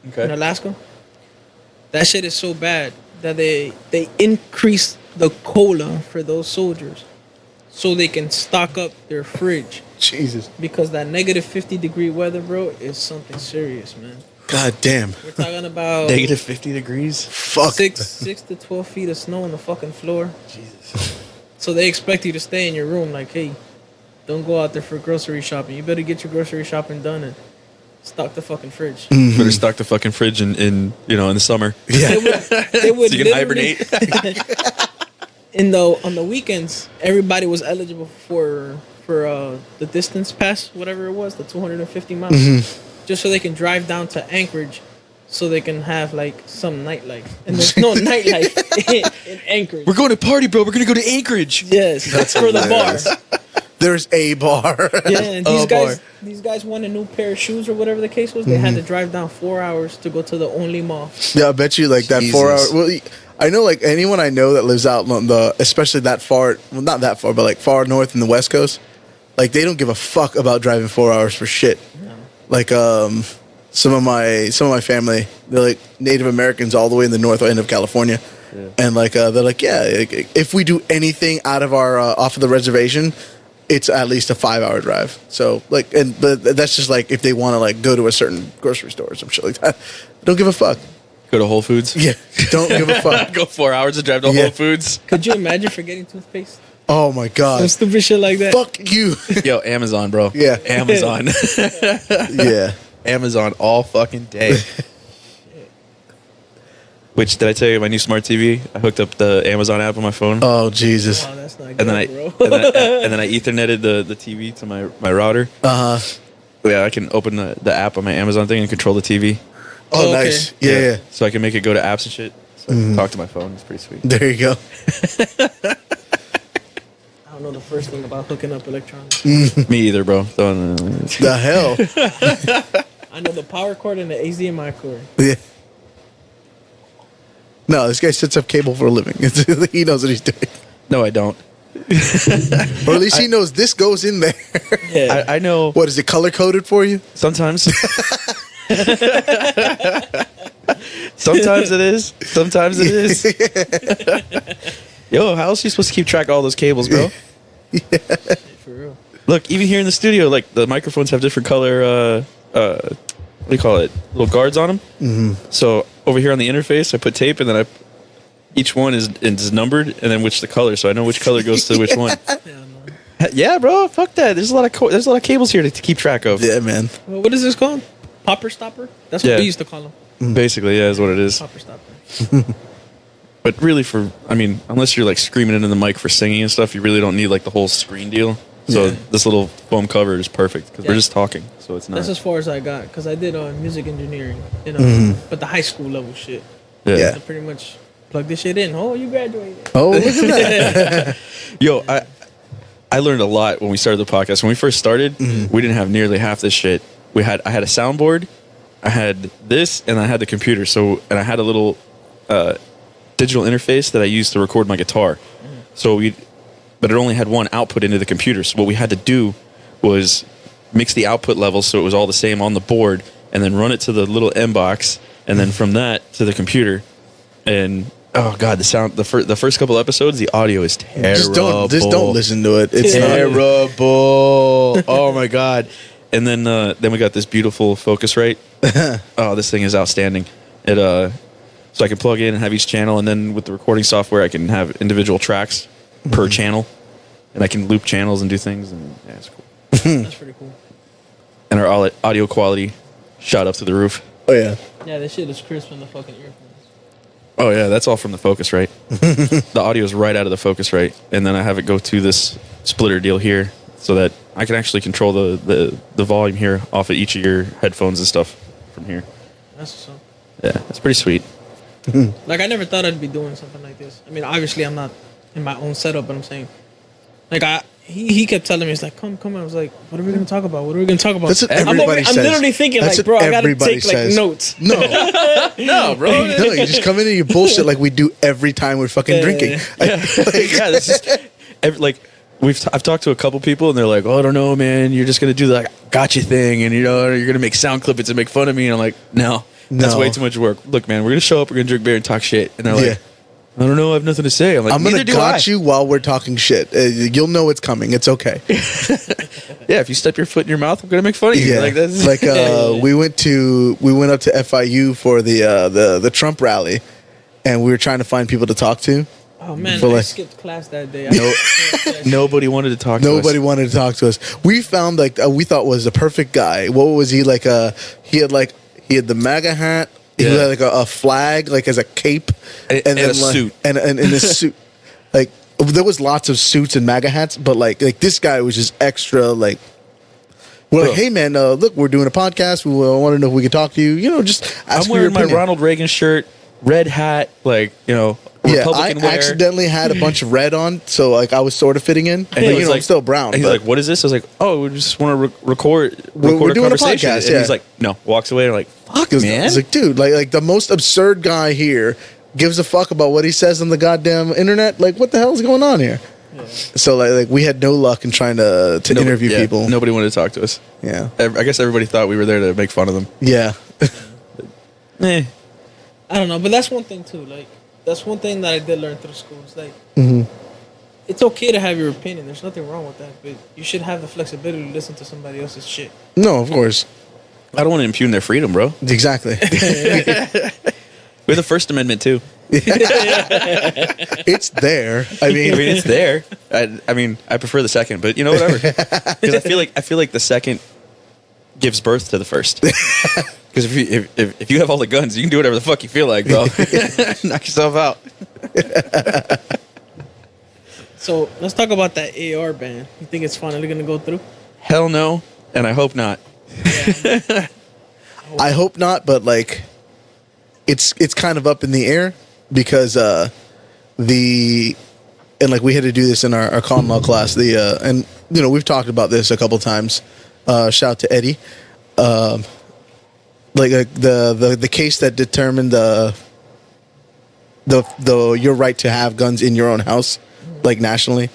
[SPEAKER 3] in Alaska. That shit is so bad that they increase the cola for those soldiers so they can stock up their fridge,
[SPEAKER 2] Jesus.
[SPEAKER 3] because that negative 50-degree weather, bro, is something serious, man.
[SPEAKER 2] God damn.
[SPEAKER 3] We're talking about
[SPEAKER 1] Negative 50 degrees.
[SPEAKER 2] Fuck.
[SPEAKER 3] 6 to 12 feet of snow on the fucking floor. Jesus. So they expect you to stay in your room, like, hey, don't go out there for grocery shopping. You better get your grocery shopping done and stock the fucking fridge.
[SPEAKER 1] Better stock the fucking fridge in the summer.
[SPEAKER 2] Yeah.
[SPEAKER 3] They would
[SPEAKER 1] So you can
[SPEAKER 3] literally-
[SPEAKER 1] hibernate.
[SPEAKER 3] on the weekends, everybody was eligible for the distance pass, whatever it was, the 250 miles, just so they can drive down to Anchorage, so they can have like some nightlife. And there's no nightlife in Anchorage.
[SPEAKER 1] We're going to party, bro. We're going to go to Anchorage.
[SPEAKER 3] Yes, that's for the
[SPEAKER 2] hilarious.
[SPEAKER 3] bar.
[SPEAKER 2] There's a bar.
[SPEAKER 3] Yeah, and
[SPEAKER 1] Oh,
[SPEAKER 3] these guys wanted a new pair of shoes or whatever the case was. They had to drive down 4 hours to go to the only mall.
[SPEAKER 2] Yeah, I bet you like that
[SPEAKER 1] Jesus.
[SPEAKER 2] 4 hour. Well, I know like anyone I know that lives out on especially that far, well, not that far, but like far north in the West Coast, like they don't give a fuck about driving 4 hours for shit.
[SPEAKER 3] No.
[SPEAKER 2] Like some of my family, they're like Native Americans all the way in the north end of California, and like they're like, yeah, if we do anything out of our off of the reservation, it's at least a 5-hour drive. So like, but that's just like if they want to like go to a certain grocery store or some shit like that. Don't give a fuck.
[SPEAKER 1] Go to Whole Foods.
[SPEAKER 2] Yeah, don't give a fuck.
[SPEAKER 1] Go 4 hours to drive to
[SPEAKER 2] Yeah.
[SPEAKER 1] Whole Foods.
[SPEAKER 3] Could you imagine forgetting toothpaste?
[SPEAKER 2] Oh my
[SPEAKER 3] Some
[SPEAKER 2] god.
[SPEAKER 3] stupid shit like that.
[SPEAKER 2] Fuck you.
[SPEAKER 1] Yo, Amazon, bro.
[SPEAKER 2] Yeah.
[SPEAKER 1] Amazon.
[SPEAKER 2] Yeah.
[SPEAKER 1] Amazon all fucking day. Which, did I tell you my new smart TV? I hooked up the Amazon app on my phone.
[SPEAKER 2] Oh Jesus.
[SPEAKER 3] Oh, that's not good,
[SPEAKER 1] and then
[SPEAKER 3] bro.
[SPEAKER 1] and then I Ethernetted the TV to my router.
[SPEAKER 2] Uh huh.
[SPEAKER 1] Yeah, I can open the app on my Amazon thing and control the TV.
[SPEAKER 2] Oh,
[SPEAKER 3] Okay.
[SPEAKER 2] nice. Yeah.
[SPEAKER 1] So I can make it go to apps and shit. So I can talk to my phone. It's pretty sweet.
[SPEAKER 2] There you go.
[SPEAKER 3] I don't know the first thing about hooking up electronics.
[SPEAKER 1] Me either, bro. Don't,
[SPEAKER 2] The hell.
[SPEAKER 3] I know the power cord and the HDMI cord.
[SPEAKER 2] Yeah. No, this guy sets up cable for a living. He knows what he's doing,
[SPEAKER 1] no, I don't.
[SPEAKER 2] or at least he knows this goes in there.
[SPEAKER 3] Yeah.
[SPEAKER 1] I know.
[SPEAKER 2] What is it color coded for you?
[SPEAKER 1] Sometimes. Sometimes it is. Sometimes it is. Yo, how else are you supposed to keep track of all those cables, bro?
[SPEAKER 3] For real.
[SPEAKER 1] Look, even here in the studio, like the microphones have different color. What do you call it? Little guards on them. Mm-hmm. So over here on the interface, I put tape, and then each one is numbered, and then which the color, so I know which color goes to which one.
[SPEAKER 3] Yeah, no.
[SPEAKER 1] Yeah, bro. Fuck that. There's a lot of there's a lot of cables here to keep track of.
[SPEAKER 2] Yeah, man.
[SPEAKER 3] Well, what is this called? Popper stopper? That's what
[SPEAKER 1] Yeah.
[SPEAKER 3] we used to call them.
[SPEAKER 1] Basically, yeah, is what it is.
[SPEAKER 3] Popper stopper.
[SPEAKER 1] But really, unless you're like screaming into the mic for singing and stuff, you really don't need like the whole screen deal. So
[SPEAKER 2] Yeah.
[SPEAKER 1] this little foam cover is perfect because we're
[SPEAKER 3] Yeah.
[SPEAKER 1] just talking, so it's not.
[SPEAKER 3] That's as far as I got because I did music engineering, but the high school level shit.
[SPEAKER 2] Yeah.
[SPEAKER 3] I pretty much plug this shit in. Oh, you graduated.
[SPEAKER 2] Oh, look at that.
[SPEAKER 1] Yo, I learned a lot when we started the podcast. When we first started, we didn't have nearly half this shit. I had a soundboard, I had this, and I had the computer. So, and I had a little digital interface that I used to record my guitar. But it only had one output into the computer. So what we had to do was mix the output levels so it was all the same on the board, and then run it to the little M box, and then from that to the computer. And oh god, the sound the first couple episodes, the audio is terrible.
[SPEAKER 2] just don't listen to it. It's not.
[SPEAKER 1] Terrible. Oh my god. And then we got this beautiful Focusrite. Oh, this thing is outstanding. It so I can plug in and have each channel, and then with the recording software, I can have individual tracks per channel, and I can loop channels and do things. And yeah, it's cool.
[SPEAKER 3] That's pretty cool.
[SPEAKER 1] And our audio quality shot up to the roof.
[SPEAKER 2] Oh yeah.
[SPEAKER 3] Yeah, this shit is crisp in the fucking earphones.
[SPEAKER 1] Oh yeah, that's all from the Focusrite. The audio is right out of the Focusrite, and then I have it go to this splitter deal here, so that I can actually control the volume here off of each of your headphones and stuff from here.
[SPEAKER 3] That's what's up.
[SPEAKER 1] Yeah, that's pretty sweet.
[SPEAKER 3] Like I never thought I'd be doing something like this. I mean, obviously I'm not in my own setup, but I'm saying, like he kept telling me, he's like, come. I was like, what are we gonna talk about? What are we gonna talk about?
[SPEAKER 2] That's what
[SPEAKER 3] I'm
[SPEAKER 2] everybody says.
[SPEAKER 3] I'm literally thinking
[SPEAKER 2] That's
[SPEAKER 3] like,
[SPEAKER 2] what
[SPEAKER 3] bro, I gotta
[SPEAKER 2] everybody
[SPEAKER 3] take like
[SPEAKER 2] says.
[SPEAKER 3] notes.
[SPEAKER 2] No,
[SPEAKER 1] No, bro.
[SPEAKER 2] no, you just come in and you bullshit like we do every time we're fucking drinking.
[SPEAKER 1] Yeah, this is I've talked to a couple people, and they're like, "Oh, I don't know, man. You're just gonna do the like, gotcha thing, and you're gonna make sound clippings and make fun of me." And I'm like, "No, that's
[SPEAKER 2] No.
[SPEAKER 1] way too much work. Look, man, we're gonna show up, we're gonna drink beer and talk shit." And they're like,
[SPEAKER 2] Yeah.
[SPEAKER 1] "I don't know, I have nothing to say." I'm like,
[SPEAKER 2] I'm gonna
[SPEAKER 1] "Neither do
[SPEAKER 2] got
[SPEAKER 1] I."
[SPEAKER 2] you while we're talking shit. You'll know it's coming. It's okay.
[SPEAKER 1] Yeah, if you step your foot in your mouth, I'm gonna make fun of you.
[SPEAKER 2] Yeah,
[SPEAKER 1] Like that's
[SPEAKER 2] we went up to FIU for the Trump rally, and we were trying to find people to talk to.
[SPEAKER 3] Oh man,
[SPEAKER 2] For
[SPEAKER 3] I
[SPEAKER 2] like-
[SPEAKER 3] skipped class that day.
[SPEAKER 1] nobody wanted to talk.
[SPEAKER 2] Nobody
[SPEAKER 1] to us.
[SPEAKER 2] wanted to talk to us. We found like we thought was the perfect guy. What was he like? He had the MAGA hat. He
[SPEAKER 1] Yeah.
[SPEAKER 2] had like a flag, like as a cape,
[SPEAKER 1] And
[SPEAKER 2] then
[SPEAKER 1] a
[SPEAKER 2] like,
[SPEAKER 1] suit.
[SPEAKER 2] and in a suit. Like there was lots of suits and MAGA hats, but like this guy was just extra. Like we're like,
[SPEAKER 1] Bro.
[SPEAKER 2] hey man, look, we're doing a podcast. We want to know if we can talk to you. You know, just ask
[SPEAKER 1] I'm
[SPEAKER 2] for your
[SPEAKER 1] wearing my
[SPEAKER 2] opinion.
[SPEAKER 1] Ronald Reagan shirt, red hat, like
[SPEAKER 2] Yeah, I
[SPEAKER 1] Republican wear.
[SPEAKER 2] accidentally had a bunch of red on, so like I was sort of fitting in.
[SPEAKER 1] And he
[SPEAKER 2] But,
[SPEAKER 1] was
[SPEAKER 2] I'm still brown.
[SPEAKER 1] And he's
[SPEAKER 2] but-
[SPEAKER 1] like, "What is this?" I was like, "Oh, we just want to record
[SPEAKER 2] We're
[SPEAKER 1] a
[SPEAKER 2] doing a
[SPEAKER 1] conversation."
[SPEAKER 2] podcast,
[SPEAKER 1] and
[SPEAKER 2] yeah.
[SPEAKER 1] he's like, "No," walks away. And I'm like, "Fuck,
[SPEAKER 2] I
[SPEAKER 1] man!"
[SPEAKER 2] was like, dude, like the most absurd guy here gives a fuck about what he says on the goddamn internet. Like, what the hell is going on here? So like we had no luck in trying to interview
[SPEAKER 1] yeah,
[SPEAKER 2] people.
[SPEAKER 1] Nobody wanted to talk to us.
[SPEAKER 2] Yeah,
[SPEAKER 1] I guess everybody thought we were there to make fun of them.
[SPEAKER 2] yeah,
[SPEAKER 1] Eh.
[SPEAKER 3] I don't know, but that's one thing too. Like that's one thing that I did learn through school. It's like it's okay to have your opinion. There's nothing wrong with that, but you should have the flexibility to listen to somebody else's shit.
[SPEAKER 2] No, of course.
[SPEAKER 1] I don't want to impugn their freedom, bro.
[SPEAKER 2] Exactly.
[SPEAKER 1] We're the First Amendment too.
[SPEAKER 2] It's there. I
[SPEAKER 1] I
[SPEAKER 2] mean,
[SPEAKER 1] mean, it's there. I mean, I prefer the second, but you know, whatever. Because I feel like the second gives birth to the first. Because if you have all the guns, you can do whatever the fuck you feel like, bro. Knock yourself out.
[SPEAKER 3] So let's talk about that AR ban. You think it's finally gonna go through?
[SPEAKER 1] Hell no, and I hope not.
[SPEAKER 2] I hope not, but like, it's kind of up in the air because and like we had to do this in our con law class. And you know we've talked about this a couple times. Shout out to Eddie. The case that determined the your right to have guns in your own house, like nationally,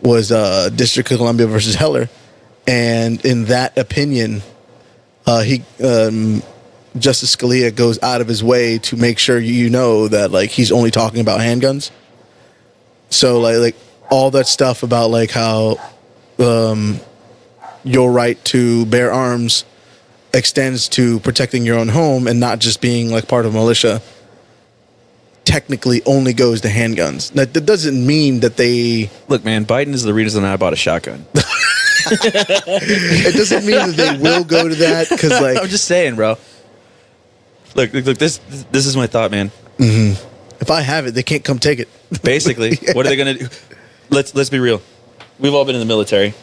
[SPEAKER 2] was District of Columbia versus Heller, and in that opinion, Justice Scalia goes out of his way to make sure you know that like he's only talking about handguns. So like all that stuff about like how your right to bear arms extends to protecting your own home and not just being like part of militia technically only goes to handguns. That doesn't mean that they...
[SPEAKER 1] Look, man, Biden is the reason I bought a shotgun.
[SPEAKER 2] It doesn't mean that they will go to that because like...
[SPEAKER 1] I'm just saying, bro. Look. This is my thought, man.
[SPEAKER 2] If I have it, they can't come take it.
[SPEAKER 1] Basically, what are they gonna do? Let's be real. We've all been in the military.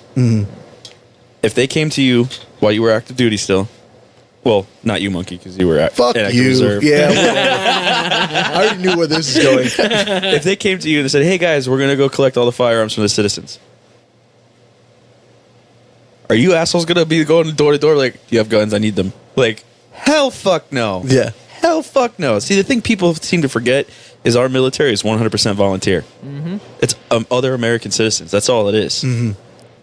[SPEAKER 1] If they came to you while you were active duty still, well, not you, Monkey, because you were in
[SPEAKER 2] Fuck
[SPEAKER 1] active
[SPEAKER 2] you.
[SPEAKER 1] reserve.
[SPEAKER 2] Yeah. I already knew where this is going.
[SPEAKER 1] If they came to you and they said, "Hey guys, we're gonna go collect all the firearms from the citizens," are you assholes gonna be going door to door like, "Do you have guns? I need them." Like, hell, fuck no.
[SPEAKER 2] Yeah.
[SPEAKER 1] Hell, fuck no. See, the thing people seem to forget is our military is 100% volunteer. It's other American citizens. That's all it is.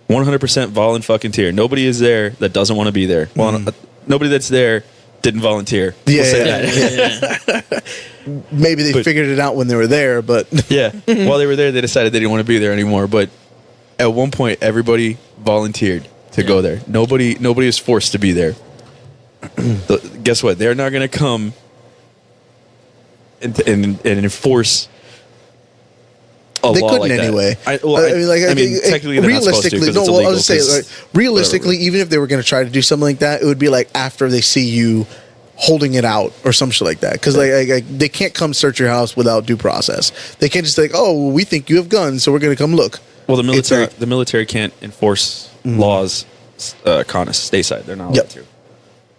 [SPEAKER 1] 100% volunteer. Nobody is there that doesn't want to be there. Well, nobody that's there didn't volunteer.
[SPEAKER 2] Yeah,
[SPEAKER 1] We'll say
[SPEAKER 2] yeah,
[SPEAKER 1] that.
[SPEAKER 2] Maybe they figured it out when they were there, but
[SPEAKER 1] Yeah. While they were there, they decided they didn't want to be there anymore. But at one point, everybody volunteered to go there. Nobody is forced to be there. Guess what? They're not going to come and enforce a
[SPEAKER 2] they
[SPEAKER 1] law
[SPEAKER 2] couldn't
[SPEAKER 1] like that.
[SPEAKER 2] anyway.
[SPEAKER 1] I mean, technically, they're not supposed to
[SPEAKER 2] realistically,
[SPEAKER 1] 'cause
[SPEAKER 2] no.
[SPEAKER 1] it's
[SPEAKER 2] Well,
[SPEAKER 1] illegal,
[SPEAKER 2] I'll just say,
[SPEAKER 1] 'cause
[SPEAKER 2] like, realistically, even if they were going to try to do something like that, it would be like after they see you holding it out or some shit like that. Because like they can't come search your house without due process. They can't just like, oh, well, we think you have guns, so we're going to come look.
[SPEAKER 1] Well, the military can't enforce laws on a state side. They're not allowed
[SPEAKER 2] Yep.
[SPEAKER 1] to.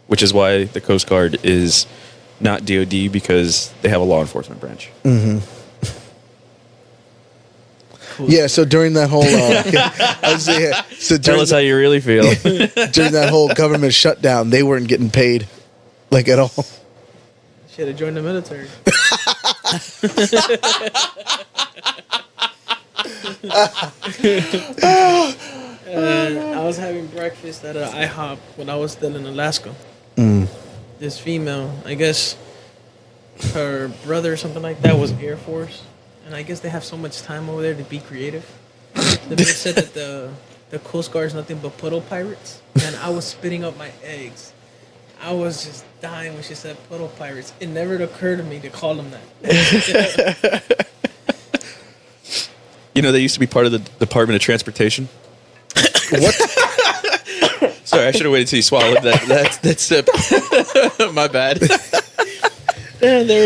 [SPEAKER 1] Which is why the Coast Guard is not DOD, because they have a law enforcement branch.
[SPEAKER 2] Yeah. So during that whole, I was saying, so
[SPEAKER 1] Tell
[SPEAKER 2] during,
[SPEAKER 1] us how you really feel.
[SPEAKER 2] during that whole government shutdown, they weren't getting paid, like at all.
[SPEAKER 3] Should have joined the military. I was having breakfast at an IHOP when I was still in Alaska. This female, I guess her brother or something like that was Air Force, and I guess they have so much time over there to be creative. The bitch said that the Coast Guard is nothing but puddle pirates, and I was spitting up my eggs. I was just dying when she said puddle pirates. It never occurred to me to call them that.
[SPEAKER 1] You know, they used to be part of the Department of Transportation.
[SPEAKER 2] What?
[SPEAKER 1] Sorry, I should have waited till you swallowed that sip. My bad.
[SPEAKER 2] We're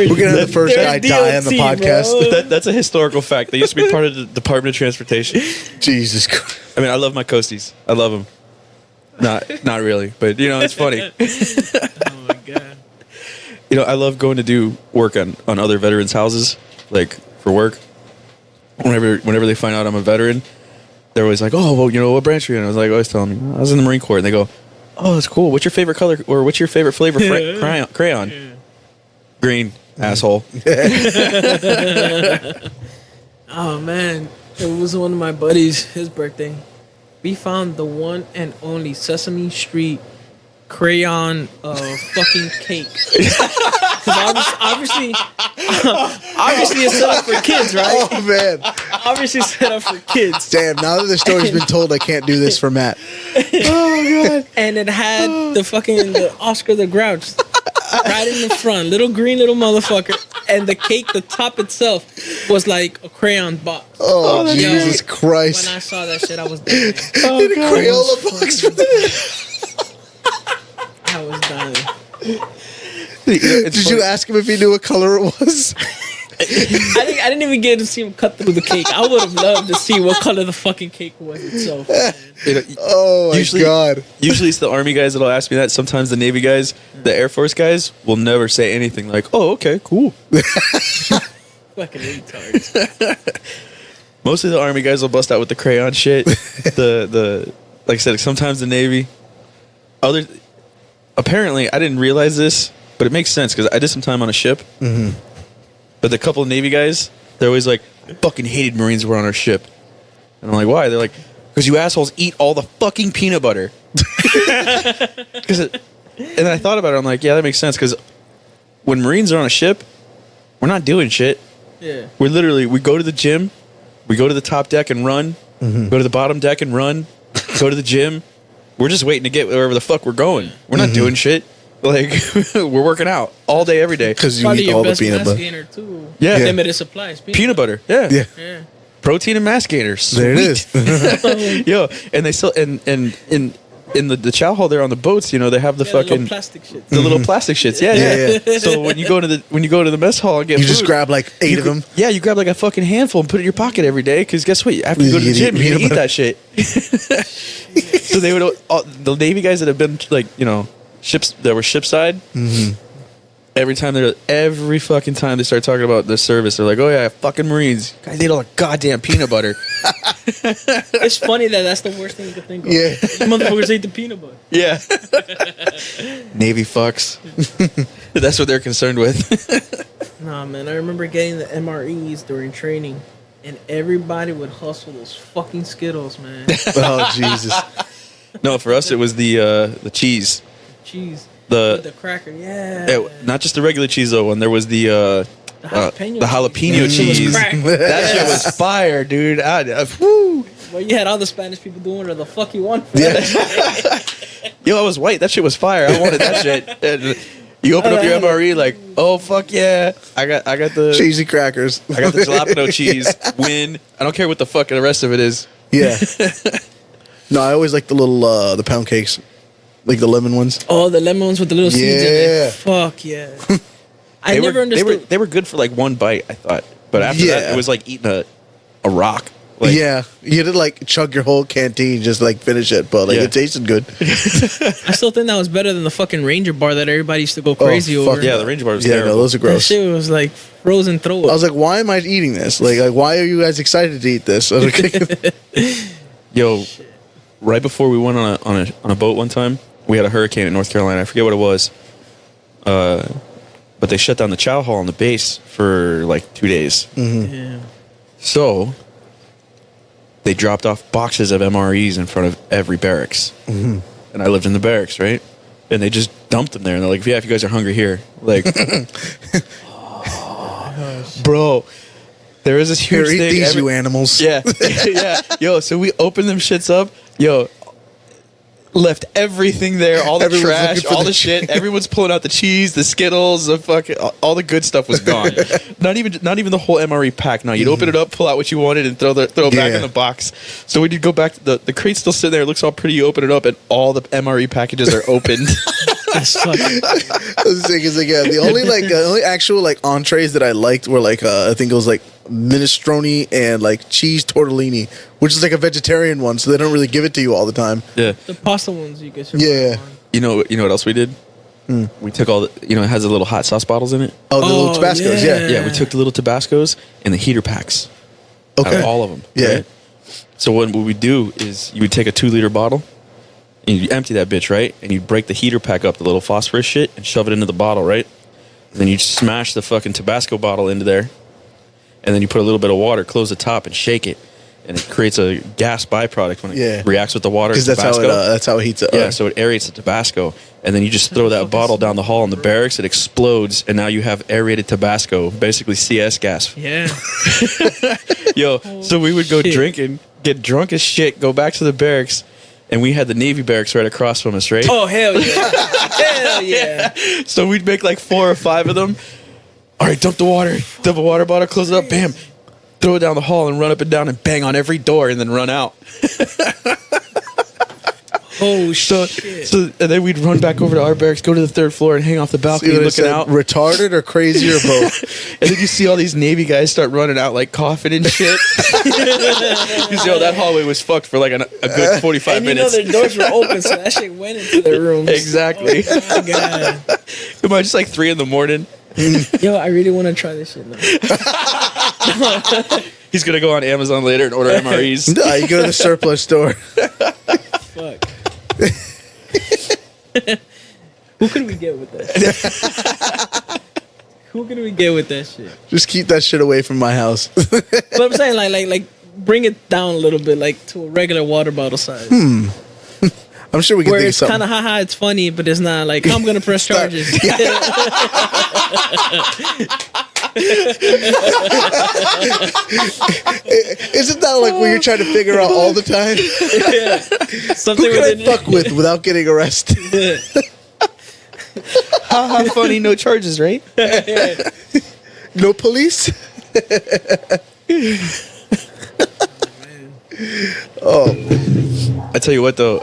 [SPEAKER 2] gonna have the first guy die on the podcast.
[SPEAKER 1] That's a historical fact. They used to be part of the Department of Transportation.
[SPEAKER 2] Jesus Christ.
[SPEAKER 1] I mean, I love my coasties. I love them. Not really, but you know, it's funny.
[SPEAKER 3] Oh my god.
[SPEAKER 1] You know, I love going to do work on other veterans' houses, like for work. Whenever they find out I'm a veteran, they're always like, "Oh, well, you know, what branch are you in?" I was like, always telling them, "I was in the Marine Corps," and they go, "Oh, that's cool. What's your favorite color, or what's your favorite flavor crayon?" Green, asshole.
[SPEAKER 3] Oh man, it was one of my buddies, his birthday. We found the one and only Sesame Street crayon fucking cake. Because obviously Obviously, it's set up for kids, right?
[SPEAKER 2] Oh man,
[SPEAKER 3] Obviously, it's set up for kids.
[SPEAKER 2] damn! Now that the story's been told, I can't do this for Matt.
[SPEAKER 3] And it had the Oscar the Grouch right in the front, little green little motherfucker, and the cake, the top itself was like a crayon box.
[SPEAKER 2] Oh,
[SPEAKER 3] Yo,
[SPEAKER 2] Jesus Christ!
[SPEAKER 3] When I saw that shit, I was dying.
[SPEAKER 2] In a Crayola box for the.
[SPEAKER 3] I was dying.
[SPEAKER 2] Did you ask him if he knew what color it was?
[SPEAKER 3] I didn't even get to see him cut through the cake. I would have loved to see what color the fucking cake was itself. Man.
[SPEAKER 2] Oh my
[SPEAKER 1] Usually-
[SPEAKER 2] God!
[SPEAKER 1] Usually it's the Army guys that'll ask me that. Sometimes the Navy guys, the Air Force guys will never say anything like, "Oh, okay, cool."
[SPEAKER 3] Fucking retards.
[SPEAKER 1] Mostly the Army guys will bust out with the crayon shit. the like I said, sometimes the Navy. Apparently, I didn't realize this, but it makes sense because I did some time on a ship. Mm-hmm. But the couple of Navy guys, they're always like, "I fucking hated Marines who were on our ship." And I'm like, "Why?" They're like, "Because you assholes eat all the fucking peanut butter." And then I thought about it. I'm like, yeah, that makes sense. Because when Marines are on a ship, we're not doing shit.
[SPEAKER 3] Yeah.
[SPEAKER 1] We go to the gym, we go to the top deck and run, go to the bottom deck and run, go to the gym. We're just waiting to get wherever the fuck we're going. We're not doing shit. Like, we're working out all day, every day.
[SPEAKER 2] Because you
[SPEAKER 3] Probably
[SPEAKER 2] eat
[SPEAKER 3] your
[SPEAKER 2] all the
[SPEAKER 3] best
[SPEAKER 2] peanut
[SPEAKER 3] mass
[SPEAKER 2] butter.
[SPEAKER 3] gainer too.
[SPEAKER 1] Yeah.
[SPEAKER 3] Limited supplies.
[SPEAKER 1] Peanut butter. Yeah.
[SPEAKER 2] Yeah,
[SPEAKER 3] Yeah.
[SPEAKER 1] Protein and mass gainers.
[SPEAKER 2] there it is.
[SPEAKER 1] Yo, and they still, and in the chow hall there on the boats, you know, they have the
[SPEAKER 3] Yeah, the little
[SPEAKER 1] fucking
[SPEAKER 3] plastic shit.
[SPEAKER 1] the little plastic shits. Yeah,
[SPEAKER 2] Yeah,
[SPEAKER 1] yeah. So when you go to the mess hall and get
[SPEAKER 2] You
[SPEAKER 1] food,
[SPEAKER 2] just grab like 8 of them.
[SPEAKER 1] Yeah, you grab like a fucking handful and put it in your pocket every day. Because guess what? After you go to the
[SPEAKER 2] You eat
[SPEAKER 1] gym, you're gonna eat
[SPEAKER 2] peanut
[SPEAKER 1] that shit. So they would the Navy guys that have been like, you know, ships that were shipside.
[SPEAKER 2] Mm-hmm.
[SPEAKER 1] Every fucking time they start talking about the service, they're like, "Oh yeah, fucking Marines, guys ate all the goddamn peanut butter."
[SPEAKER 3] It's funny that's the worst thing you could think of.
[SPEAKER 2] Yeah.
[SPEAKER 3] You motherfuckers ate the peanut butter.
[SPEAKER 1] Yeah. Navy fucks. That's what they're concerned with.
[SPEAKER 3] Nah, man. I remember getting the MREs during training, and everybody would hustle those fucking Skittles, man.
[SPEAKER 2] Oh Jesus!
[SPEAKER 1] No, for us it was the cheese.
[SPEAKER 3] Cheese.
[SPEAKER 1] The-
[SPEAKER 3] With the cracker, yeah.
[SPEAKER 1] Not just the regular cheese though. When there was the jalapeno
[SPEAKER 3] cheese.
[SPEAKER 1] cheese.
[SPEAKER 3] Crack.
[SPEAKER 1] That shit was fire, dude. Woo.
[SPEAKER 3] Well, you had all the Spanish people doing it. The fuck you want?
[SPEAKER 2] Yeah.
[SPEAKER 1] Yo, I was white. That shit was fire. I wanted that shit. And you open up your MRE like, oh fuck yeah, I got the
[SPEAKER 2] Cheesy crackers.
[SPEAKER 1] I got the jalapeno cheese. Win. I don't care what the fuck the rest of it is.
[SPEAKER 2] Yeah. No, I always like the little the pound cakes, like the lemon ones.
[SPEAKER 3] Oh, the lemon ones with the little seeds in
[SPEAKER 2] Yeah.
[SPEAKER 3] it. Fuck yeah. I
[SPEAKER 1] They
[SPEAKER 3] never
[SPEAKER 1] were,
[SPEAKER 3] understood.
[SPEAKER 1] They were good for like one bite, I thought. But after that,
[SPEAKER 2] Yeah.
[SPEAKER 1] it was like eating a rock. Like,
[SPEAKER 2] Yeah, you had to like chug your whole canteen just like finish it, but like
[SPEAKER 1] Yeah.
[SPEAKER 2] it tasted good.
[SPEAKER 3] I still think that was better than the fucking Ranger bar that everybody used to go crazy
[SPEAKER 2] fuck
[SPEAKER 3] over.
[SPEAKER 1] Yeah, the Ranger bar was
[SPEAKER 2] Yeah,
[SPEAKER 1] terrible.
[SPEAKER 2] no, those are
[SPEAKER 3] That
[SPEAKER 2] gross.
[SPEAKER 3] shit was like frozen throw
[SPEAKER 2] I
[SPEAKER 3] up.
[SPEAKER 2] was like, why am I eating this? Like why are you guys excited to eat this? I was like,
[SPEAKER 1] Yo, right before we went on a boat one time, we had a hurricane in North Carolina. I forget what it was. But they shut down the chow hall on the base for like 2 days.
[SPEAKER 3] Yeah.
[SPEAKER 1] So they dropped off boxes of MREs in front of every barracks. And I lived in the barracks, right? And they just dumped them there. And they're like, yeah, if you guys are hungry here. Like, bro, there is this
[SPEAKER 2] here,
[SPEAKER 1] huge
[SPEAKER 2] eat
[SPEAKER 1] thing.
[SPEAKER 2] these, you animals.
[SPEAKER 1] Yeah, yeah. Yo, so we opened them shits up. Yo, left everything there, all the
[SPEAKER 2] Everyone's
[SPEAKER 1] trash,
[SPEAKER 2] looking for
[SPEAKER 1] all
[SPEAKER 2] the
[SPEAKER 1] the shit. Everyone's pulling out the cheese, the Skittles, the fucking, all the good stuff was gone. Not even the whole MRE pack. No, you'd open it up, pull out what you wanted, and throw it back
[SPEAKER 2] Yeah.
[SPEAKER 1] in the box. So when you go back, the crate's still sitting there. It looks all pretty. You open it up, and all the MRE packages are opened.
[SPEAKER 3] That's fucking.
[SPEAKER 2] The thing is, like, yeah, the only actual like entrees that I liked were like I think it was like minestrone and like cheese tortellini, which is like a vegetarian one, so they don't really give it to you all the time.
[SPEAKER 1] Yeah.
[SPEAKER 3] The pasta ones you get.
[SPEAKER 2] Yeah.
[SPEAKER 1] You know what else we did? We took all the, it has the little hot sauce bottles in it.
[SPEAKER 2] Oh, the little
[SPEAKER 3] Oh,
[SPEAKER 2] Tabascos, yeah.
[SPEAKER 1] Yeah, we took the little Tabascos and the heater packs. Out
[SPEAKER 2] Okay.
[SPEAKER 1] of all of them.
[SPEAKER 2] Yeah.
[SPEAKER 1] Right? So what we do is you would take a 2-liter bottle and you empty that bitch, right? And you break the heater pack up, the little phosphorus shit, and shove it into the bottle, right? And then you smash the fucking Tabasco bottle into there. And then you put a little bit of water, close the top, and shake it. and it creates a gas byproduct when it reacts with the water.
[SPEAKER 2] Because that's how it heats up.
[SPEAKER 1] Yeah, so it aerates the Tabasco, and then you just throw that bottle down the hall in the barracks. It explodes, and now you have aerated Tabasco, basically CS gas.
[SPEAKER 3] Yeah.
[SPEAKER 1] Yo, so we would go drinking, get drunk as shit, go back to the barracks, and we had the Navy barracks right across from us, right?
[SPEAKER 3] Oh, hell yeah. Hell yeah.
[SPEAKER 1] So we'd make like 4 or 5 of them. All right, dump the water bottle, close it up, bam, throw it down the hall and run up and down and bang on every door and then run out.
[SPEAKER 3] Oh,
[SPEAKER 1] So,
[SPEAKER 3] shit.
[SPEAKER 1] and then we'd run back over to our barracks, go to the 3rd floor and hang off the balcony
[SPEAKER 2] See what I
[SPEAKER 1] looking
[SPEAKER 2] said?
[SPEAKER 1] out.
[SPEAKER 2] Retarded or crazy or both?
[SPEAKER 1] And then you see all these Navy guys start running out like coughing and shit. Because, that hallway was fucked for like a good 45
[SPEAKER 3] and
[SPEAKER 1] minutes.
[SPEAKER 3] their doors were open, so that shit went into their rooms.
[SPEAKER 1] Exactly.
[SPEAKER 3] Oh, my God.
[SPEAKER 1] Come on, just like 3 in the morning.
[SPEAKER 3] Yo, I really want to try this shit now.
[SPEAKER 1] He's going to go on Amazon later and order MREs.
[SPEAKER 2] No, you go to the surplus store.
[SPEAKER 3] Fuck. Who could we get with that? Who could we get with that shit?
[SPEAKER 2] Just keep that shit away from my house.
[SPEAKER 3] But I'm saying like bring it down a little bit, like to a regular water bottle size.
[SPEAKER 2] I'm sure we can
[SPEAKER 3] Where
[SPEAKER 2] think of
[SPEAKER 3] it's
[SPEAKER 2] something.
[SPEAKER 3] kind of haha, it's funny, but it's not like I'm gonna press charges.
[SPEAKER 2] Isn't that like what you're trying to figure out all the time?
[SPEAKER 3] Something
[SPEAKER 2] Who can I
[SPEAKER 3] within
[SPEAKER 2] fuck with without getting arrested?
[SPEAKER 1] How funny, no charges, right?
[SPEAKER 2] No police?
[SPEAKER 1] I tell you what, though,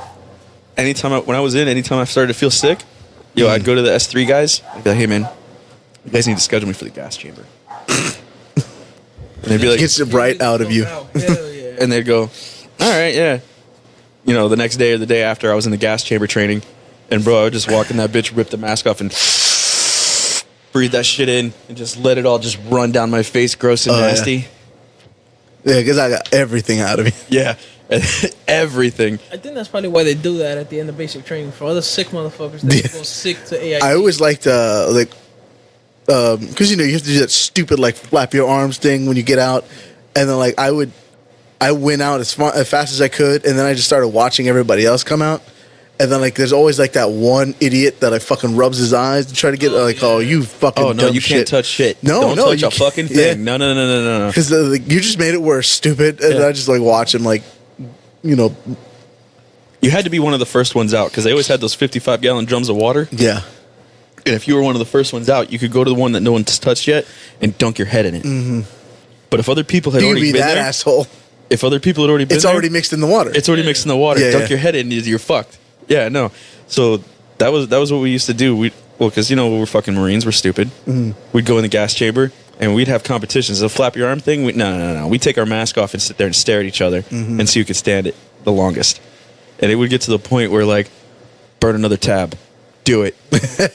[SPEAKER 1] when I was in, anytime I started to feel sick, I'd go to the S3 guys. I'd be like, hey, man, you guys need to schedule me for the gas chamber. And they'd be like,
[SPEAKER 2] Gets it right out of you.
[SPEAKER 3] Hell yeah.
[SPEAKER 1] and they'd go, all right, yeah. The next day or the day after, I was in the gas chamber training. And, bro, I would just walk in that bitch, rip the mask off, and breathe that shit in, and just let it all just run down my face, gross and
[SPEAKER 2] Oh, yeah.
[SPEAKER 1] nasty.
[SPEAKER 2] Yeah, because I got everything out of me.
[SPEAKER 1] Yeah. Everything.
[SPEAKER 3] I think that's probably why they do that at the end of basic training for other sick motherfuckers that
[SPEAKER 2] Yeah.
[SPEAKER 3] go sick to AI.
[SPEAKER 2] I always liked because you have to do that stupid like flap your arms thing when you get out, and then like I went out as fast as I could, and then I just started watching everybody else come out, and then like there's always like that one idiot that like fucking rubs his eyes to try to get oh you fucking
[SPEAKER 1] Oh, no,
[SPEAKER 2] dumb
[SPEAKER 1] you can't
[SPEAKER 2] shit.
[SPEAKER 1] touch shit.
[SPEAKER 2] No,
[SPEAKER 1] Don't
[SPEAKER 2] no,
[SPEAKER 1] touch
[SPEAKER 2] you
[SPEAKER 1] a fucking
[SPEAKER 2] can't.
[SPEAKER 1] thing.
[SPEAKER 2] Yeah.
[SPEAKER 1] No.
[SPEAKER 2] Because you just made it worse, stupid. And
[SPEAKER 1] Yeah.
[SPEAKER 2] I just like watch him like,
[SPEAKER 1] You had to be one of the first ones out because they always had those 55-gallon drums of water.
[SPEAKER 2] yeah.
[SPEAKER 1] And if you were one of the first ones out, you could go to the one that no one's touched yet and dunk your head in it. Mm-hmm. But if other people had
[SPEAKER 2] You
[SPEAKER 1] already
[SPEAKER 2] be
[SPEAKER 1] been
[SPEAKER 2] that
[SPEAKER 1] there,
[SPEAKER 2] asshole.
[SPEAKER 1] if other people had already been
[SPEAKER 2] It's
[SPEAKER 1] there,
[SPEAKER 2] already mixed in the water.
[SPEAKER 1] it's already mixed in the water.
[SPEAKER 2] Yeah,
[SPEAKER 1] Dunk
[SPEAKER 2] yeah.
[SPEAKER 1] your head in, you're fucked. Yeah, no. So that was what we used to do. Because we're fucking Marines, we're stupid.
[SPEAKER 2] Mm-hmm.
[SPEAKER 1] We'd go in the gas chamber and we'd have competitions. The flap your arm thing, no. We'd take our mask off and sit there and stare at each other
[SPEAKER 2] Mm-hmm.
[SPEAKER 1] and see who could stand it the longest. And it would get to the point where like, burn another tab. Do it.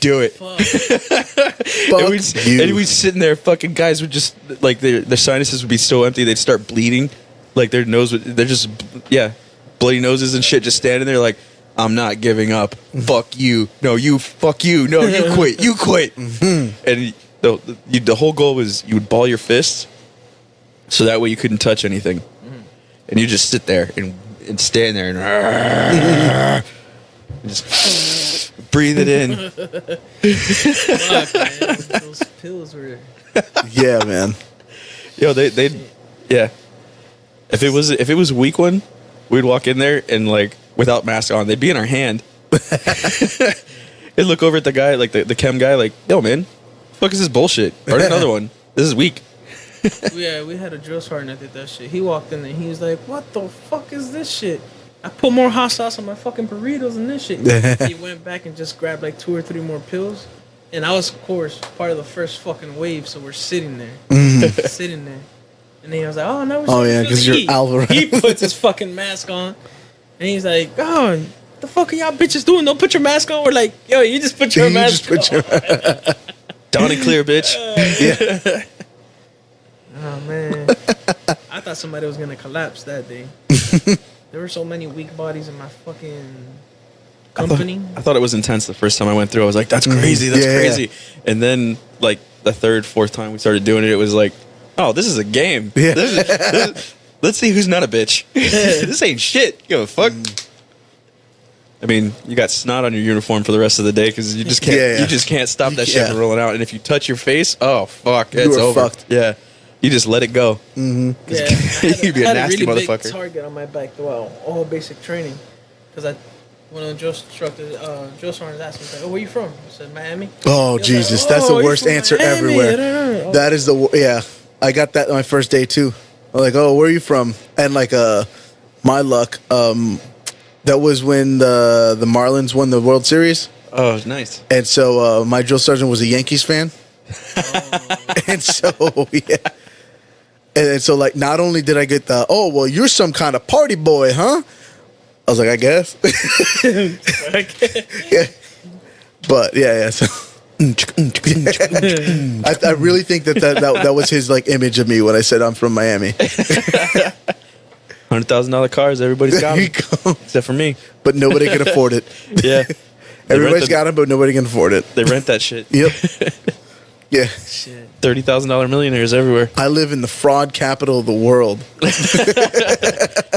[SPEAKER 1] Do it.
[SPEAKER 3] Fuck.
[SPEAKER 2] Fuck you.
[SPEAKER 1] And we'd sitting there, fucking guys would just, like, their sinuses would be so empty, they'd start bleeding. Like, their nose would, they're just, bloody noses and shit, just standing there like, I'm not giving up. Fuck you. No, you, fuck you. No, you quit. You quit. And the whole goal was you would ball your fists so that way you couldn't touch anything. And you just sit there and stand there and just breathe it in.
[SPEAKER 3] Fuck, man. Those pills were.
[SPEAKER 2] Yeah, man.
[SPEAKER 1] Yo, they yeah. If it was a weak one, we'd walk in there and like without mask on, they'd be in our hand. They'd look over at the guy, like the chem guy, like, yo man, fuck is this bullshit? Order another one. This is weak.
[SPEAKER 3] Yeah, we had a drill sergeant that did that shit. He walked in there, he was like, "What the fuck is this shit? I put more hot sauce on my fucking burritos than this shit." He went back and just grabbed like 2 or 3 more pills, and I was, of course, part of the first fucking wave. So we're sitting there, sitting there, and then he was like, "Oh no!"
[SPEAKER 2] Oh, yeah, 'cause you're Alvarez.
[SPEAKER 3] He puts his fucking mask on, and he's like, "Oh, the fuck are y'all bitches doing? Don't put your mask on." We're like, "Yo, you just put your
[SPEAKER 2] You
[SPEAKER 3] mask
[SPEAKER 2] just put
[SPEAKER 3] on."
[SPEAKER 2] your-
[SPEAKER 1] Down and clear, bitch.
[SPEAKER 2] yeah.
[SPEAKER 3] Oh man, I thought somebody was gonna collapse that day. There were so many weak bodies in my fucking company.
[SPEAKER 1] I thought it was intense the first time I went through. I was like, that's crazy, that's
[SPEAKER 2] Yeah, yeah,
[SPEAKER 1] crazy. And then like the third, fourth time we started doing it, it was like, oh, this is a game.
[SPEAKER 2] Yeah.
[SPEAKER 1] Let's see who's not a bitch. This ain't shit. Give a fuck. I mean, you got snot on your uniform for the rest of the day because you just can't.
[SPEAKER 2] Yeah.
[SPEAKER 1] You just can't stop that shit
[SPEAKER 2] Yeah.
[SPEAKER 1] from rolling out. And if you touch your face, oh fuck, it's
[SPEAKER 2] are
[SPEAKER 1] over.
[SPEAKER 2] fucked.
[SPEAKER 1] Yeah, you just let it go.
[SPEAKER 3] Yeah,
[SPEAKER 1] You'd be a
[SPEAKER 3] I had
[SPEAKER 1] nasty
[SPEAKER 3] really big
[SPEAKER 1] motherfucker.
[SPEAKER 3] target on my back throughout all basic training, because one of the drill instructors, drill sergeants asked me, like, "Oh, where you from?" I said, "Miami."
[SPEAKER 2] Oh
[SPEAKER 3] He was
[SPEAKER 2] Jesus,
[SPEAKER 3] like,
[SPEAKER 2] that's the
[SPEAKER 3] "Oh, you're
[SPEAKER 2] worst
[SPEAKER 3] from
[SPEAKER 2] answer
[SPEAKER 3] Miami."
[SPEAKER 2] everywhere. That is yeah. I got that on my first day too. I'm like, oh, where are you from? And like, my luck, that was when the Marlins won the World Series,
[SPEAKER 1] Oh, nice.
[SPEAKER 2] and so my drill sergeant was a Yankees fan, and so yeah. And so, like, not only did I get the, oh, well, you're some kind of party boy, huh? I was like, I guess. Yeah. But, yeah. So, I really think that was his, like, image of me when I said I'm from Miami.
[SPEAKER 1] $100,000 cars. Everybody's got
[SPEAKER 2] There you
[SPEAKER 1] them,
[SPEAKER 2] go.
[SPEAKER 1] except for me.
[SPEAKER 2] But nobody can afford it.
[SPEAKER 1] Yeah,
[SPEAKER 2] Everybody's got them, but nobody can afford it.
[SPEAKER 1] They rent that shit.
[SPEAKER 2] Yep. Yeah.
[SPEAKER 1] $30,000 millionaires everywhere.
[SPEAKER 2] I live in the fraud capital of the world.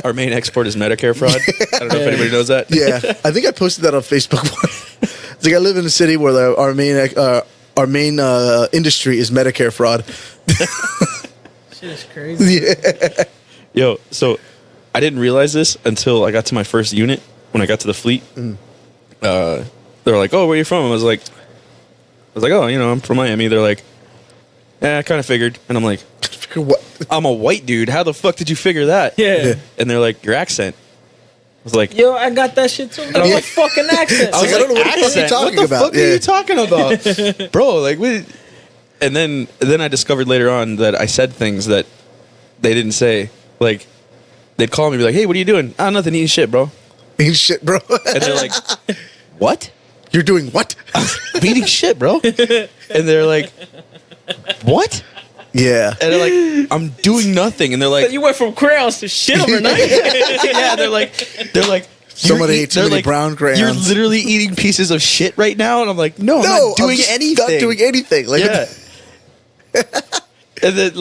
[SPEAKER 1] Our main export is Medicare fraud. I don't know if anybody knows that.
[SPEAKER 2] Yeah, I think I posted that on Facebook. It's like I live in a city where our main industry is Medicare fraud.
[SPEAKER 3] Shit is crazy.
[SPEAKER 2] Yeah.
[SPEAKER 1] Yo, so I didn't realize this until I got to my first unit when I got to the fleet. They're like, "Oh, where you from?" I was like, "Oh, you know, I'm from Miami." They're like, "Yeah, I kind of figured." And I'm like,
[SPEAKER 2] What?
[SPEAKER 1] "I'm a white dude. How the fuck did you figure that?"
[SPEAKER 3] Yeah.
[SPEAKER 1] And they're like, "Your accent." I was like,
[SPEAKER 3] Yo, I got that shit too.
[SPEAKER 1] was
[SPEAKER 3] My
[SPEAKER 1] like-
[SPEAKER 3] fucking accent.
[SPEAKER 2] I was like, I don't know what the fuck you're
[SPEAKER 1] accent?
[SPEAKER 2] talking
[SPEAKER 1] What the
[SPEAKER 2] about.
[SPEAKER 1] fuck are you talking about, bro? Like, and then I discovered later on that I said things that they didn't say. Like, they'd call me, be like, "Hey, what are you doing?" "Ah, nothing, eating shit, bro."
[SPEAKER 2] Ain't shit, bro.
[SPEAKER 1] And they're like, "What?"
[SPEAKER 2] You're doing what?
[SPEAKER 1] "I'm eating shit, bro." And they're like, "What?"
[SPEAKER 2] Yeah.
[SPEAKER 1] And they're like, "I'm doing nothing." And they're like,
[SPEAKER 3] You went from crayons to shit overnight.
[SPEAKER 1] "Yeah." They're like,
[SPEAKER 2] Somebody
[SPEAKER 1] "You're
[SPEAKER 2] ate too many brown crayons."
[SPEAKER 1] You're literally eating pieces of shit right now." And I'm like, "No, I'm
[SPEAKER 2] No,
[SPEAKER 1] not doing
[SPEAKER 2] I'm just
[SPEAKER 1] anything.
[SPEAKER 2] Not doing anything. Like,
[SPEAKER 1] Yeah. And then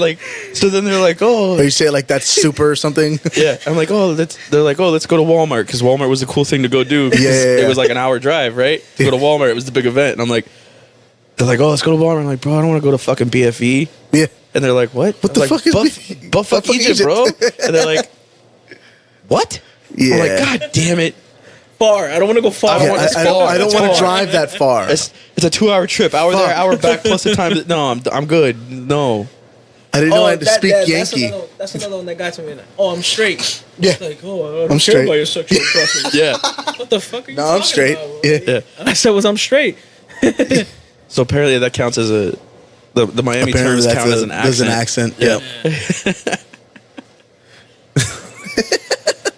[SPEAKER 1] so then they're like, "Oh,
[SPEAKER 2] or you say it like that's super or something.
[SPEAKER 1] yeah." I'm like, "Oh, they're like, oh, let's go to Walmart," because Walmart was the cool thing to go do. 'cause
[SPEAKER 2] Yeah.
[SPEAKER 1] It was like an hour drive, right? To go to Walmart, it was the big event. And I'm like, they're like, "Oh, let's go to Walmart." I'm like, "Bro, I don't want to go to fucking BFE."
[SPEAKER 2] Yeah.
[SPEAKER 1] And they're like, "What?
[SPEAKER 2] What the fuck is
[SPEAKER 1] Buff Egypt, bro?" And they're like, "What?"
[SPEAKER 2] Yeah.
[SPEAKER 1] I'm like, "God damn it.
[SPEAKER 3] Far. I don't want to go far.
[SPEAKER 1] I don't
[SPEAKER 2] Yeah,
[SPEAKER 1] want this
[SPEAKER 2] I
[SPEAKER 1] far.
[SPEAKER 2] don't
[SPEAKER 1] It's
[SPEAKER 2] want to
[SPEAKER 1] far.
[SPEAKER 2] drive that far.
[SPEAKER 1] It's a 2-hour trip. Hour there,
[SPEAKER 2] Fuck.
[SPEAKER 1] hour back, plus the time. No, I'm good. No."
[SPEAKER 2] I didn't know I had to speak
[SPEAKER 3] that's
[SPEAKER 2] Yankee.
[SPEAKER 3] That's another one that got to me. Like, oh, I'm straight.
[SPEAKER 2] Yeah.
[SPEAKER 3] It's like, oh, I don't
[SPEAKER 2] I'm
[SPEAKER 3] care
[SPEAKER 2] straight.
[SPEAKER 3] about your sexual preference.
[SPEAKER 1] Yeah.
[SPEAKER 3] What the fuck are you
[SPEAKER 2] No,
[SPEAKER 3] talking
[SPEAKER 2] I'm straight.
[SPEAKER 3] about?
[SPEAKER 2] Yeah.
[SPEAKER 1] Yeah.
[SPEAKER 3] And I said, I'm straight.
[SPEAKER 1] So apparently that counts as the Miami
[SPEAKER 2] Apparently
[SPEAKER 1] terms
[SPEAKER 2] that's
[SPEAKER 1] count as an
[SPEAKER 2] there's
[SPEAKER 1] accent.
[SPEAKER 2] an accent.
[SPEAKER 1] Yeah.
[SPEAKER 2] Yep.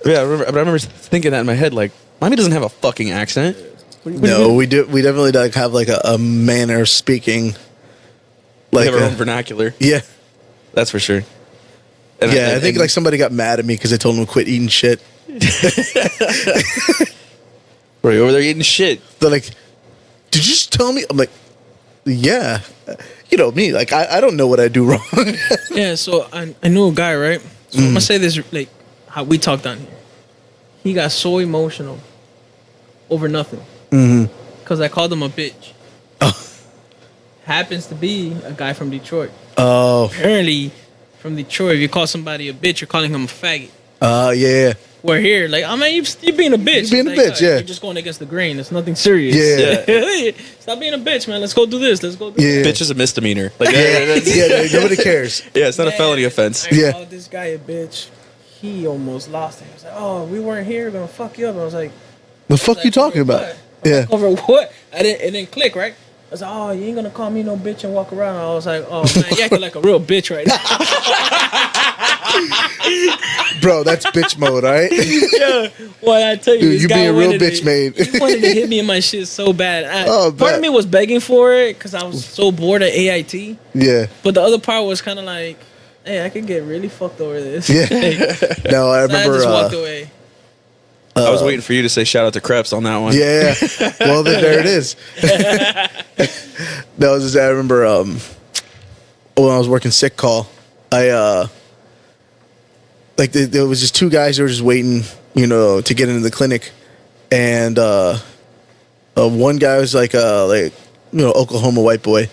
[SPEAKER 1] Yeah, I remember thinking that in my head, like, Miami doesn't have a fucking accent.
[SPEAKER 2] No, we do. We definitely like have like a manner of speaking.
[SPEAKER 1] They
[SPEAKER 2] Like,
[SPEAKER 1] have our own vernacular.
[SPEAKER 2] yeah,
[SPEAKER 1] That's for sure. And
[SPEAKER 2] yeah. I think like somebody got mad at me because I told them to quit eating shit.
[SPEAKER 1] bro, you're over there eating shit.
[SPEAKER 2] They're like, "Did you just tell me?" I'm like, "Yeah." You know me. Like I don't know what I do wrong.
[SPEAKER 3] Yeah, so I knew a guy, right? So I'm gonna say this like how we talked on here. He got so emotional over nothing. Because I called him a bitch. Happens to be a guy from Detroit.
[SPEAKER 2] Oh,
[SPEAKER 3] Apparently, from Detroit, if you call somebody a bitch, you're calling him a faggot.
[SPEAKER 2] yeah.
[SPEAKER 3] We're here, like, I mean, you're being a bitch.
[SPEAKER 2] You're being a
[SPEAKER 3] Like,
[SPEAKER 2] bitch, yeah.
[SPEAKER 3] You're just going against the grain. It's nothing serious.
[SPEAKER 2] Yeah.
[SPEAKER 3] Stop being a bitch, man. Let's go do this. Let's go do
[SPEAKER 2] Yeah.
[SPEAKER 1] Bitch is a misdemeanor. Like,
[SPEAKER 2] Yeah, nobody cares.
[SPEAKER 1] yeah, it's not a
[SPEAKER 3] Man,
[SPEAKER 1] felony offense.
[SPEAKER 3] I
[SPEAKER 2] Yeah.
[SPEAKER 3] called this guy a bitch. He almost lost it. He was like, "Oh, we weren't here. We're gonna fuck you up." And I was like,
[SPEAKER 2] The fuck
[SPEAKER 3] like,
[SPEAKER 2] you talking
[SPEAKER 3] over
[SPEAKER 2] about?
[SPEAKER 3] what? I'm
[SPEAKER 2] Yeah.
[SPEAKER 3] like, over what? It didn't click, right? I was like, "Oh, you ain't gonna call me no bitch and walk around." I was like, "Oh man, you acting like a real bitch right now."
[SPEAKER 2] Bro, that's bitch mode, all right?
[SPEAKER 3] Yeah. Well, I tell you,
[SPEAKER 2] Dude,
[SPEAKER 3] this
[SPEAKER 2] you
[SPEAKER 3] guy
[SPEAKER 2] being real
[SPEAKER 3] wanted
[SPEAKER 2] bitch
[SPEAKER 3] to-
[SPEAKER 2] made.
[SPEAKER 3] He wanted to hit me in my shit so bad.
[SPEAKER 2] Oh,
[SPEAKER 3] Part
[SPEAKER 2] bet.
[SPEAKER 3] of me was begging for it because I was so bored at AIT,
[SPEAKER 2] Yeah.
[SPEAKER 3] but the other part was kind of like, "Hey, I could get really fucked over this."
[SPEAKER 2] Yeah. No, I
[SPEAKER 3] So I
[SPEAKER 2] remember.
[SPEAKER 3] just walked away.
[SPEAKER 1] I was waiting for you to say shout out to Krebs on that one.
[SPEAKER 2] Yeah. Well, then there it is. No, I remember when I was working sick call, like there was just two guys who were just waiting, you know, to get into the clinic, and one guy was like Oklahoma white boy,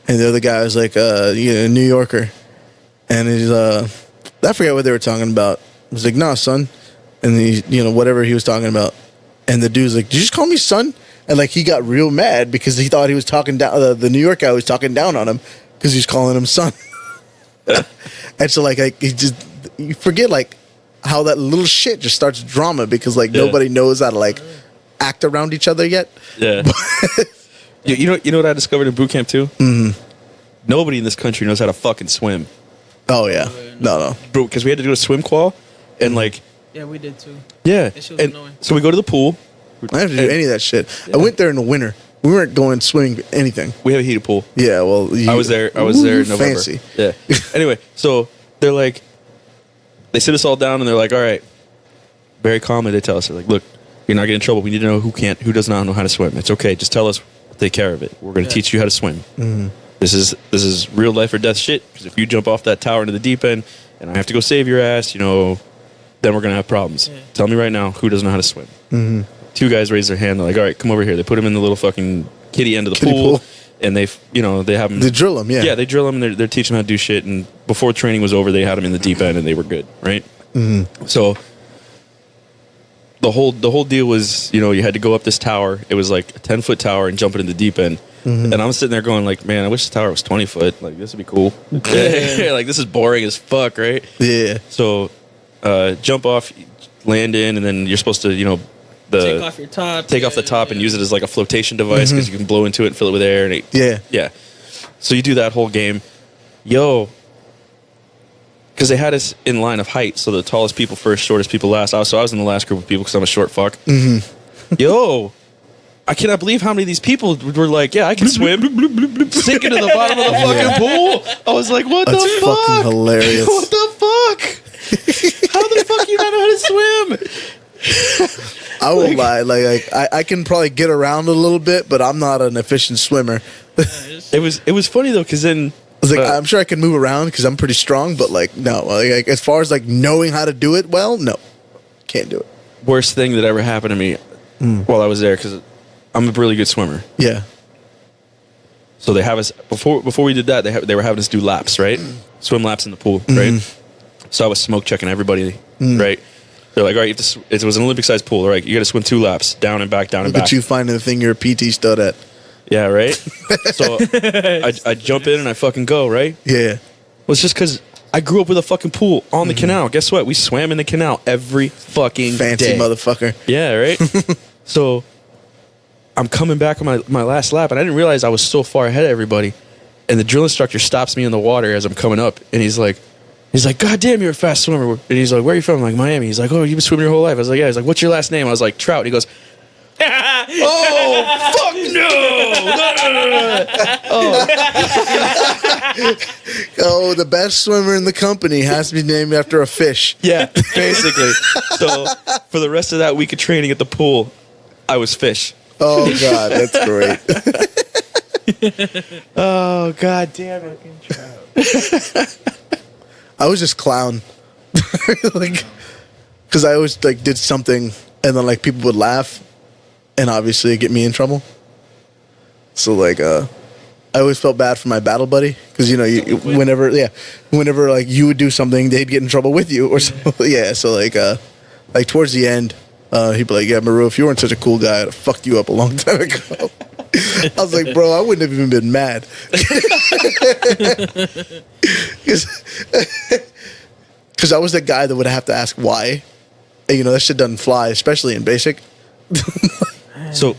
[SPEAKER 2] and the other guy was like New Yorker, and he's I forget what they were talking about. I was like, nah, son, and he whatever he was talking about, and the dude's like, did you just call me son? And like he got real mad because he thought he was talking down. The New York guy was talking down on him because he was calling him son. And so like you forget like how that little shit just starts drama because like nobody knows how to like act around each other yet.
[SPEAKER 1] Yeah. you know what I discovered in boot camp too? Mm-hmm. Nobody in this country knows how to fucking swim.
[SPEAKER 2] Oh yeah, no,
[SPEAKER 1] bro. Because we had to do a swim qual, and like
[SPEAKER 3] Yeah, we did too.
[SPEAKER 1] yeah,
[SPEAKER 3] That shit was
[SPEAKER 1] and
[SPEAKER 3] annoying.
[SPEAKER 1] so we go to the pool.
[SPEAKER 2] I didn't have to do any of that shit. I went there in the winter. We weren't going swimming anything.
[SPEAKER 1] We have a heated pool.
[SPEAKER 2] Yeah, well,
[SPEAKER 1] I was there in November.
[SPEAKER 2] Fancy.
[SPEAKER 1] Yeah. Anyway, so they're like, they sit us all down and they're like, all right, very calmly they tell us, they're like, look, you're not getting in trouble. We need to know who does not know how to swim. It's okay. Just tell us. We'll take care of it. We're going to teach you how to swim. Mm-hmm. This is real life or death shit. Because if you jump off that tower into the deep end and I have to go save your ass, then we're going to have problems. Yeah. Tell me right now who doesn't know how to swim. Mm-hmm. Two guys raise their hand. They're like, all right, come over here. They put him in the little fucking kiddie end of the pool. And they have them.
[SPEAKER 2] They drill them, yeah.
[SPEAKER 1] Yeah, they drill them. They're teaching them how to do shit. And before training was over, they had them in the deep end and they were good, right? Mm-hmm. So the whole deal was, you had to go up this tower. It was like a 10-foot tower and jump it in the deep end. Mm-hmm. And I'm sitting there going like, man, I wish the tower was 20 foot. Like, this would be cool. Like, this is boring as fuck, right?
[SPEAKER 2] Yeah.
[SPEAKER 1] So jump off, land in, and then you're supposed to,
[SPEAKER 3] take off your top.
[SPEAKER 1] Take off the top and use it as like a flotation device because you can blow into it and fill it with air. And yeah. So you do that whole game. Because they had us in line of height. So the tallest people first, shortest people last. So I was in the last group of people because I'm a short fuck. Mm-hmm. I cannot believe how many of these people were like, yeah, I can swim. Sinking to the bottom of the fucking pool. I was like, what
[SPEAKER 2] That's
[SPEAKER 1] the fuck?
[SPEAKER 2] Fucking hilarious.
[SPEAKER 1] What the fuck? How the fuck you not know how to swim?
[SPEAKER 2] I won't lie. Like I can probably get around a little bit, but I'm not an efficient swimmer.
[SPEAKER 1] It was funny though, because then
[SPEAKER 2] I was like, I'm sure I can move around because I'm pretty strong, but like no, like as far as like knowing how to do it well, no, can't do it.
[SPEAKER 1] Worst thing that ever happened to me while I was there, because I'm a really good swimmer.
[SPEAKER 2] Yeah.
[SPEAKER 1] So they have us before we did that. They were having us do laps, right? Swim laps in the pool, right? So I was smoke checking everybody, right? They're like, all right, it was an Olympic-sized pool. They're like, you got to swim 2 laps, down and back, down and back.
[SPEAKER 2] But you finding the thing you're a PT stud at.
[SPEAKER 1] Yeah, right? So I jump in and I fucking go, right?
[SPEAKER 2] Yeah.
[SPEAKER 1] Well, it's just because I grew up with a fucking pool on the canal. Guess what? We swam in the canal every fucking
[SPEAKER 2] Fancy
[SPEAKER 1] day.
[SPEAKER 2] motherfucker.
[SPEAKER 1] Yeah, right? So I'm coming back on my last lap, and I didn't realize I was so far ahead of everybody. And the drill instructor stops me in the water as I'm coming up, and he's like, God damn, you're a fast swimmer. And he's like, where are you from? I'm like, Miami. He's like, oh, you've been swimming your whole life. I was like, yeah. He's like, what's your last name? I was like, Trout. He goes, oh, fuck
[SPEAKER 2] Oh, the best swimmer in the company has to be named after a fish.
[SPEAKER 1] Yeah, basically. So for the rest of that week of training at the pool, I was fish.
[SPEAKER 2] Oh, God, that's great.
[SPEAKER 1] Oh, God damn it.
[SPEAKER 2] I was just clown. Like, because I always like did something and then like people would laugh and obviously get me in trouble. So like I always felt bad for my battle buddy because whenever like you would do something they'd get in trouble with you or something. Yeah, so like towards the end he'd be like, yeah, Maru, if you weren't such a cool guy, I'd have fucked you up a long time ago. I was like, bro, I wouldn't have even been mad. Because I was the guy that would have to ask why. And, that shit doesn't fly, especially in basic.
[SPEAKER 1] So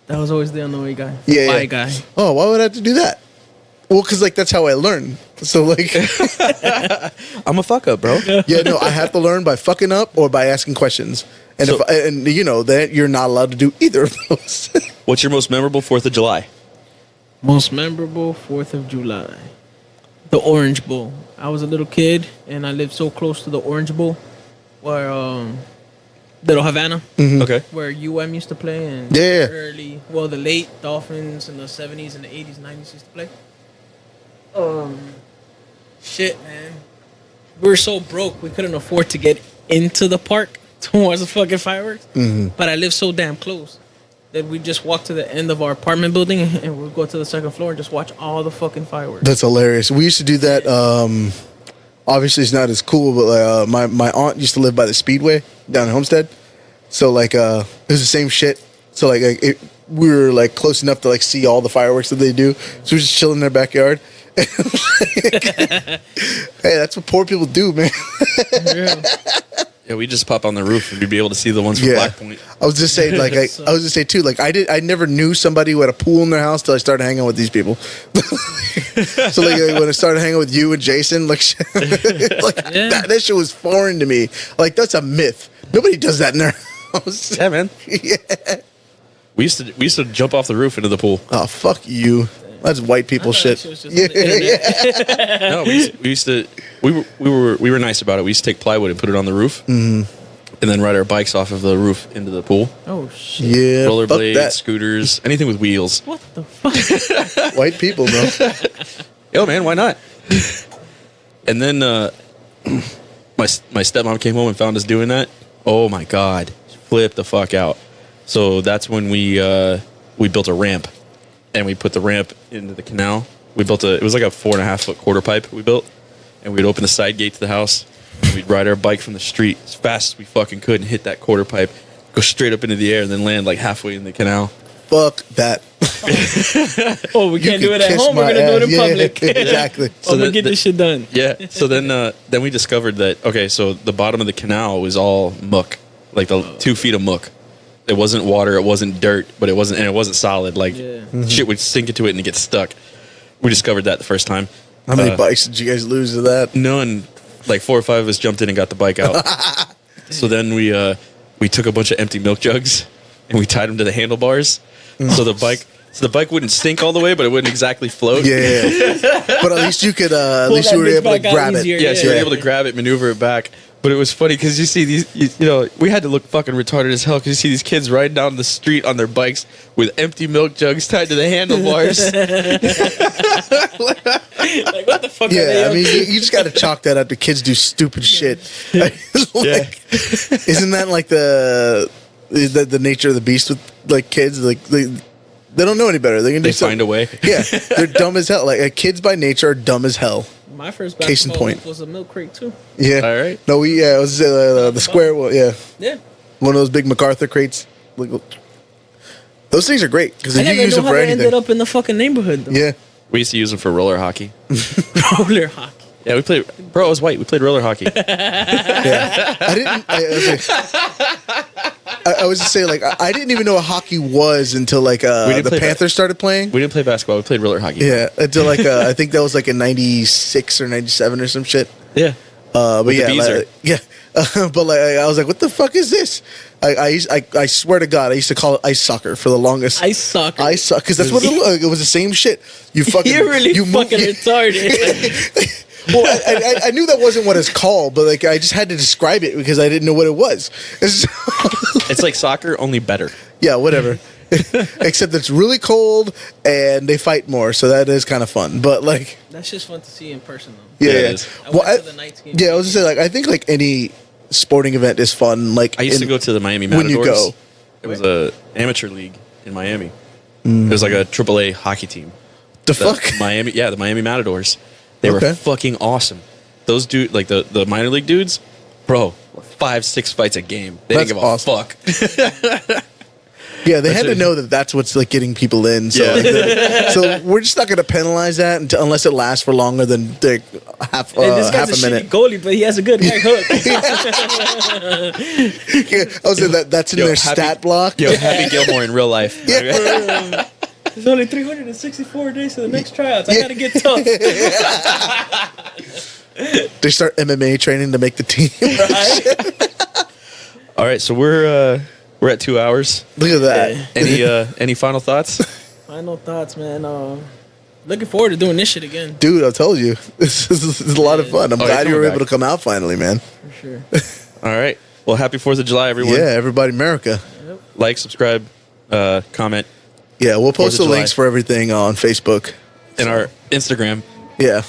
[SPEAKER 3] That was always the annoying guy.
[SPEAKER 2] Yeah,
[SPEAKER 3] Why
[SPEAKER 2] yeah.
[SPEAKER 3] guy.
[SPEAKER 2] Oh, why would I have to do that? Well, because like that's how I learn. So like,
[SPEAKER 1] I'm a fuck up, bro.
[SPEAKER 2] yeah, no, I have to learn by fucking up or by asking questions. And
[SPEAKER 1] So-
[SPEAKER 2] that you're not allowed to do either of those.
[SPEAKER 1] What's your most memorable 4th of July?
[SPEAKER 3] Most memorable 4th of July. The Orange Bowl. I was a little kid and I lived so close to the Orange Bowl where Little Havana,
[SPEAKER 1] Okay.
[SPEAKER 3] where UM used to play and
[SPEAKER 2] Yeah.
[SPEAKER 3] the late Dolphins in the 70s and the 80s, 90s used to play. Shit, man. we were so broke we couldn't afford to get into the park to watch the fucking fireworks. But I live so damn close that we just walk to the end of our apartment building and we'll go to the second floor and just watch all the fucking fireworks.
[SPEAKER 2] That's hilarious. We used to do that. Obviously, it's not as cool, but my aunt used to live by the Speedway down in Homestead. So like, it was the same shit. So like, we were like close enough to like see all the fireworks that they do. So we were just chilling in their backyard. Hey, that's what poor people do, man.
[SPEAKER 3] Yeah.
[SPEAKER 1] Yeah, we just pop on the roof and we'd be able to see the ones from Black Point.
[SPEAKER 2] I was just saying, like, I was just say too, like, I never knew somebody who had a pool in their house till I started hanging with these people. So like, when I started hanging with you and Jason, like, that shit was foreign to me. Like, that's a myth. Nobody does that in their house.
[SPEAKER 1] Yeah, man.
[SPEAKER 2] Yeah.
[SPEAKER 1] We used to jump off the roof into the pool.
[SPEAKER 2] Oh, fuck you. That's white people shit.
[SPEAKER 1] No, we were nice about it. We used to take plywood and put it on the roof, and then ride our bikes off of the roof into the pool.
[SPEAKER 3] Oh shit.
[SPEAKER 2] Yeah.
[SPEAKER 1] Rollerblades, scooters, anything with wheels.
[SPEAKER 3] What the fuck?
[SPEAKER 2] White people, bro.
[SPEAKER 1] Yo, man, why not? And then my stepmom came home and found us doing that. Oh my god, flipped the fuck out. So that's when we built a ramp, and we put the ramp into the canal. It was like a 4.5 foot quarter pipe we built, and we'd open the side gate to the house, and we'd ride our bike from the street as fast as we fucking could and hit that quarter pipe, go straight up into the air, and then land like halfway in the canal.
[SPEAKER 2] Fuck that.
[SPEAKER 3] Oh, we can't do it at
[SPEAKER 2] kiss
[SPEAKER 3] home. We're
[SPEAKER 2] my
[SPEAKER 3] gonna do it in
[SPEAKER 2] ass.
[SPEAKER 3] public.
[SPEAKER 2] Yeah, exactly.
[SPEAKER 3] So I'm gonna get this shit done.
[SPEAKER 1] Yeah. So then we discovered that so the bottom of the canal was all muck, like the 2 feet of muck. It wasn't water, it wasn't dirt, but it wasn't solid. Like shit would sink into it and it gets stuck. We discovered that the first time.
[SPEAKER 2] How many bikes did you guys lose to that?
[SPEAKER 1] None. Like 4 or 5 of us jumped in and got the bike out. So then we took a bunch of empty milk jugs and we tied them to the handlebars. So the bike wouldn't sink all the way, but it wouldn't exactly float.
[SPEAKER 2] Yeah. But at least you could, you were able to grab it.
[SPEAKER 1] Yeah, so you were able to grab it, maneuver it back. But it was funny because you see these, we had to look fucking retarded as hell because you see these kids riding down the street on their bikes with empty milk jugs tied to the handlebars.
[SPEAKER 3] Like, what the fuck?
[SPEAKER 2] Yeah, I mean, you just got to chalk that up to kids do stupid shit. Isn't that like the nature of the beast with like kids? Like they don't know any better. They can do
[SPEAKER 1] find a way.
[SPEAKER 2] Yeah, they're dumb as hell. Like kids by nature are dumb as hell.
[SPEAKER 3] My first
[SPEAKER 2] Case in
[SPEAKER 3] basketball
[SPEAKER 2] point.
[SPEAKER 3] was a milk crate too.
[SPEAKER 2] Yeah.
[SPEAKER 1] All right.
[SPEAKER 2] No, it was the square one. Yeah.
[SPEAKER 3] Yeah.
[SPEAKER 2] One of those big MacArthur crates. Those things are great because
[SPEAKER 3] I
[SPEAKER 2] you
[SPEAKER 3] never
[SPEAKER 2] use
[SPEAKER 3] know
[SPEAKER 2] them
[SPEAKER 3] how
[SPEAKER 2] for
[SPEAKER 3] they
[SPEAKER 2] anything.
[SPEAKER 3] ended up in the fucking neighborhood though.
[SPEAKER 2] Yeah.
[SPEAKER 1] We used to use them for roller hockey.
[SPEAKER 3] Roller hockey.
[SPEAKER 1] Yeah, we played. Bro, I was white. We played roller hockey.
[SPEAKER 2] Yeah. I was just saying, like, I didn't even know what hockey was until like the Panthers started playing.
[SPEAKER 1] We didn't play basketball. We played roller hockey.
[SPEAKER 2] Yeah, until like I think that was like in '96 or '97 or some shit.
[SPEAKER 1] Yeah.
[SPEAKER 2] But
[SPEAKER 1] With the
[SPEAKER 2] yeah,
[SPEAKER 1] Beezer.
[SPEAKER 2] but like I was like, what the fuck is this? I swear to God, I used to call it ice soccer for the longest.
[SPEAKER 3] Ice soccer.
[SPEAKER 2] Ice soccer, because that's what it was. The same shit. You fucking.
[SPEAKER 3] You're really fucking retarded.
[SPEAKER 2] Well, I knew that wasn't what it's called, but like I just had to describe it because I didn't know what it was.
[SPEAKER 1] It's like soccer, only better.
[SPEAKER 2] Yeah, whatever. Except it's really cold and they fight more, so that is kind of fun. But like,
[SPEAKER 3] That's just fun to see in person though.
[SPEAKER 2] yeah,
[SPEAKER 1] it
[SPEAKER 2] yeah.
[SPEAKER 1] is.
[SPEAKER 3] I went to the Knights game.
[SPEAKER 2] Yeah, I was just saying, like, I think like any sporting event is fun. Like,
[SPEAKER 1] I used to go to the Miami
[SPEAKER 2] when
[SPEAKER 1] Matadors.
[SPEAKER 2] you go.
[SPEAKER 1] It was a amateur league in Miami. It was like a AAA hockey team.
[SPEAKER 2] The fuck?
[SPEAKER 1] The Miami Matadors. They were
[SPEAKER 2] Okay.
[SPEAKER 1] fucking awesome. Those dudes, like the minor league dudes, bro, 5-6 fights a game. They
[SPEAKER 2] That's
[SPEAKER 1] didn't give
[SPEAKER 2] awesome.
[SPEAKER 1] a fuck.
[SPEAKER 2] Yeah, they had to
[SPEAKER 1] it.
[SPEAKER 2] know that that's what's like getting people in. So,
[SPEAKER 1] Yeah.
[SPEAKER 2] so we're just not going to penalize that unless it lasts for longer than like, half
[SPEAKER 3] And this guy's
[SPEAKER 2] half
[SPEAKER 3] a
[SPEAKER 2] a
[SPEAKER 3] shitty
[SPEAKER 2] minute.
[SPEAKER 3] goalie, but he has a good right hook.
[SPEAKER 2] Yeah, I was saying that's in
[SPEAKER 1] Yo,
[SPEAKER 2] their
[SPEAKER 1] Happy-
[SPEAKER 2] stat block.
[SPEAKER 1] Yo, Happy Gilmore in real life.
[SPEAKER 3] There's only 364 days to the next tryouts. I gotta get tough.
[SPEAKER 2] They start MMA training to make the team.
[SPEAKER 1] All right, so we're at 2 hours.
[SPEAKER 2] Look at that.
[SPEAKER 1] Any final thoughts?
[SPEAKER 3] Final thoughts, man. Looking forward to doing this shit again.
[SPEAKER 2] Dude, I told you, this is a lot of fun. I'm
[SPEAKER 1] Oh,
[SPEAKER 2] glad you
[SPEAKER 1] you're
[SPEAKER 2] were
[SPEAKER 1] coming
[SPEAKER 2] able to come out finally, man.
[SPEAKER 3] For sure.
[SPEAKER 1] All right. Well, happy 4th of July, everyone.
[SPEAKER 2] Yeah, everybody, America.
[SPEAKER 1] Like, subscribe, comment,
[SPEAKER 2] Yeah, we'll post
[SPEAKER 1] 4th
[SPEAKER 2] the
[SPEAKER 1] of
[SPEAKER 2] links
[SPEAKER 1] July.
[SPEAKER 2] for everything on Facebook.
[SPEAKER 1] and our Instagram.
[SPEAKER 2] Yeah.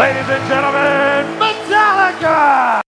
[SPEAKER 4] Ladies and gentlemen, Metallica!